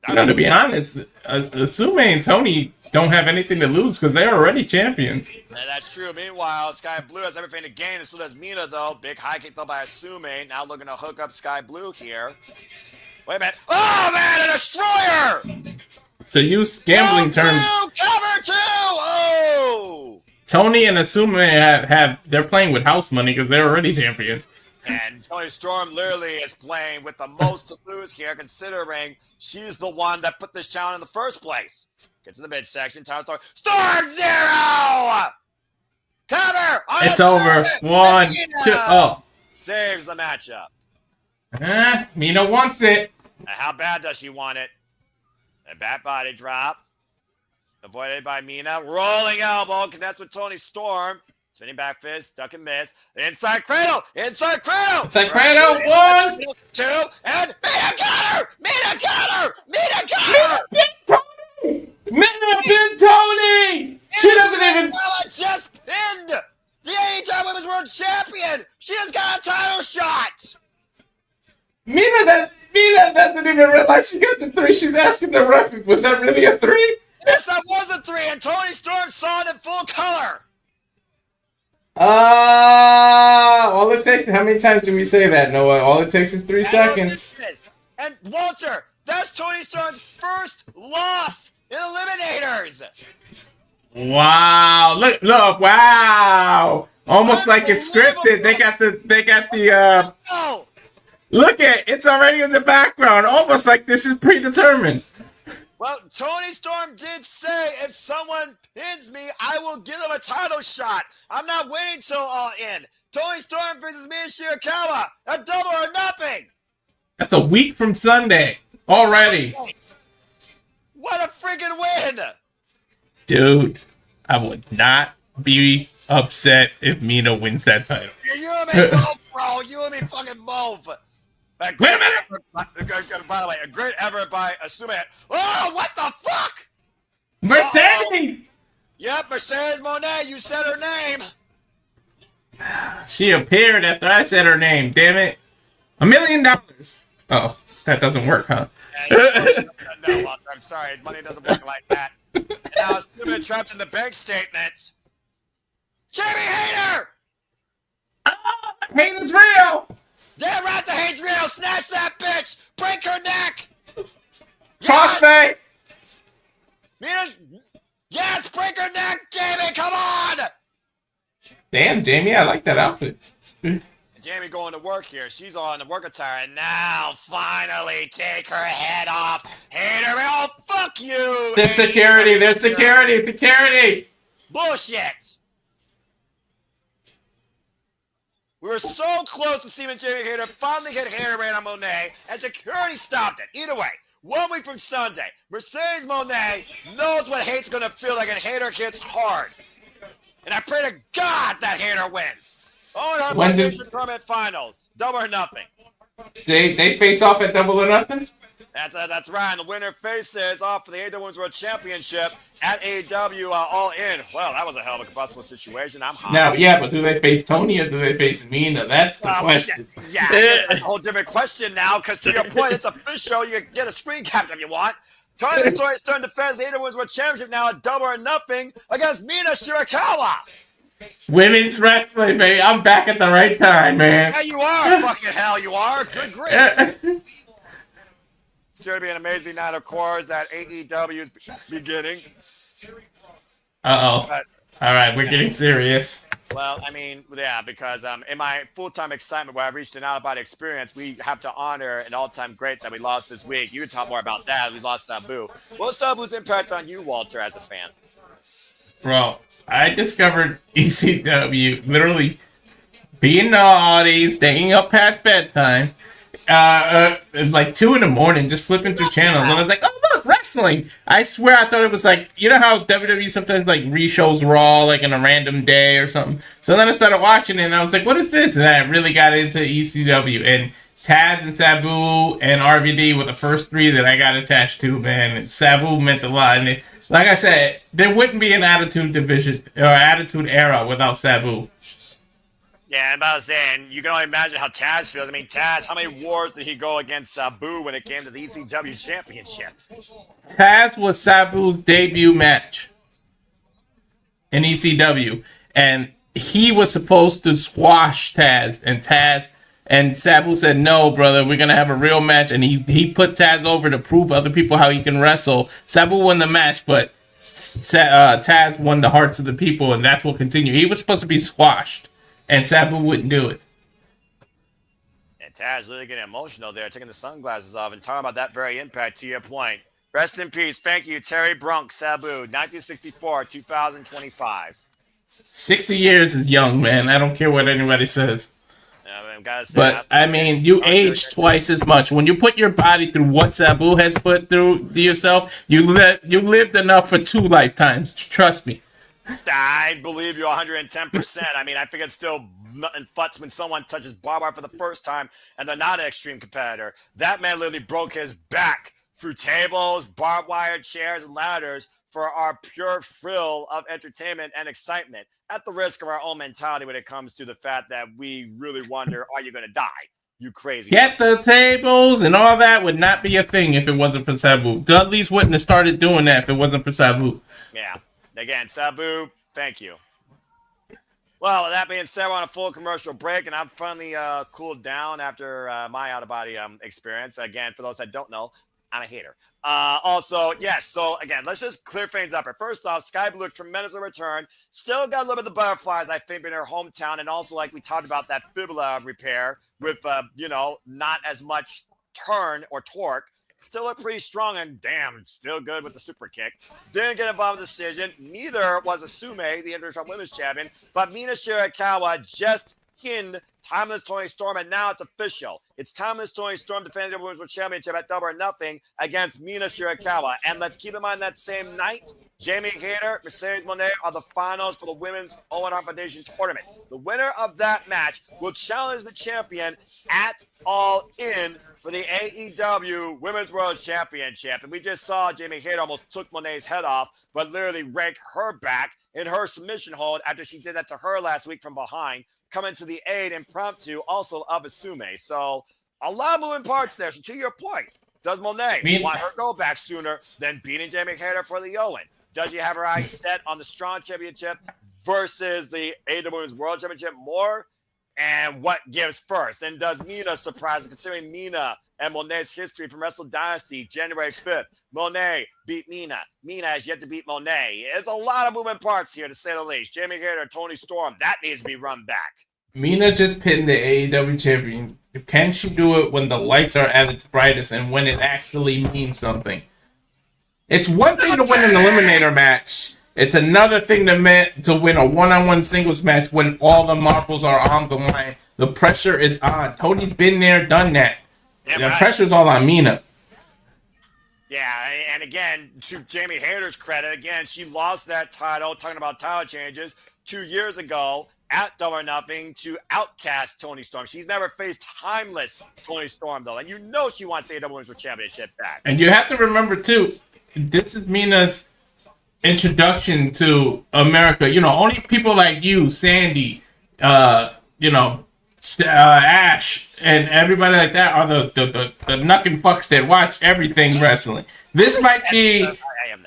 C: To be honest, Asume and Toni don't have anything to lose because they're already champions.
A: And that's true. Meanwhile, Skye Blue has everything to gain, and so does Mina, though. Big high kick, though, by Asume. Now looking to hook up Skye Blue here. Wait a minute. Oh, man, a destroyer!
C: To use gambling terms.
A: Cover two! Oh!
C: Toni and Asume they're playing with house money because they're already champions.
A: And Toni Storm literally is playing with the most to lose here, considering she's the one that put this challenge in the first place. Get to the midsection. Toni Storm. Storm 0! Cover!
C: It's over. 1, 2. Oh.
A: Saves the matchup.
C: Mina wants it.
A: How bad does she want it? A back body drop. Avoided by Mina. Rolling elbow. Connects with Toni Storm. Spinning back fist, duck and miss. Inside cradle! Inside cradle!
C: Inside cradle! 1,
A: 2, and Mina got her! Mina got her! Mina got her!
C: Mina pinned Toni! She doesn't even...
A: just pinned the AEW Women's World Champion! She just got a title shot!
C: Mina doesn't even realize she got the 3. She's asking the ref, was that really a 3?
A: Yes, that was a 3, and Toni Storm saw it in full color!
C: All it takes. How many times do we say that, Noah? All it takes is 3 seconds.
A: And Walter, that's Toni Storm's first loss in Eliminators.
C: Wow! Look! Wow! Almost like it's scripted. They got the Look at it's already in the background, almost like this is predetermined.
A: Well, Toni Storm did say if someone pins me, I will give them a title shot. I'm not waiting till All In. Toni Storm versus me and Shirakawa. A double or nothing.
C: That's a week from Sunday already.
A: What a freaking win.
C: Dude, I would not be upset if Mina wins that title.
A: You and me both, bro. You and me fucking both.
C: Wait a minute.
A: By the way, a great effort by Asume. Oh, what the fuck?
C: Mercedes!
A: Yep, Mercedes Monet. You said her name.
C: She appeared after I said her name, damn it. $1 million. Oh, that doesn't work, huh?
A: No, I'm sorry. Money doesn't work like that. Now, Asume trapped in the bank statement. Jamie Hayter!
C: Oh, hate is real!
A: Damn right, the hate's real. Snatch that bitch. Break her neck.
C: Crossface!
A: Yes, break her neck, Jamie. Come on.
C: Damn, Jamie, I like that outfit.
A: Jamie going to work here. She's on the work attire. And now, finally, take her head off. Hater, oh, fuck you.
C: There's security. There's security. Security.
A: Bullshit. We were so close to seeing Jamie Hayter finally get Hayter ran on Monet, and security stopped it. Either way, 1 week from Sunday, Mercedes Monet knows what hate's gonna feel like, and Hayter hits hard. And I pray to God that Hayter wins. Oh, and our tournament finals, double or nothing.
C: They face off at Double or Nothing?
A: That's right. And the winner faces off for the AEW Women's World Championship at AEW All In. Well, that was a hell of a combustible situation. I'm hot.
C: Now, yeah, but do they face Toni or do they face Mina? That's the question.
A: Yeah, that's a whole different question now, because to your point, it's official. You can get a screen capture if you want. Toni Storm defends the AEW Women's World Championship now at Double or Nothing against Mina Shirakawa.
C: Women's wrestling, baby. I'm back at the right time, man.
A: Yeah, you are. Fucking hell, you are. Good grief. It's going to be an amazing night, of course, at AEW's beginning.
C: Uh-oh.
A: But,
C: all right, we're getting serious.
A: well, I mean, yeah, because in my full-time excitement where I've reached an out-of-body experience, we have to honor an all-time great that we lost this week. You can talk more about that. We lost Sabu. What was Sabu's impact on you, Walter, as a fan?
C: Bro, I discovered ECW literally being naughty, staying up past bedtime. Like 2 a.m, just flipping through channels, and I was like, "Oh look, wrestling!" I swear, I thought it was like, you know how WWE sometimes like re-shows Raw like on a random day or something. So then I started watching it, and I was like, "What is this?" And I really got into ECW, and Taz and Sabu and RVD were the first 3 that I got attached to. Man, and Sabu meant a lot, and like I said, there wouldn't be an Attitude Division or Attitude Era without Sabu.
A: Yeah, and I was saying, you can only imagine how Taz feels. I mean, Taz, how many wars did he go against Sabu when it came to the ECW Championship?
C: Taz was Sabu's debut match in ECW, and he was supposed to squash Taz, and Sabu said, "No, brother, we're gonna have a real match." And he put Taz over to prove other people how he can wrestle. Sabu won the match, but Taz won the hearts of the people, and that's what continued. He was supposed to be squashed, and Sabu wouldn't do it.
A: And Taz really getting emotional there, taking the sunglasses off and talking about that very impact, to your point. Rest in peace. Thank you, Terry Brunk, Sabu, 1964, 2025.
C: 60 years is young, man. I don't care what anybody says.
A: Gotta say,
C: But, I mean, you age twice as much. When you put your body through what Sabu has put through to yourself, you lived enough for 2 lifetimes. Trust me.
A: I believe you 110%. I mean, I think it's still nothing futz when someone touches barbed wire for the first time and they're not an extreme competitor. That man literally broke his back through tables, barbed wire, chairs, and ladders for our pure thrill of entertainment and excitement, at the risk of our own mentality when it comes to the fact that we really wonder, are you going to die? You crazy.
C: Get the tables and all that would not be a thing if it wasn't for Sabu. Dudley's wouldn't have started doing that if it wasn't for Sabu.
A: Yeah. Again, Sabu, thank you. Well, that being said, we're on a full commercial break, and I'm finally cooled down after my out-of-body experience. Again, for those that don't know, I'm a hater. Also, yes. So again, let's just clear things up. First off, Skye Blue tremendous return. Still got a little bit of the butterflies, I think, in her hometown, and also like we talked about that fibula repair with not as much turn or torque. Still look pretty strong and damn, still good with the super kick. Didn't get involved in the decision. Neither was Asume, the International Women's Champion, but Mina Shirakawa just pinned Timeless Toni Storm, and now it's official. It's Timeless Toni Storm defending the Women's World Championship at Double or Nothing against Mina Shirakawa. And let's keep in mind that same night, Jamie Hayter, Mercedes Moné are the finals for the Women's Owen Hart Foundation tournament. The winner of that match will challenge the champion at All In for the AEW Women's World Championship. And we just saw Jamie Hayter almost took Moné's head off, but literally raked her back in her submission hold after she did that to her last week from behind, coming to the aid impromptu also of Asume. So a lot of moving parts there. So to your point, does Moné want her go back sooner than beating Jamie Hayter for the Owen? Does she have her eyes set on the Strong Championship versus the AEW Women's World Championship more? And what gives first? And does Mina surprise, considering Mina and Moné's history from Wrestle Dynasty, January 5th? Moné beat Mina. Mina has yet to beat Moné. It's a lot of moving parts here, to say the least. Jamie Hayter, Toni Storm, that needs to be run back.
C: Mina just pinned the AEW champion. Can she do it when the lights are at its brightest and when it actually means something? It's one thing to win an eliminator match. It's another thing to win a one-on-one singles match when all the marbles are on the line. The pressure is on. Tony's been there, done that.
A: Yeah,
C: the pressure's all on Mina.
A: Yeah, and again, to Jamie Hayter's credit, again, she lost that title, talking about title changes, 2 years ago at Double or Nothing to outcast Toni Storm. She's never faced timeless Toni Storm, though, and you know she wants the AEW Women's World Championship back.
C: And you have to remember, too, this is Mina's introduction to America. Only people like you, Sandy, Ash, and everybody like that are the knuck and fucks that watch everything wrestling. This might be,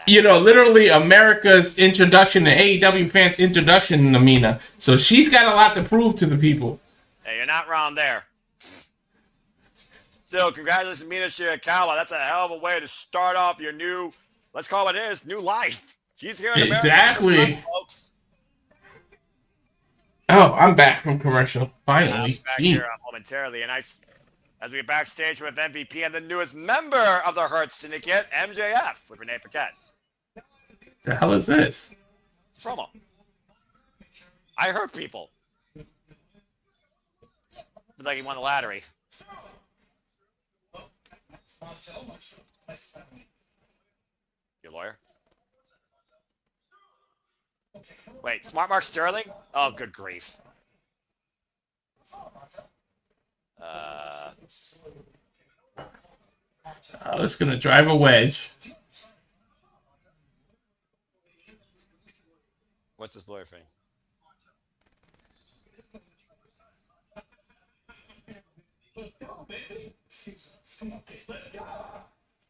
C: literally America's introduction to AEW fans' introduction to Mina. So she's got a lot to prove to the people.
A: Hey, you're not wrong there. Still, congratulations, Mina Shirakawa. That's a hell of a way to start off your new, let's call it is, new life. She's here in America.
C: Exactly.
A: Folks.
C: Oh, I'm back from commercial. Finally.
A: Back here momentarily. And as we get backstage with MVP and the newest member of the Hurt Syndicate, MJF, with Renee Paquette.
C: The hell is this?
A: Promo. I hurt people. It's like he won the lottery. Your lawyer? Wait, Smart Mark Sterling? Oh, good grief.
C: I was gonna drive a wedge.
A: What's this lawyer thing?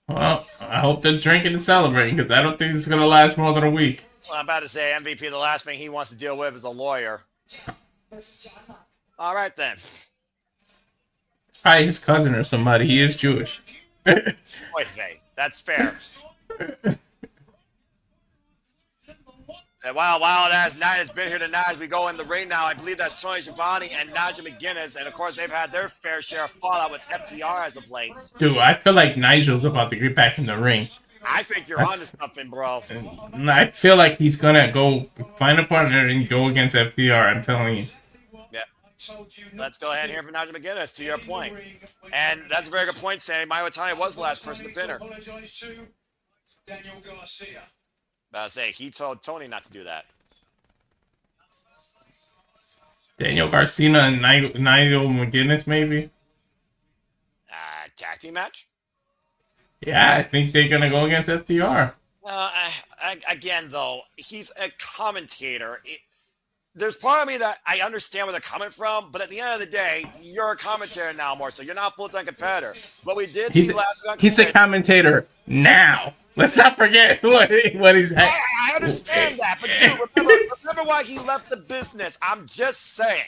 C: Well, I hope they're drinking and celebrating, because I don't think it's gonna last more than a week.
A: Well, I'm about to say MVP, the last thing he wants to deal with is a lawyer. All right, then.
C: Probably his cousin or somebody. He is Jewish.
A: Wait, that's fair. And while as Knight has been here tonight, as we go in the ring now, I believe that's Tony Schiavone and Nigel McGuinness. And, of course, they've had their fair share of fallout with FTR as of late.
C: Dude, I feel like Nigel's about to get back in the ring.
A: I think you're onto something, bro.
C: I feel like he's going to go find a partner and go against FTR, I'm telling you.
A: Yeah. Let's go ahead and hear from Nigel McGuinness, to your point. And that's a very good point, Sandy. Mayu Iwatani was the last person to pin her. I say he told Tony not to do that.
C: Daniel Garcia and Nigel McGuinness, maybe?
A: Tag team match?
C: Yeah, I think they're going to go against FTR.
A: Again, though, he's a commentator. There's part of me that I understand where they're coming from, but at the end of the day, you're a commentator now more so. You're not a full-time competitor. What we did see last week...
C: He's a commentator now. Let's not forget what he's...
A: I understand that, but dude, remember why he left the business. I'm just saying.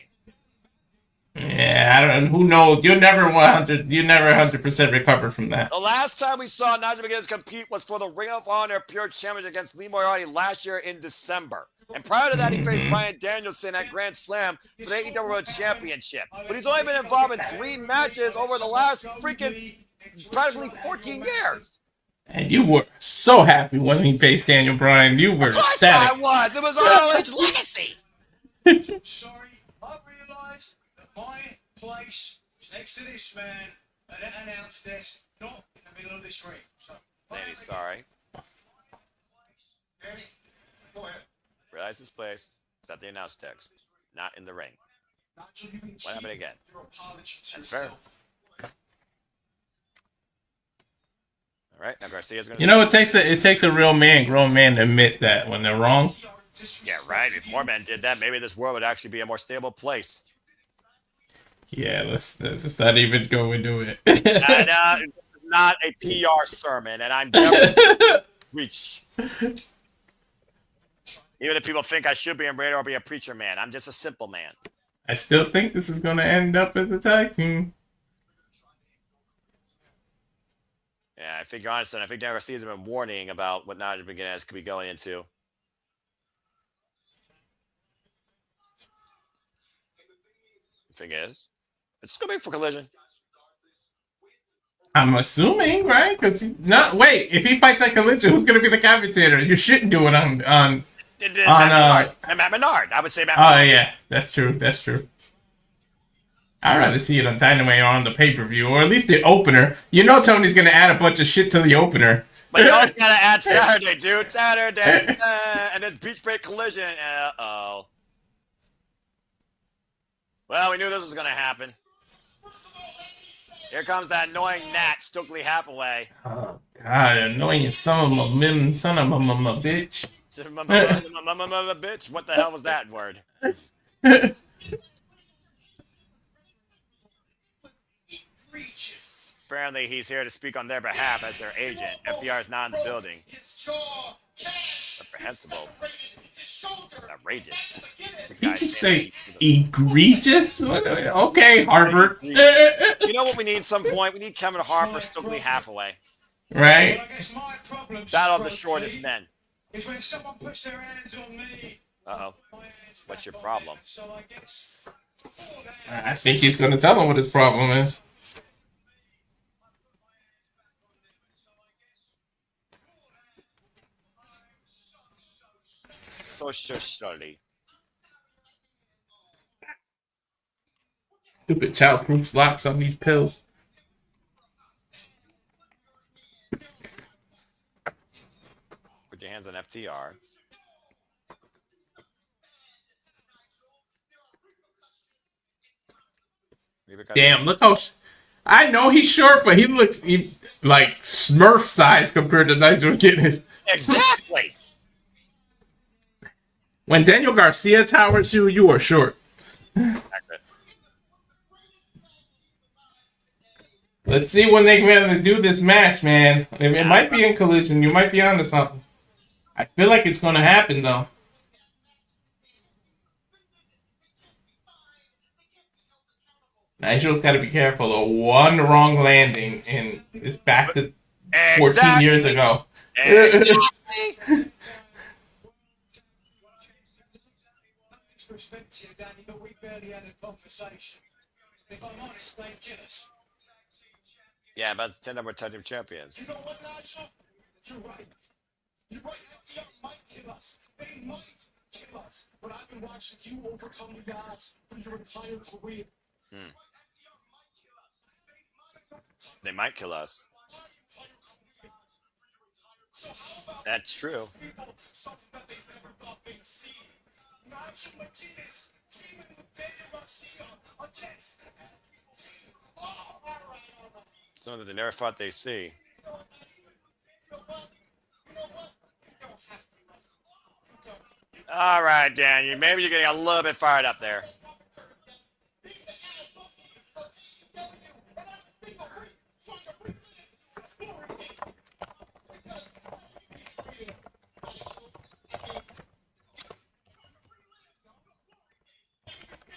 C: Yeah, I don't. Who knows? You're never 100. You never 100% recovered from that.
A: The last time we saw Nigel McGuinness compete was for the Ring of Honor Pure Championship against Lee Moriarty last year in December. And prior to that, he faced Bryan Danielson at Grand Slam for the AEW World Championship. But he's only been involved in 3 matches over the last freaking practically 14 years.
C: And you were so happy when he faced Daniel Bryan. You were
A: Of course
C: ecstatic.
A: I was. It was ROH Legacy.
D: Sorry, I realised that my place is next to this man at an announce desk, not in the middle of this ring. So,
A: Danny's sorry.
D: Danny, go ahead.
A: Realize this place is at the announce desk, not in the ring. What happened again? That's fair. All right, now Garcia's gonna.
C: You know, it takes a real man, grown man, to admit that when they're wrong.
A: Yeah, right. If more men did that, maybe this world would actually be a more stable place.
C: Yeah, let's not even go into it.
A: It's not a PR sermon, and I'm definitely reach. Even if people think I should be in radio or be a preacher man, I'm just a simple man.
C: I still think this is going to end up as a tag team.
A: Yeah, I figure honestly, I think Dan Garcia's been warning about what Nigel McGuinness could be going into. The thing is, it's gonna be for Collision.
C: I'm assuming, right? Because if he fights at Collision, who's going to be the commentator? You shouldn't do it on
A: Matt Menard. I would say Matt Menard.
C: Oh yeah, that's true. That's true. I'd rather see it on Dynamite or on the pay-per-view, or at least the opener. You know Tony's gonna add a bunch of shit to the opener.
A: But you always gotta add Saturday, dude. Saturday. And it's Beach Break Collision. Uh-oh. Well, we knew this was gonna happen. Here comes that annoying Nat Stokely Hathaway.
C: Oh God, annoying son of a bitch.
A: Bitch, what the hell was that word? Apparently, he's here to speak on their behalf as their agent. FTR is not in the building. Reprehensible. Outrageous.
C: Did you just say egregious? Okay, Harvard.
A: You know what we need at some point? We need Kevin Harper, Stokely Hathaway.
C: Right?
A: Battle of the shortest men.
D: Is when someone puts their hands on me.
A: Uh-oh. What's your problem?
C: I think he's going to tell him what his problem is.
A: Socially.
C: Stupid childproof locks on these pills.
A: Put your hands on FTR.
C: Damn, look how... I know he's short, but he looks like Smurf size compared to Nigel McGuinness.
A: Exactly!
C: When Daniel Garcia towers you, you are short.
A: Accurate.
C: Let's see when they're going to do this match, man. It might be in Collision. You might be onto something. I feel like it's going to happen, though. Nigel's got to be careful, though. One wrong landing, and it's back to 14 years ago.
A: Exactly.
D: But we barely had a conversation. If I'm honest, they kill us.
A: Yeah, about the 10 number tag team champions.
D: You know what, Nigel? You're right. You're right. FTR might kill us. They might kill us. But I've been watching you overcome the odds for your entire career.
A: They might kill us. That's true.
D: Something that they never thought they'd see. Nigel McGuinness teaming with Daniel Garcia against
A: Something that they never thought they'd see. All right, Dan. Maybe you're getting a little bit fired up there.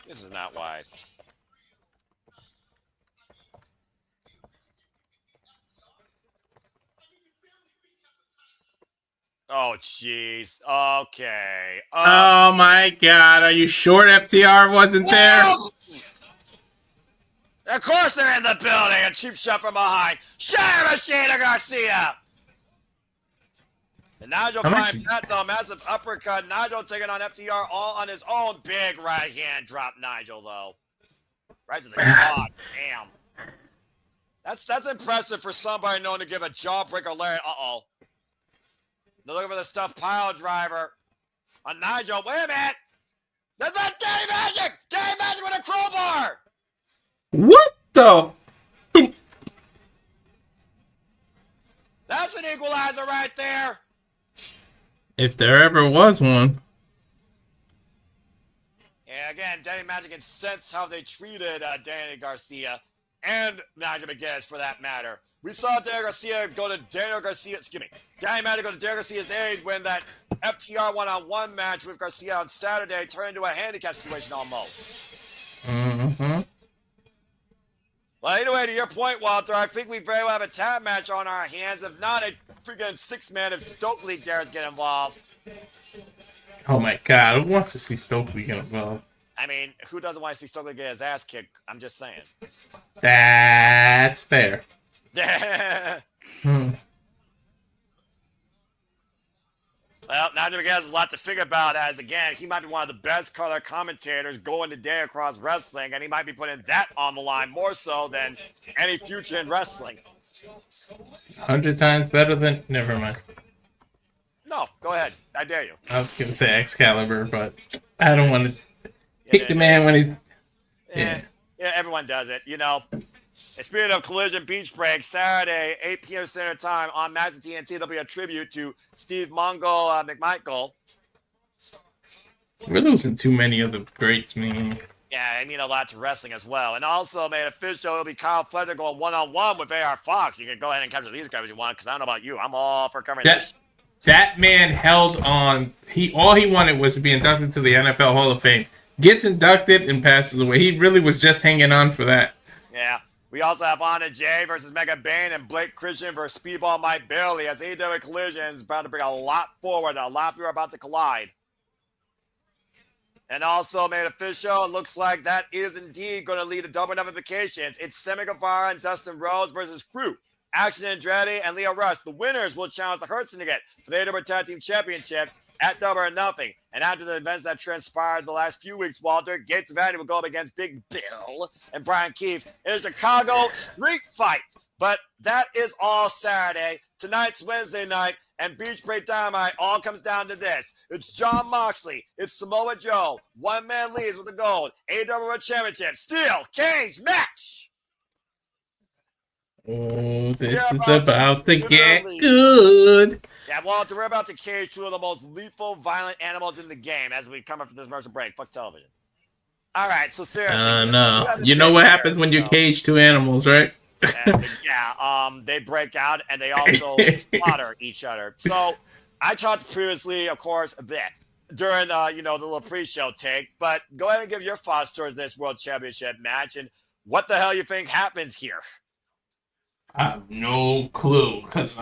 A: This is not wise. Oh, jeez. Okay.
C: Oh my God! Are you sure FTR wasn't there?
A: Well, of course they're in the building. A cheap shot from behind. Shayna Garcia. And Nigel
C: I'm
A: finds
C: actually-
A: that though. Massive uppercut. Nigel taking on FTR all on his own. Big right hand drop, Nigel, though. Right to the jaw. Damn. That's impressive for somebody known to give a jawbreaker lariat. Uh-oh. They're looking for the stuffed pile driver on Nigel. Wait a minute. That's not Danny Magic! Danny Magic with a crowbar!
C: What the?
A: That's an equalizer right there.
C: If there ever was one.
A: And again, Danny Magic can sense how they treated Danny Garcia and Nigel McGuinness for that matter. We saw Danny Garcia go to Danny Magic go to Danny Garcia's aid when that FTR one-on-one match with Garcia on Saturday turned into a handicap situation almost.
C: Mm-hmm.
A: Well, anyway, to your point, Walter, I think we very well have a tag match on our hands. If not, a freaking six-man if Stokely dares get involved.
C: Oh my God! Who wants to see Stokely get involved?
A: I mean, who doesn't want to see Stokely get his ass kicked? I'm just saying.
C: That's fair.
A: Well, Nigel McGuinness has a lot to figure about as, again, he might be one of the best color commentators going today across wrestling, and he might be putting that on the line more so than any future in wrestling.
C: 100 times better than... Never mind.
A: No, go ahead. I dare you.
C: I was going to say Excalibur, but I don't want to pick the man when he's...
A: Yeah, everyone does it, you know. And speaking of Collision Beach Break, Saturday, 8 p.m. Standard Time on Max and TNT, there'll be a tribute to Steve Mongol McMichael.
C: We're losing too many of the greats, man.
A: Yeah, I mean a lot to wrestling as well. And also made official, it'll be Kyle Fletcher going one-on-one with AR Fox. You can go ahead and capture these guys if you want, because I don't know about you. I'm all for covering this.
C: That man held on. All he wanted was to be inducted to the NFL Hall of Fame. Gets inducted and passes away. He really was just hanging on for that.
A: Yeah. We also have Anna Jay versus Mega Bane and Blake Christian versus Speedball Mike Bailey as AEW Collision is about to bring a lot forward. A lot of people are about to collide. And also made official, it looks like that is indeed going to lead to double notifications. It's Sammy Guevara and Dustin Rhodes versus Crew. Action Andretti and Leo Rush. The winners will challenge the Hurt Syndicate for the AEW Tag Team Championships at Double or Nothing. And after the events that transpired the last few weeks, Walter, Gates of Vanity will go up against Big Bill and Brian Keefe in a Chicago street fight. But that is all Saturday. Tonight's Wednesday night, and Beach Break Dynamite all comes down to this. It's Jon Moxley. It's Samoa Joe. One man leads with the gold. AEW World Championship. Steel Cage match.
C: Oh, this is about to get good.
A: Yeah, Walter, we're about to cage two of the most lethal, violent animals in the game as we come up for this commercial break. Fuck television. All right, so seriously.
C: No. You know what happens when you cage two animals, right?
A: They break out and they also slaughter each other. So I talked previously, of course, a bit during the little pre-show take, but go ahead and give your thoughts towards this World Championship match and what the hell you think happens here.
C: I have no clue because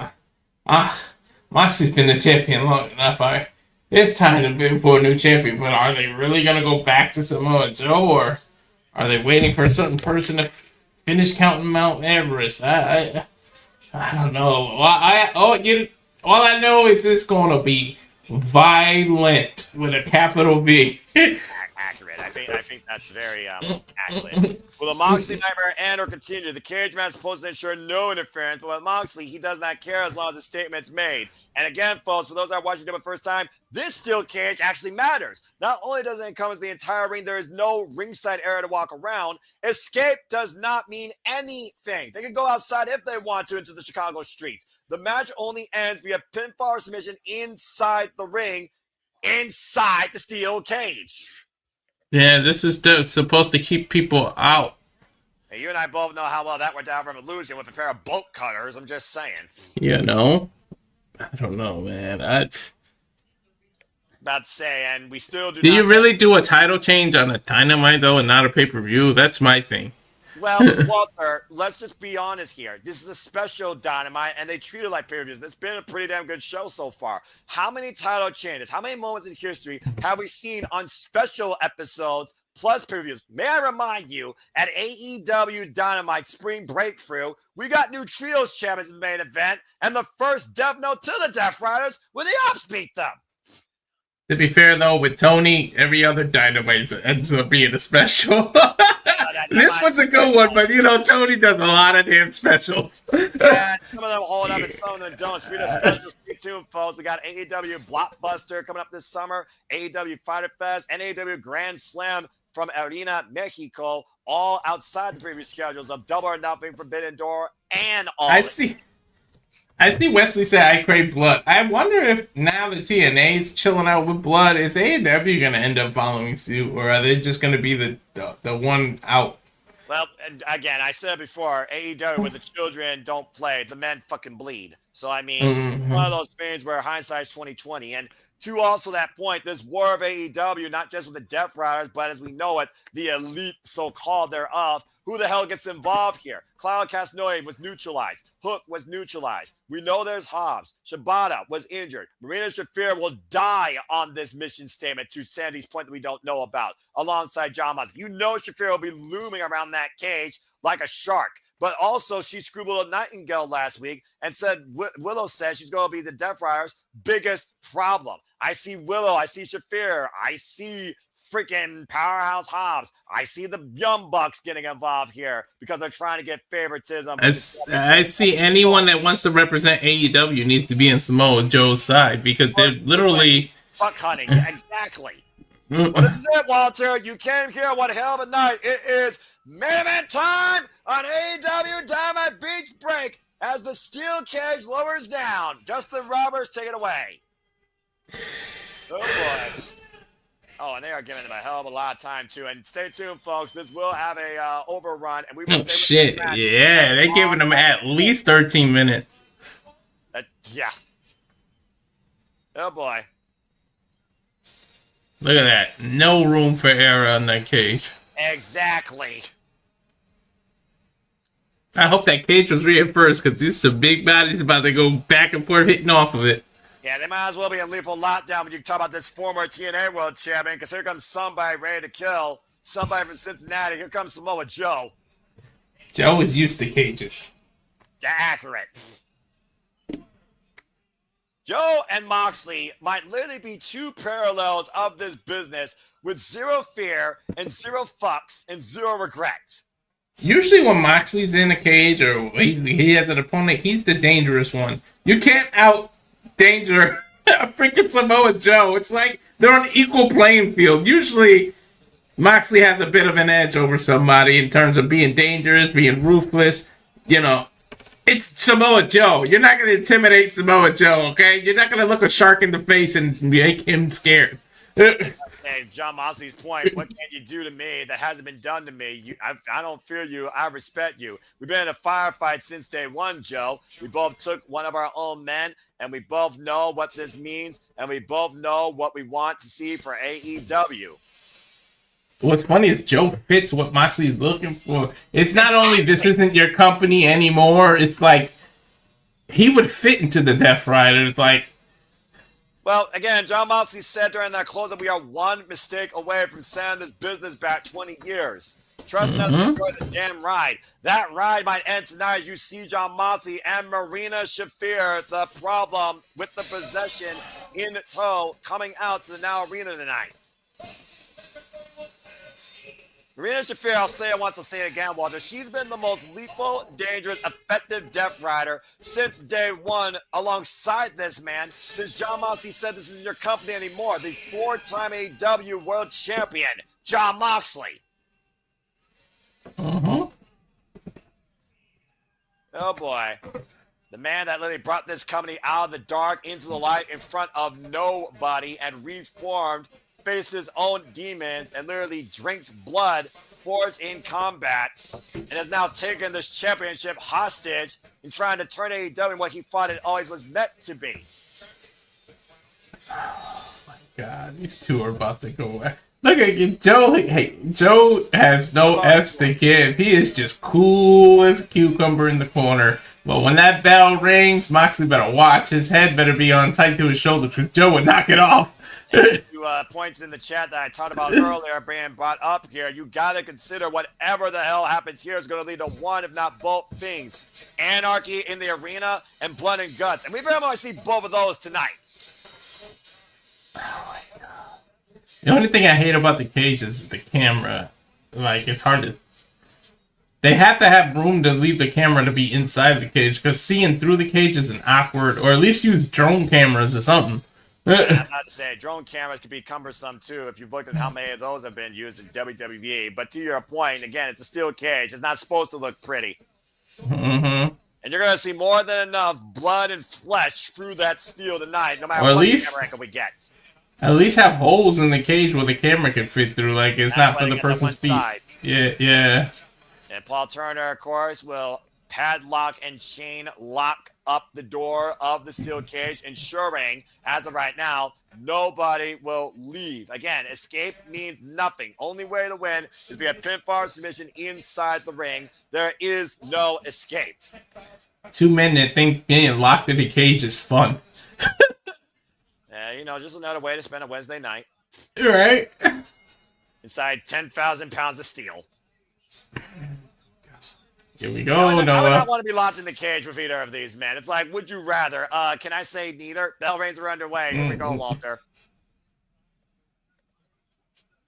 C: Moxley's been the champion long enough. It's time to bid for a new champion, but are they really going to go back to Samoa Joe, or are they waiting for a certain person to finish counting Mount Everest? I don't know. All I know is it's going to be violent with a capital V.
A: Accurate. I think that's very accurate. Will the Moxley nightmare end or continue? The cage match is supposed to ensure no interference, but with Moxley, he does not care as long as the statement's made. And again, folks, for those that are watching it for the first time, this steel cage actually matters. Not only does it encompass the entire ring, there is no ringside area to walk around. Escape does not mean anything. They can go outside if they want to into the Chicago streets. The match only ends via pinfall or submission inside the ring, inside the steel cage.
C: Yeah, this is supposed to keep people out.
A: Hey, you and I both know how well that went down from Illusion with a pair of bolt cutters. I'm just saying.
C: You know? I don't know, man.
A: About to say, and we still do.
C: Do you really do a title change on a Dynamite though, and not a pay-per-view? That's my thing.
A: Well, Walter, let's just be honest here. This is a special Dynamite, and they treat it like pay-per-views. It's been a pretty damn good show so far. How many title changes, how many moments in history have we seen on special episodes plus pay-per-views? May I remind you, at AEW Dynamite Spring Breakthrough, we got new Trios champions in the main event, and the first Death Note to the Death Riders when the Ops beat them.
C: To be fair, though, with Toni, every other Dynamite ends up being a special. This one's a good one, but Toni does a lot of damn specials.
A: Yeah, some of them hold up and some of them don't. Speaking of specials, stay tuned, folks. We got AEW Blockbuster coming up this summer, AEW Fighter Fest, and AEW Grand Slam from Arena, Mexico, all outside the previous schedules of Double or Nothing, Forbidden Door, and all.
C: I see Wesley say I crave blood. I wonder if now the TNA's chilling out with blood, is AEW going to end up following suit, or are they just going to be the one out?
A: Well, again, I said before, AEW with the children don't play, the men fucking bleed. So I mean, one of those things where hindsight's 20/20. And to also that point, this war of AEW, not just with the Death Riders, but as we know it, the elite so-called thereof. Who the hell gets involved here? Claudio Castagnoli was neutralized. Hook was neutralized. We know there's Hobbs. Shibata was injured. Marina Shafir will die on this mission statement, to Sandy's point that we don't know about, alongside John Moxley. You know Shafir will be looming around that cage like a shark. But also, she scribbled a Nightingale last week and said, Willow said she's going to be the Death Riders' biggest problem. I see Willow. I see Shafir. I see freaking Powerhouse Hobbs. I see the Young Bucks getting involved here because they're trying to get favoritism.
C: I see anyone that wants to represent AEW needs to be in Samoa Joe's side, because they're literally
A: fuck hunting. Exactly. Well, this is it, Walter. You came here. What a hell of a night. It is main event time on AEW Dynamite Beach Break as the steel cage lowers down. Justin Roberts, take it away. Oh, boy. Oh, and they are giving them a hell of a lot of time, too. And stay tuned, folks. This will have a overrun. And we will
C: shit. Yeah, they're giving them at least 13 minutes.
A: Yeah. Oh, boy.
C: Look at that. No room for error on that cage.
A: Exactly.
C: I hope that cage was reinforced, because these some big bodies about to go back and forth hitting off of it.
A: Yeah, they might as well be in lethal lockdown when you talk about this former TNA World Champion, because here comes somebody ready to kill somebody from Cincinnati. Here comes Samoa Joe.
C: Joe is used to cages.
A: Accurate. Joe and Moxley might literally be two parallels of this business with zero fear and zero fucks and zero regrets.
C: Usually when Moxley's in a cage or he has an opponent, he's the dangerous one. You can't out-danger freaking Samoa Joe. It's like they're on equal playing field. Usually Moxley has a bit of an edge over somebody in terms of being dangerous, being ruthless. It's Samoa Joe. You're not going to intimidate Samoa Joe, okay? You're not going to look a shark in the face and make him scared.
A: Hey, John Moxley's point, what can you do to me that hasn't been done to me? I don't fear you. I respect you. We've been in a firefight since day one, Joe. We both took one of our own men, and we both know what this means, and we both know what we want to see for AEW.
C: What's funny is Joe fits what Moxley's looking for. It's not only this isn't your company anymore, it's like he would fit into the Death Riders.
A: Well, again, John Moxley said during that close-up, we are one mistake away from sending this business back 20 years. Trust us, we enjoy the damn ride. That ride might end tonight as you see John Moxley and Marina Shafir, the problem with the possession in tow, coming out to the Now Arena tonight. Marina Shafir, I'll say it once, I'll say it again, Walter. She's been the most lethal, dangerous, effective Death Rider since day one alongside this man, since John Moxley said this isn't your company anymore. The four-time AEW World Champion, John Moxley. Oh, boy. The man that literally brought this company out of the dark into the light in front of nobody and reformed, faced his own demons, and literally drinks blood forged in combat, and has now taken this championship hostage and trying to turn AEW what he thought it always was meant to be.
C: Oh my God, these two are about to go. Look at you, Joe. Hey, Joe has no F's to give. He is just cool as a cucumber in the corner. Well, when that bell rings, Moxley better watch. His head better be on tight to his shoulders because Joe would knock it off.
A: Two points in the chat that I talked about earlier being brought up here. You got to consider whatever the hell happens here is going to lead to one, if not both things. Anarchy in the arena and blood and guts. And we very much see both of those tonight.
C: The only thing I hate about the cage is the camera. Like, it's hard to... They have to have room to leave the camera to be inside the cage, because seeing through the cage is an awkward... Or at least use drone cameras or something.
A: I'm about to say, drone cameras can be cumbersome, too, if you've looked at how many of those have been used in WWE. But to your point, again, it's a steel cage. It's not supposed to look pretty.
C: Mm-hmm.
A: And you're going to see more than enough blood and flesh through that steel tonight, no matter
C: Or at
A: what
C: least...
A: camera angle we get.
C: At least have holes in the cage where the camera can fit through, like it's not for the person's feet.
A: Side.
C: Yeah.
A: And Paul Turner, of course, will padlock and chain lock up the door of the steel cage, ensuring, as of right now, nobody will leave. Again, escape means nothing. Only way to win is via pinfall submission inside the ring. There is no escape.
C: Two men that think being locked in the cage is fun.
A: Just another way to spend a Wednesday night.
C: Right.
A: Inside 10,000 pounds of steel.
C: Here we go,
A: I would
C: Noah.
A: not want to be locked in the cage with either of these men. It's like, would you rather? Can I say neither? Bell rings are underway. Here we go, Walter.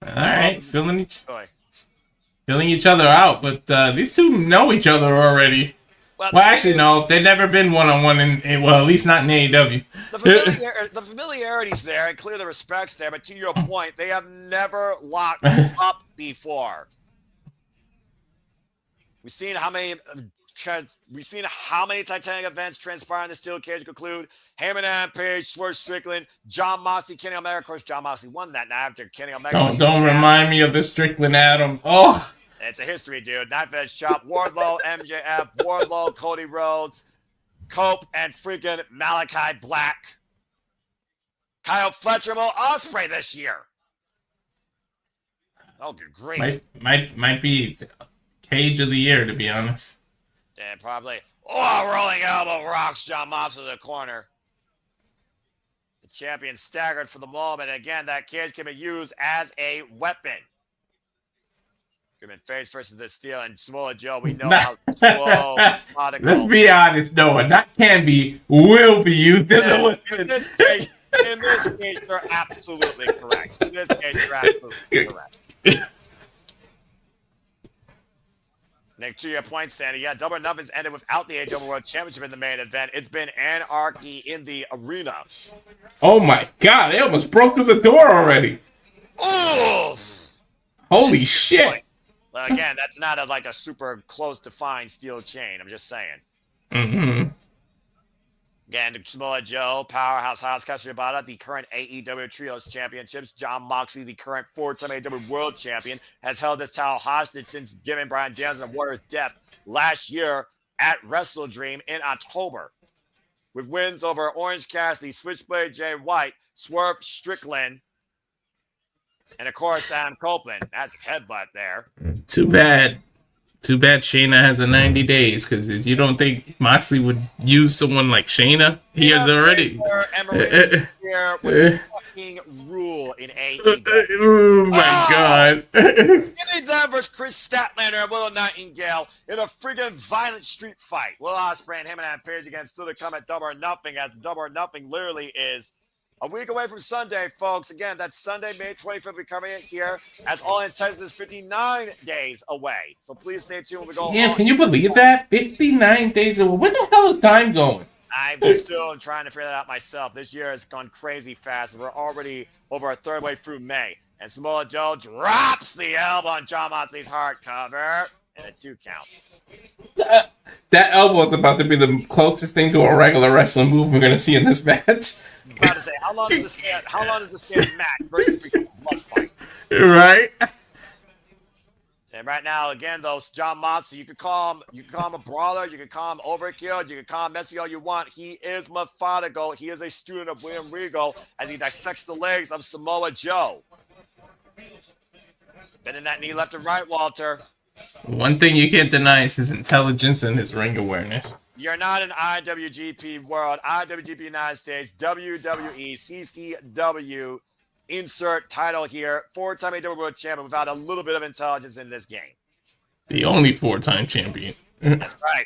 C: All right, filling each other out, but these two know each other already. Well, actually, no. They've never been one-on-one at least not in AEW.
A: The familiarity's there and clear the respect's there, but to your point, they have never locked up before. We've seen how many Titanic events transpire in the steel cage conclude. Heyman and Page, Swerve Strickland, John Moxley, Kenny Omega. Of course, John Moxley won that night after Kenny Omega.
C: Don't remind me of the Strickland Adam. Oh.
A: It's a history, dude. Knife Edge Chop, Wardlow, MJF, Wardlow, Cody Rhodes, Cope, and freaking Malachi Black. Kyle Fletcher, Ospreay this year. Oh, good grief.
C: Might be Cage of the Year, to be honest.
A: Yeah, probably. Oh, rolling elbow rocks John Moxley to the corner. The champion staggered for the moment. Again, that cage can be used as a weapon. Face versus the steel and Samoa Joe. We know how slow.
C: Let's be honest, Noah. That can be, will be used as a weapon.
A: In this case, you're absolutely correct. In this case, you're absolutely correct. Nick, to your point, Sandy, yeah, Double or Nothing's ended without the AEW World Championship in the main event. It's been anarchy in the arena.
C: Oh my God! They almost broke through the door already.
A: Oof!
C: Holy shit!
A: Well, again, that's not a super close defined steel chain. I'm just saying.
C: Mm-hmm.
A: Again, Samoa Joe, Powerhouse House, Shibata, the current AEW Trios Championships. John Moxley, the current 4-time AEW World Champion, has held this title hostage since giving Bryan Danielson and Warrior's death last year at Wrestle Dream in October. With wins over Orange Cassidy, Switchblade Jay White, Swerve Strickland, and of course, Adam Copeland. That's a headbutt there.
C: Too bad Shayna has a 90 days, because if you don't think Moxley would use someone like Shayna, he has already.
A: Here with fucking rule in AEW.
C: Oh my God.
A: Jimmy Dunn versus Chris Statlander and Willow Nightingale in a friggin' violent street fight. Will Ospreay and Heb Man Page against still to come at Double or Nothing, as Double or Nothing literally is a week away from Sunday, folks. Again, that's Sunday, May 25th. We're coming in here as All In Texas is 59 days away. So please stay tuned when we go.
C: Damn, can you believe that? 59 days away. Where the hell is time going?
A: I'm still trying to figure that out myself. This year has gone crazy fast. We're already over a third way through May. And Samoa Joe drops the elbow on John Moxley's heart cover. And a 2 count.
C: That elbow is about to be the closest thing to a regular wrestling move we're going to see in this match.
A: I'm about to say, how long does this stand match versus freaking blood fight?
C: Right?
A: And right now, again, though, John Moxley, you could call him a brawler, you could call him overkill, you could call him messy all you want. He is methodical. He is a student of William Regal as he dissects the legs of Samoa Joe. Bending that knee left and right, Walter.
C: One thing you can't deny is his intelligence and his ring awareness.
A: You're not an IWGP World, IWGP United States, WWE, CCW, insert title here, 4-time AEW World Champion without a little bit of intelligence in this game.
C: The only 4-time champion.
A: That's right.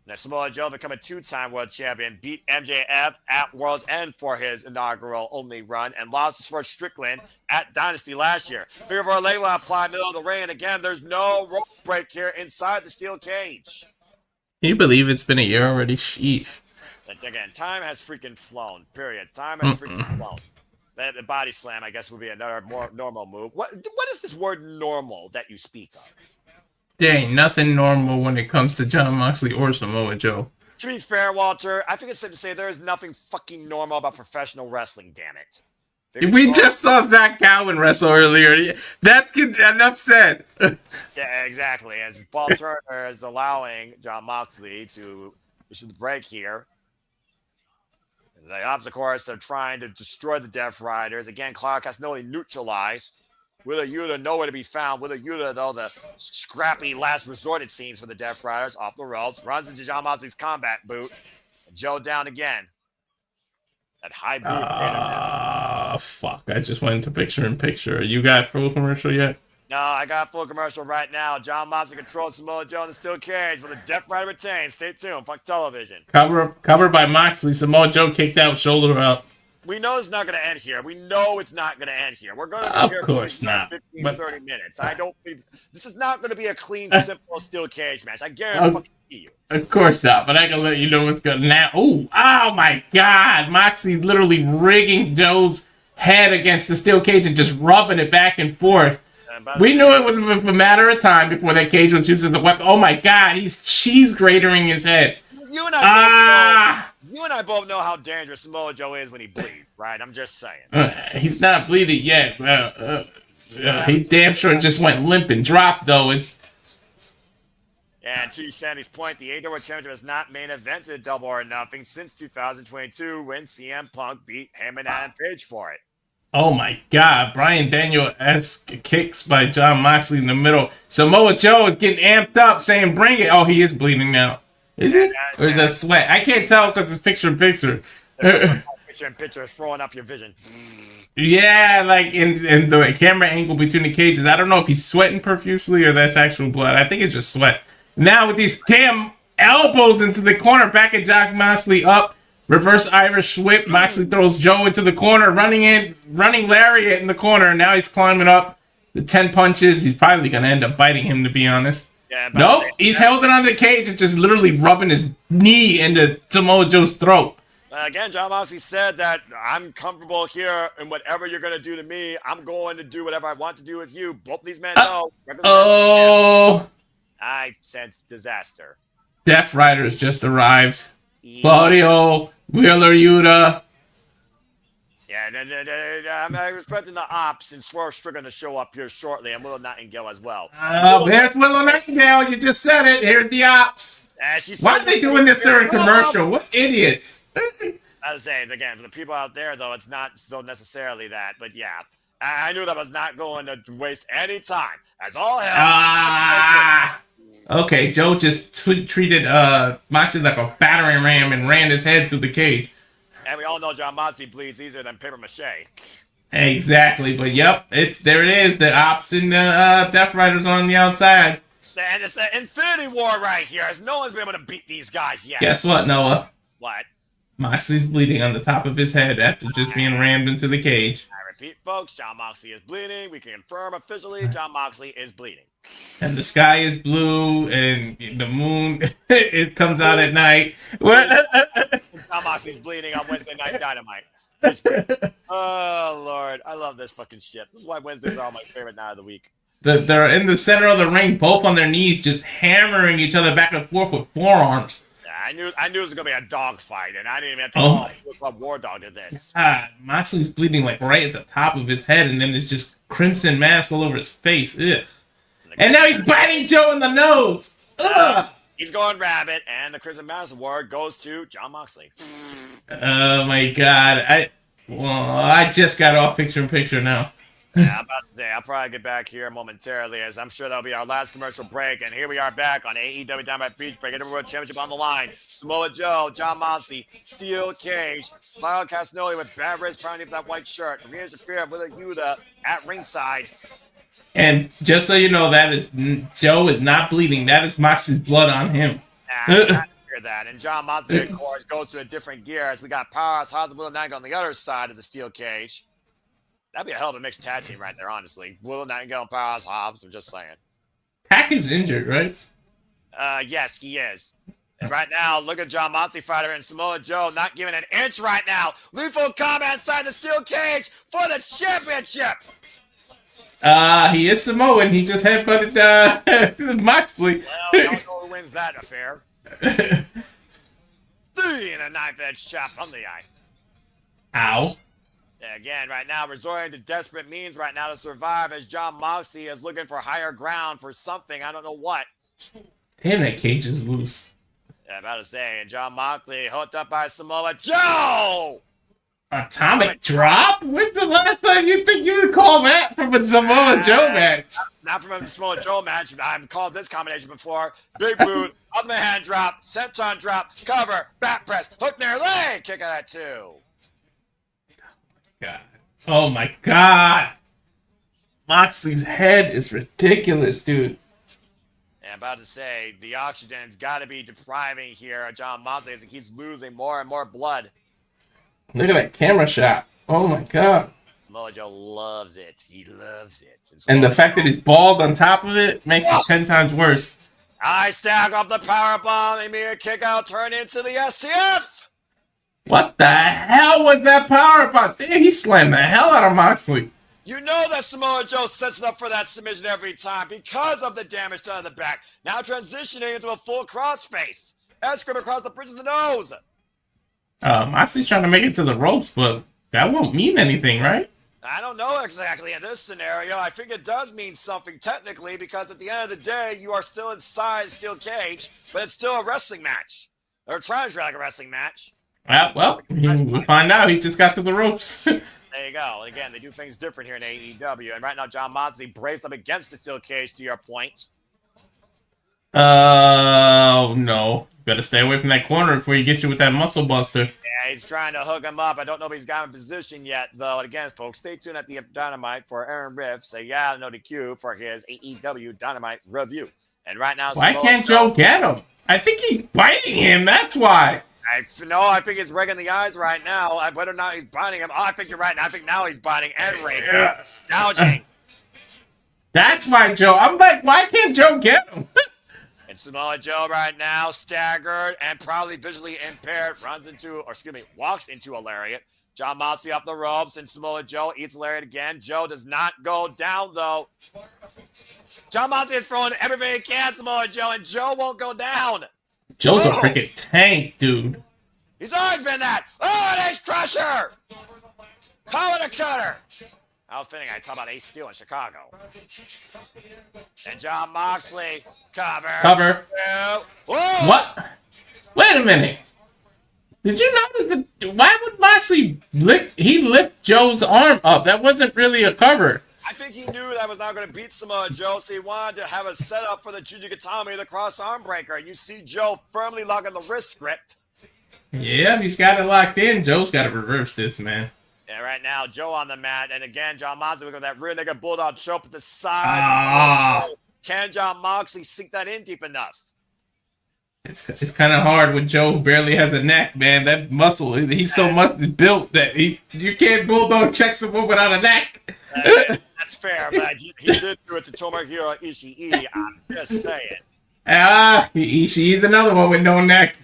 A: Now, Samoa Joe become a 2-time World Champion, beat MJF at World's End for his inaugural only run, and lost to Swerve Strickland at Dynasty last year. Figure of our leg lock applied middle of the ring, and again, there's no rope break here inside the steel cage.
C: Can you believe it's been a year already? Sheesh.
A: But again, time has freaking flown, period. Time has freaking flown. The body slam, I guess, would be another more normal move. What is this word normal that you speak of?
C: There ain't nothing normal when it comes to Jon Moxley or Samoa Joe.
A: To be fair, Walter, I think it's safe to say there is nothing fucking normal about professional wrestling, damn it.
C: We just saw Zack Gowen wrestle earlier. That's good. Enough said.
A: Yeah, exactly. As Paul Turner is allowing Jon Moxley to issue the break here. The Ops, of course, are trying to destroy the Death Riders. Again, Clark has not only neutralized. Wheeler Yuta nowhere to be found. Wheeler Yuta, though, the scrappy last resort, it seems, for the Death Riders, off the ropes, runs into Jon Moxley's combat boot. And Joe down again. That high boot.
C: Fuck. I just went into picture-in-picture. You got full commercial yet?
A: No, I got full commercial right now. Jon Moxley controls Samoa Joe in the steel cage with the Death Rider retains. Stay tuned. Fuck television.
C: Covered by Moxley. Samoa Joe kicked out, shoulder out.
A: We know it's not going to end here. We know it's not going to end here. We're going to be here for 15-30 minutes. I don't think this is not going to be a clean, simple steel cage match. I guarantee you.
C: Of course not, but I can let you know what's going now. Oh my God. Moxley's literally rigging Joe's head against the steel cage and just rubbing it back and forth. We knew it was a matter of time before that cage was using the weapon. Oh my God, he's cheese gratering his head.
A: You and I both know how dangerous Samoa Joe is when he bleeds, right? I'm just saying.
C: He's not bleeding yet. He damn sure just went limp and dropped, though.
A: And to Sandy's point, the AEW Championship has not main evented Double or Nothing since 2022 when CM Punk beat Heb Man and Page for it.
C: Oh my God, Bryan Daniel-esque kicks by Jon Moxley in the middle. Samoa Joe is getting amped up, saying, bring it. Oh, he is bleeding now. Is it? Or is that sweat? I can't tell because it's picture-in-picture.
A: Picture-in-picture is throwing up your vision.
C: Yeah, like in the camera angle between the cages. I don't know if he's sweating profusely or that's actual blood. I think it's just sweat. Now with these damn elbows into the corner, back at Jon Moxley up. Reverse Irish whip. Moxley throws Joe into the corner, running lariat in the corner. Now he's climbing up. The 10 punches. He's probably going to end up biting him, to be honest. Yeah, nope, he's held it on the cage and just literally rubbing his knee into Samoa Joe's throat.
A: Again, Jon Moxley said that I'm comfortable here, and whatever you're going to do to me, I'm going to do whatever I want to do with you. Both these men know. I sense disaster.
C: Death Riders just arrived. Yeah. Claudio, Wheeler Yuta.
A: Yeah, I'm expecting the Ops and Swerve Strickland to show up here shortly, and Willow Nightingale as well.
C: There's Willow Nightingale. You just said it. Here's the Ops. Why are they doing this during commercial? What idiots.
A: I was saying, again, for the people out there, though, it's not so necessarily that. But, yeah, I knew that was not going to waste any time. That's all hell.
C: Okay, Joe just treated Moxley like a battering ram and ran his head through the cage.
A: And we all know Jon Moxley bleeds easier than paper mache.
C: Exactly, but yep, there it is. The Ops and the Death Riders on the outside.
A: And it's an Infinity War right here, as no one's been able to beat these guys yet.
C: Guess what, Noah?
A: What?
C: Moxley's bleeding on the top of his head after just being rammed into the cage.
A: I repeat, folks, Jon Moxley is bleeding. We can confirm officially Jon Moxley is bleeding.
C: And the sky is blue, and the moon it comes out at night.
A: Jon Moxley's bleeding on Wednesday Night Dynamite. Oh Lord, I love this fucking shit. This is why Wednesdays are my favorite night of the week.
C: They're in the center of the ring, both on their knees, just hammering each other back and forth with forearms.
A: I knew it was gonna be a dog fight, and I didn't even have to call Club War Dog to this.
C: Moxley's bleeding like right at the top of his head, and then there's just crimson mask all over his face. Ugh. And now he's biting Joe in the nose. Ugh.
A: He's going rabbit, and the Crimson Mask Award goes to Jon Moxley.
C: Oh my God! I just got off picture-in-picture now.
A: Yeah, I'm about to say, I'll probably get back here momentarily, as I'm sure that'll be our last commercial break. And here we are back on AEW Dynamite Beach Break. World Championship on the line. Samoa Joe, John Moxley, Steel Cage, Kyle Castagnoli with bad wrist pounding for that white shirt. Rhea Shafir with a Yuta at ringside.
C: And just so you know, Joe is not bleeding. That is Moxley's blood on him.
A: I hear that. And John Moxley, of course, goes to a different gear as we got Powerhouse Hobbs and Willow Nightingale on the other side of the Steel Cage. That'd be a hell of a mixed tag team right there, honestly. Willow Nightingale and Powerhouse Hobbs, I'm just saying.
C: Pac is injured, right?
A: Yes, he is. And right now, look at John Moxley fighter and Samoa Joe not giving an inch right now. Lethal Combat inside the Steel Cage for the championship.
C: He is Samoan. He just headbutted Moxley.
A: Well, I don't know who wins that affair. 3 and a knife-edge chop on the eye.
C: Ow.
A: Again, right now, resorting to desperate means right now to survive as John Moxley is looking for higher ground for something. I don't know what.
C: Damn, that cage is loose.
A: Yeah, I'm about to say, and John Moxley hooked up by Samoa Joe!
C: Atomic drop? When's the last time you think you would call that from a Samoa Joe match?
A: Not from a Samoa Joe match. I've called this combination before. Big boot, up the hand drop, senton drop, cover, back press, hook near leg, kick out at 2.
C: God. Oh my God. Moxley's head is ridiculous, dude.
A: And I'm about to say, the oxygen's got to be depriving here John Moxley as he keeps losing more and more blood.
C: Look at that camera shot. Oh my God.
A: Samoa Joe loves it. He loves it.
C: And the fact that he's bald on top of it makes it 10 times worse.
A: I stack off the power bomb. Immediate kick out, turn into the STF.
C: What the hell was that power bomb? Damn, he slammed the hell out of Moxley.
A: You know that Samoa Joe sets it up for that submission every time because of the damage done in the back. Now transitioning into a full crossface. S-grip across the bridge of the nose.
C: Moxley's trying to make it to the ropes, but that won't mean anything, right?
A: I don't know exactly in this scenario. I think it does mean something technically because at the end of the day, you are still inside a steel cage, but it's still a wrestling match. Or trying to be like a wrestling match.
C: Well, we'll find out. He just got to the ropes.
A: There you go. And again, they do things different here in AEW. And right now, John Moxley braced up against the steel cage, to your point.
C: No. Better stay away from that corner before he gets you with that muscle buster.
A: Yeah, he's trying to hook him up. I don't know if he's got him in position yet, though. And again, folks, stay tuned at the Dynamite for Aaron Riff. Say, yeah, no to Q for his AEW Dynamite review. And right now,
C: why can't Joe get him? I think he's biting him. That's why.
A: I think he's rigging the eyes right now. Whether or not he's biting him. Oh, I think you're right. I think now he's biting and raping.
C: Yeah.
A: Gouging.
C: That's why, Joe. I'm like, why can't Joe get him?
A: And Samoa Joe right now, staggered and probably visually impaired, walks into a lariat. John Moxley up the ropes, and Samoa Joe eats a lariat again. Joe does not go down, though. John Moxley is throwing everything he can, Samoa Joe, and Joe won't go down.
C: Joe's a freaking tank, dude.
A: He's always been that. Oh, an Ace Crusher! Call it a cutter. How fitting I talk about Ace Steel in Chicago. And John Moxley, cover. Whoa.
C: What? Wait a minute. Did you notice that? Why would Moxley lift Joe's arm up? That wasn't really a cover.
A: I think he knew that was not going to beat Samoa Joe, so he wanted to have a setup for the Jujigatami, the cross arm breaker. And you see Joe firmly locking the wrist grip.
C: Yeah, he's got it locked in. Joe's got to reverse this, man.
A: Yeah, right now, Joe on the mat. And again, John Moxley with that rear naked bulldog choke at the side. Can John Moxley sink that in deep enough?
C: It's kind of hard when Joe barely has a neck, man. That muscle, he's so built that you can't bulldog check someone without a neck.
A: That's fair, but he did do it to Tomohiro Ishii. I'm just saying.
C: Ishii's another one with no neck.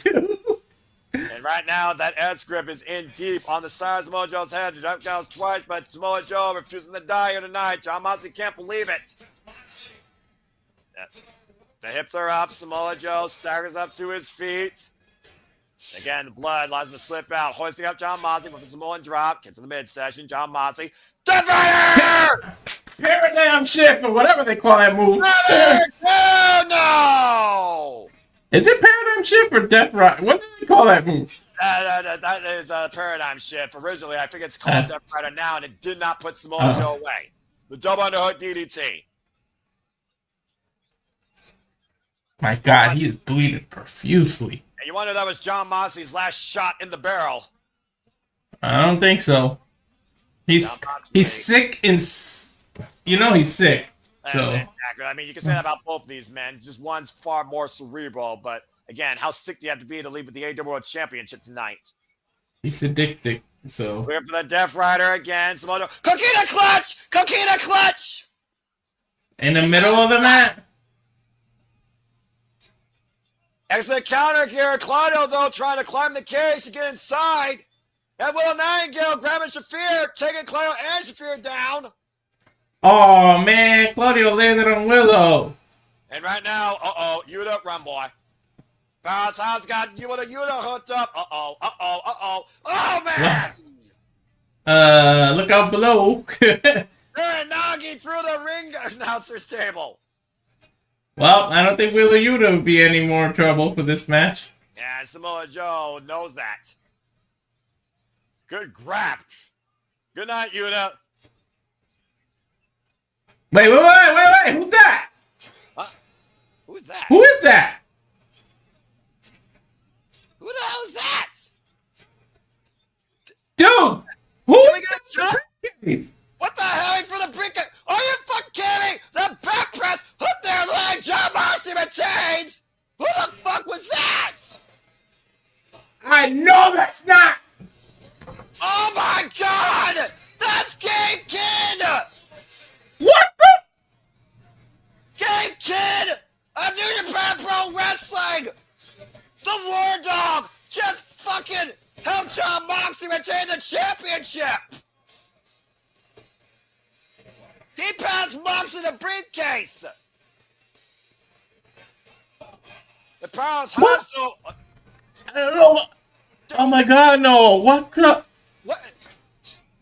A: And right now, that S grip is in deep on the side of Samoa Joe's head. Jump down twice, but Samoa Joe refusing to die here tonight. John Moxley can't believe it. The hips are up. Samoa Joe staggers up to his feet. Again, the blood allows him to slip out. Hoisting up John Moxley with the Samoan drop. Get to the midsection. John Moxley. Death Rider!
C: Paradigm shift or whatever they call that move.
A: No!
C: Is it paradigm shift or death rider? What do they call that move?
A: That is a paradigm shift. Originally, I think it's called Death Rider now, and it did not put Samoa Joe away. The double underhook DDT.
C: My God, he is bleeding profusely.
A: And you wonder that was Jon Moxley's last shot in the barrel.
C: I don't think so. He's sick and he's sick. So
A: I mean, you can say that about both of these men. Just one's far more cerebral, but again, how sick do you have to be to leave with the AEW World Championship tonight?
C: he's addicted. So
A: We're for the Death Rider again. Some other Coquina clutch! Coquina clutch!
C: in the middle of the mat.
A: Excellent counter here. Claudio, though, trying to climb the cage to get inside. And Willow Nightingale grabbing Shafir, taking Claudio and Shafir down.
C: Oh man, Claudio landed on Willow.
A: And right now, Yuta, run boy. Powerhouse got Yuta hooked up. Oh man!
C: Look out below.
A: Nagi through the ring announcer's table.
C: Well, I don't think Wheeler Yuta would be any more trouble for this match.
A: Yeah, Samoa Joe knows that. Good grab. Good night, Yuta.
C: Wait, who's that?
A: Who's that?
C: Who is that?
A: Who the hell is that?
C: Dude! Who
A: Can
C: is
A: we get a shot?
C: that?
A: What the hell for the brick? Are you fucking kidding me? The back press hooked their leg. Jon Moxley retains. Who the fuck was that?
C: I know that's not!
A: Oh my god! That's Game Kid!
C: What the?
A: Game Kid! of New Japan Pro Wrestling! The War Dog just fucking helped Jon Moxley retain the championship! He passed Moxley the briefcase! The Powerhouse Hostile...
C: I don't know. Oh my god, no. What the?
A: What?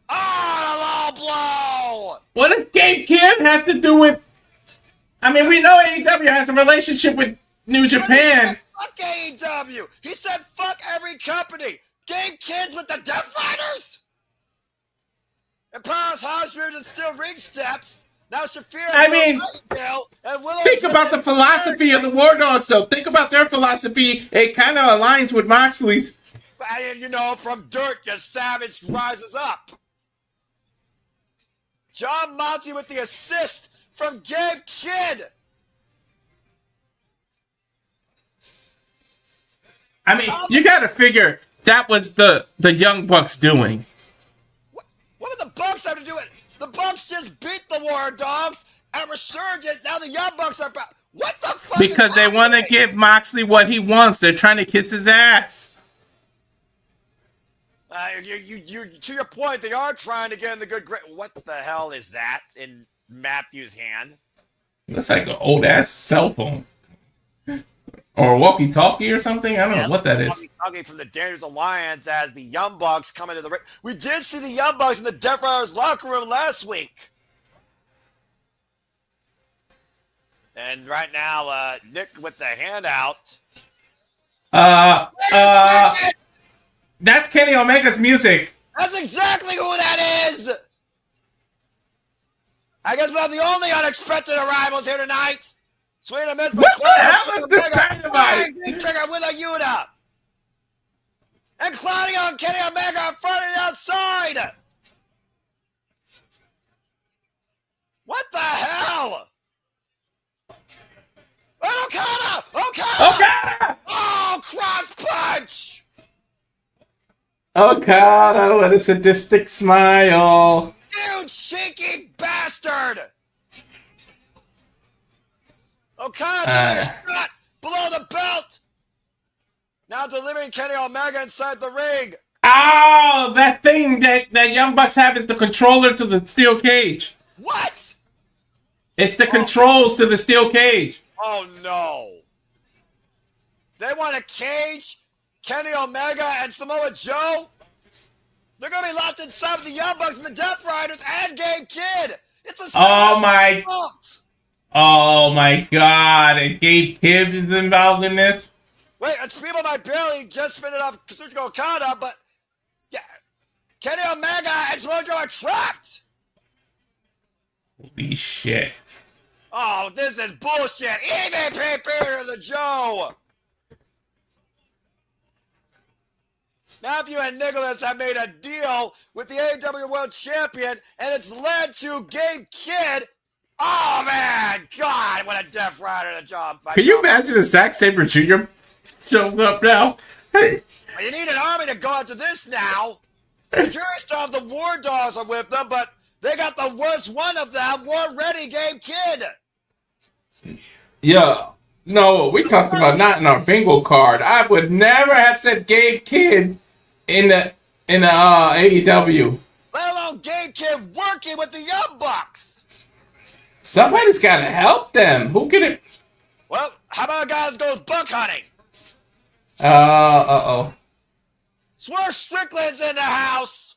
A: Oh, the low blow!
C: What does Gabe Kidd have to do with... I mean, we know AEW has a relationship with New Japan.
A: Fuck AEW! He said fuck every company! Gabe Kidd's with the Death Riders? And Powerhouse Hostile and still ring steps. Now Shafir and Willow
C: Think about the philosophy of the War Dogs, though. Think about their philosophy. It kind of aligns with Moxley's.
A: And you know, from dirt, your savage rises up. Jon Moxley with the assist from Gabe Kidd.
C: I mean, you got to figure that was the Young Bucks doing.
A: What did the Bucks have to do with it? The Bucks just beat the War Dogs and Resurgent. Now the Young Bucks are back. What the fuck?
C: Because they want to give Moxley what he wants. They're trying to kiss his ass.
A: To your point, they are trying to get in the good grade. What the hell is that in Matthew's hand?
C: Looks like an old ass cell phone. Or a walkie-talkie or something. I don't know what that is.
A: Walkie-talkie from the Dangerous Alliance as the Young Bucks come into the ring. We did see the Young Bucks in the Death Riders locker room last week. And right now, Nick with the handout.
C: That's Kenny Omega's music.
A: That's exactly who that is. I guess we'll have the only unexpected arrivals here tonight. Sweet and Miss
C: What the hell is this Dynamite?
A: Trigger with a Yuta. And Claudio and Kenny Omega in front of the outside. What the hell? And Okada! Oh, cross punch!
C: Okada with a sadistic smile.
A: You cheeky bastard! Okada shot below the belt. Now delivering Kenny Omega inside the ring.
C: Oh, that thing that Young Bucks have is the controller to the steel cage.
A: What?
C: It's the controls to the steel cage.
A: Oh no. They want to cage Kenny Omega and Samoa Joe? They're going to be locked inside with the Young Bucks and the Death Riders and Gabe Kidd. It's a
C: Oh my god. And Gabe Kidd is involved in this?
A: Wait, it's people might barely just spin it off Kazuchika Okada, but yeah, Kenny Omega and Samoa Joe are trapped.
C: Holy shit.
A: Oh, this is bullshit. EVP Peter the Joe. Matthew and Nicholas have made a deal with the AEW World Champion, and it's led to Gabe Kidd. Oh, man. God, what a Death Rider to job.
C: Can you imagine if Zack Sabre Jr. shows up now? Hey.
A: You need an army to go after this now. The jury still have the War Dogs are with them, but they got the worst one of them. War Ready, Gabe Kidd.
C: Yeah. No, we talked about not in our bingo card. I would never have said Gabe Kidd in the AEW.
A: Let alone Gabe Kidd working with the Young Bucks.
C: Somebody's got to help them. Who can it?
A: Well, how about a guy that goes buck hunting?
C: Uh-oh.
A: Swerve Strickland's in the house.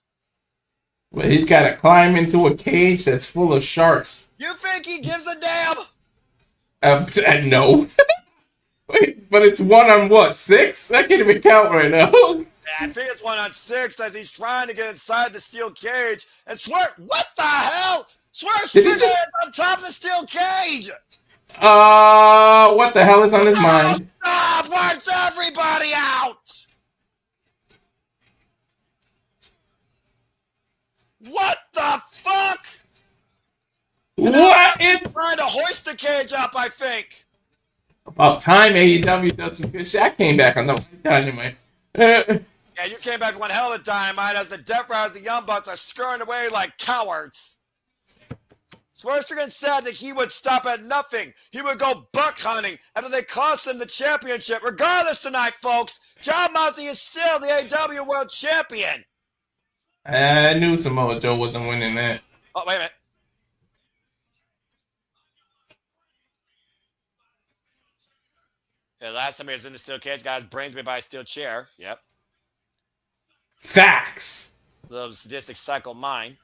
C: Well, he's got to climb into a cage that's full of sharks.
A: You think he gives a damn?
C: No. Wait, but it's 1 on what? 6? I can't even count right now.
A: I think it's 1 on 6 as he's trying to get inside the steel cage. And Swerve, what the hell? Swerve Strickland's on top of the steel cage.
C: What the hell is on his mind?
A: Stop! Where's everybody out? What the fuck?
C: What if
A: trying to hoist the cage up, I think.
C: About time AEW does some good shit. I came back on the Dynamite.
A: Yeah, you came back one hell of a Dynamite as the Death Riders, the Young Bucks, are scurrying away like cowards. Swerve Strickland said that he would stop at nothing. He would go buck hunting after they cost him the championship. Regardless tonight, folks, Jon Moxley is still the AEW World Champion.
C: I knew Samoa Joe wasn't winning that.
A: Oh, wait a minute. Yeah, last time he was in the steel cage, got his brains made by a steel chair. Yep.
C: Facts.
A: Little sadistic psycho mind.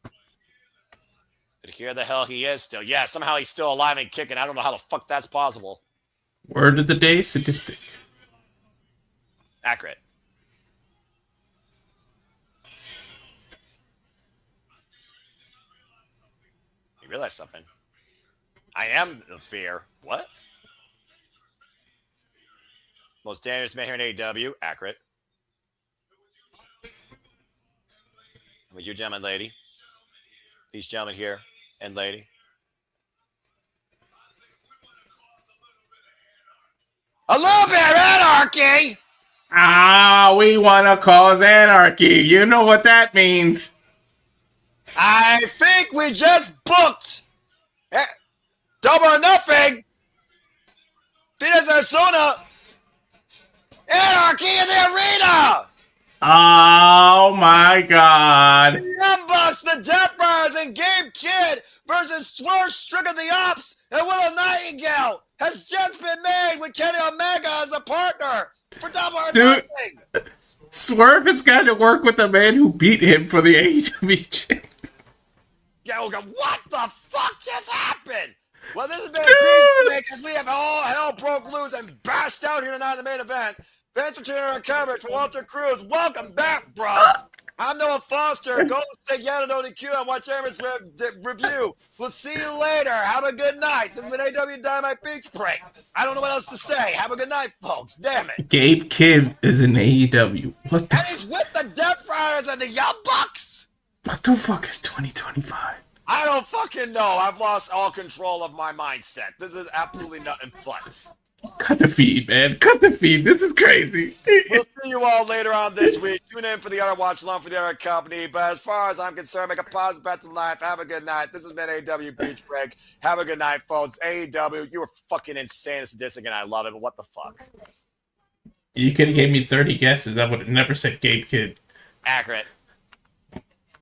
A: But here the hell he is still. Yeah, somehow he's still alive and kicking. I don't know how the fuck that's possible.
C: Word of the day, sadistic.
A: Accurate. You realize something? I am the fear. What? Most dangerous man here in AEW. Accurate. With you gentlemen, lady. These gentlemen here and lady. A little bit of anarchy!
C: We want to cause anarchy. You know what that means.
A: I think we just booked Double or Nothing. Venus Arizona. Anarchy in the arena.
C: Oh my God.
A: Young Bucks, the Death Riders, and Gabe Kidd versus Swerve Strickland, the Ops, and Willow Nightingale has just been made with Kenny Omega as a partner for Double or Nothing.
C: Swerve has got to work with the man who beat him for the AEW champion.
A: Yeah, we'll go, what the fuck just happened? Well, this has been a big thing because we have all hell broke loose and bashed out here tonight in the main event. Thanks for tuning in our coverage for Walter Cruz. Welcome back, bro. I'm Noah Foster. Go take Yadodoni Q and watch Aaron's review. We'll see you later. Have a good night. This has been AEW Dynamite Beach Break. I don't know what else to say. Have a good night, folks. Damn it.
C: Gabe Kidd is in AEW. What the?
A: And he's with the Death Riders and the Young Bucks.
C: What the fuck is 2025?
A: I don't fucking know. I've lost all control of my mindset. This is absolutely nothing futz.
C: Cut the feed, man. Cut the feed. This is crazy.
A: We'll see you all later on this week. Tune in for the other watch along for the other company. But as far as I'm concerned, make a positive bet to life. Have a good night. This has been AEW Beach Break. Have a good night, folks. AEW, you were fucking insane and sadistic, and I love it. But what the fuck?
C: You could have gave me 30 guesses. I would have never said Gabe Kidd.
A: Accurate.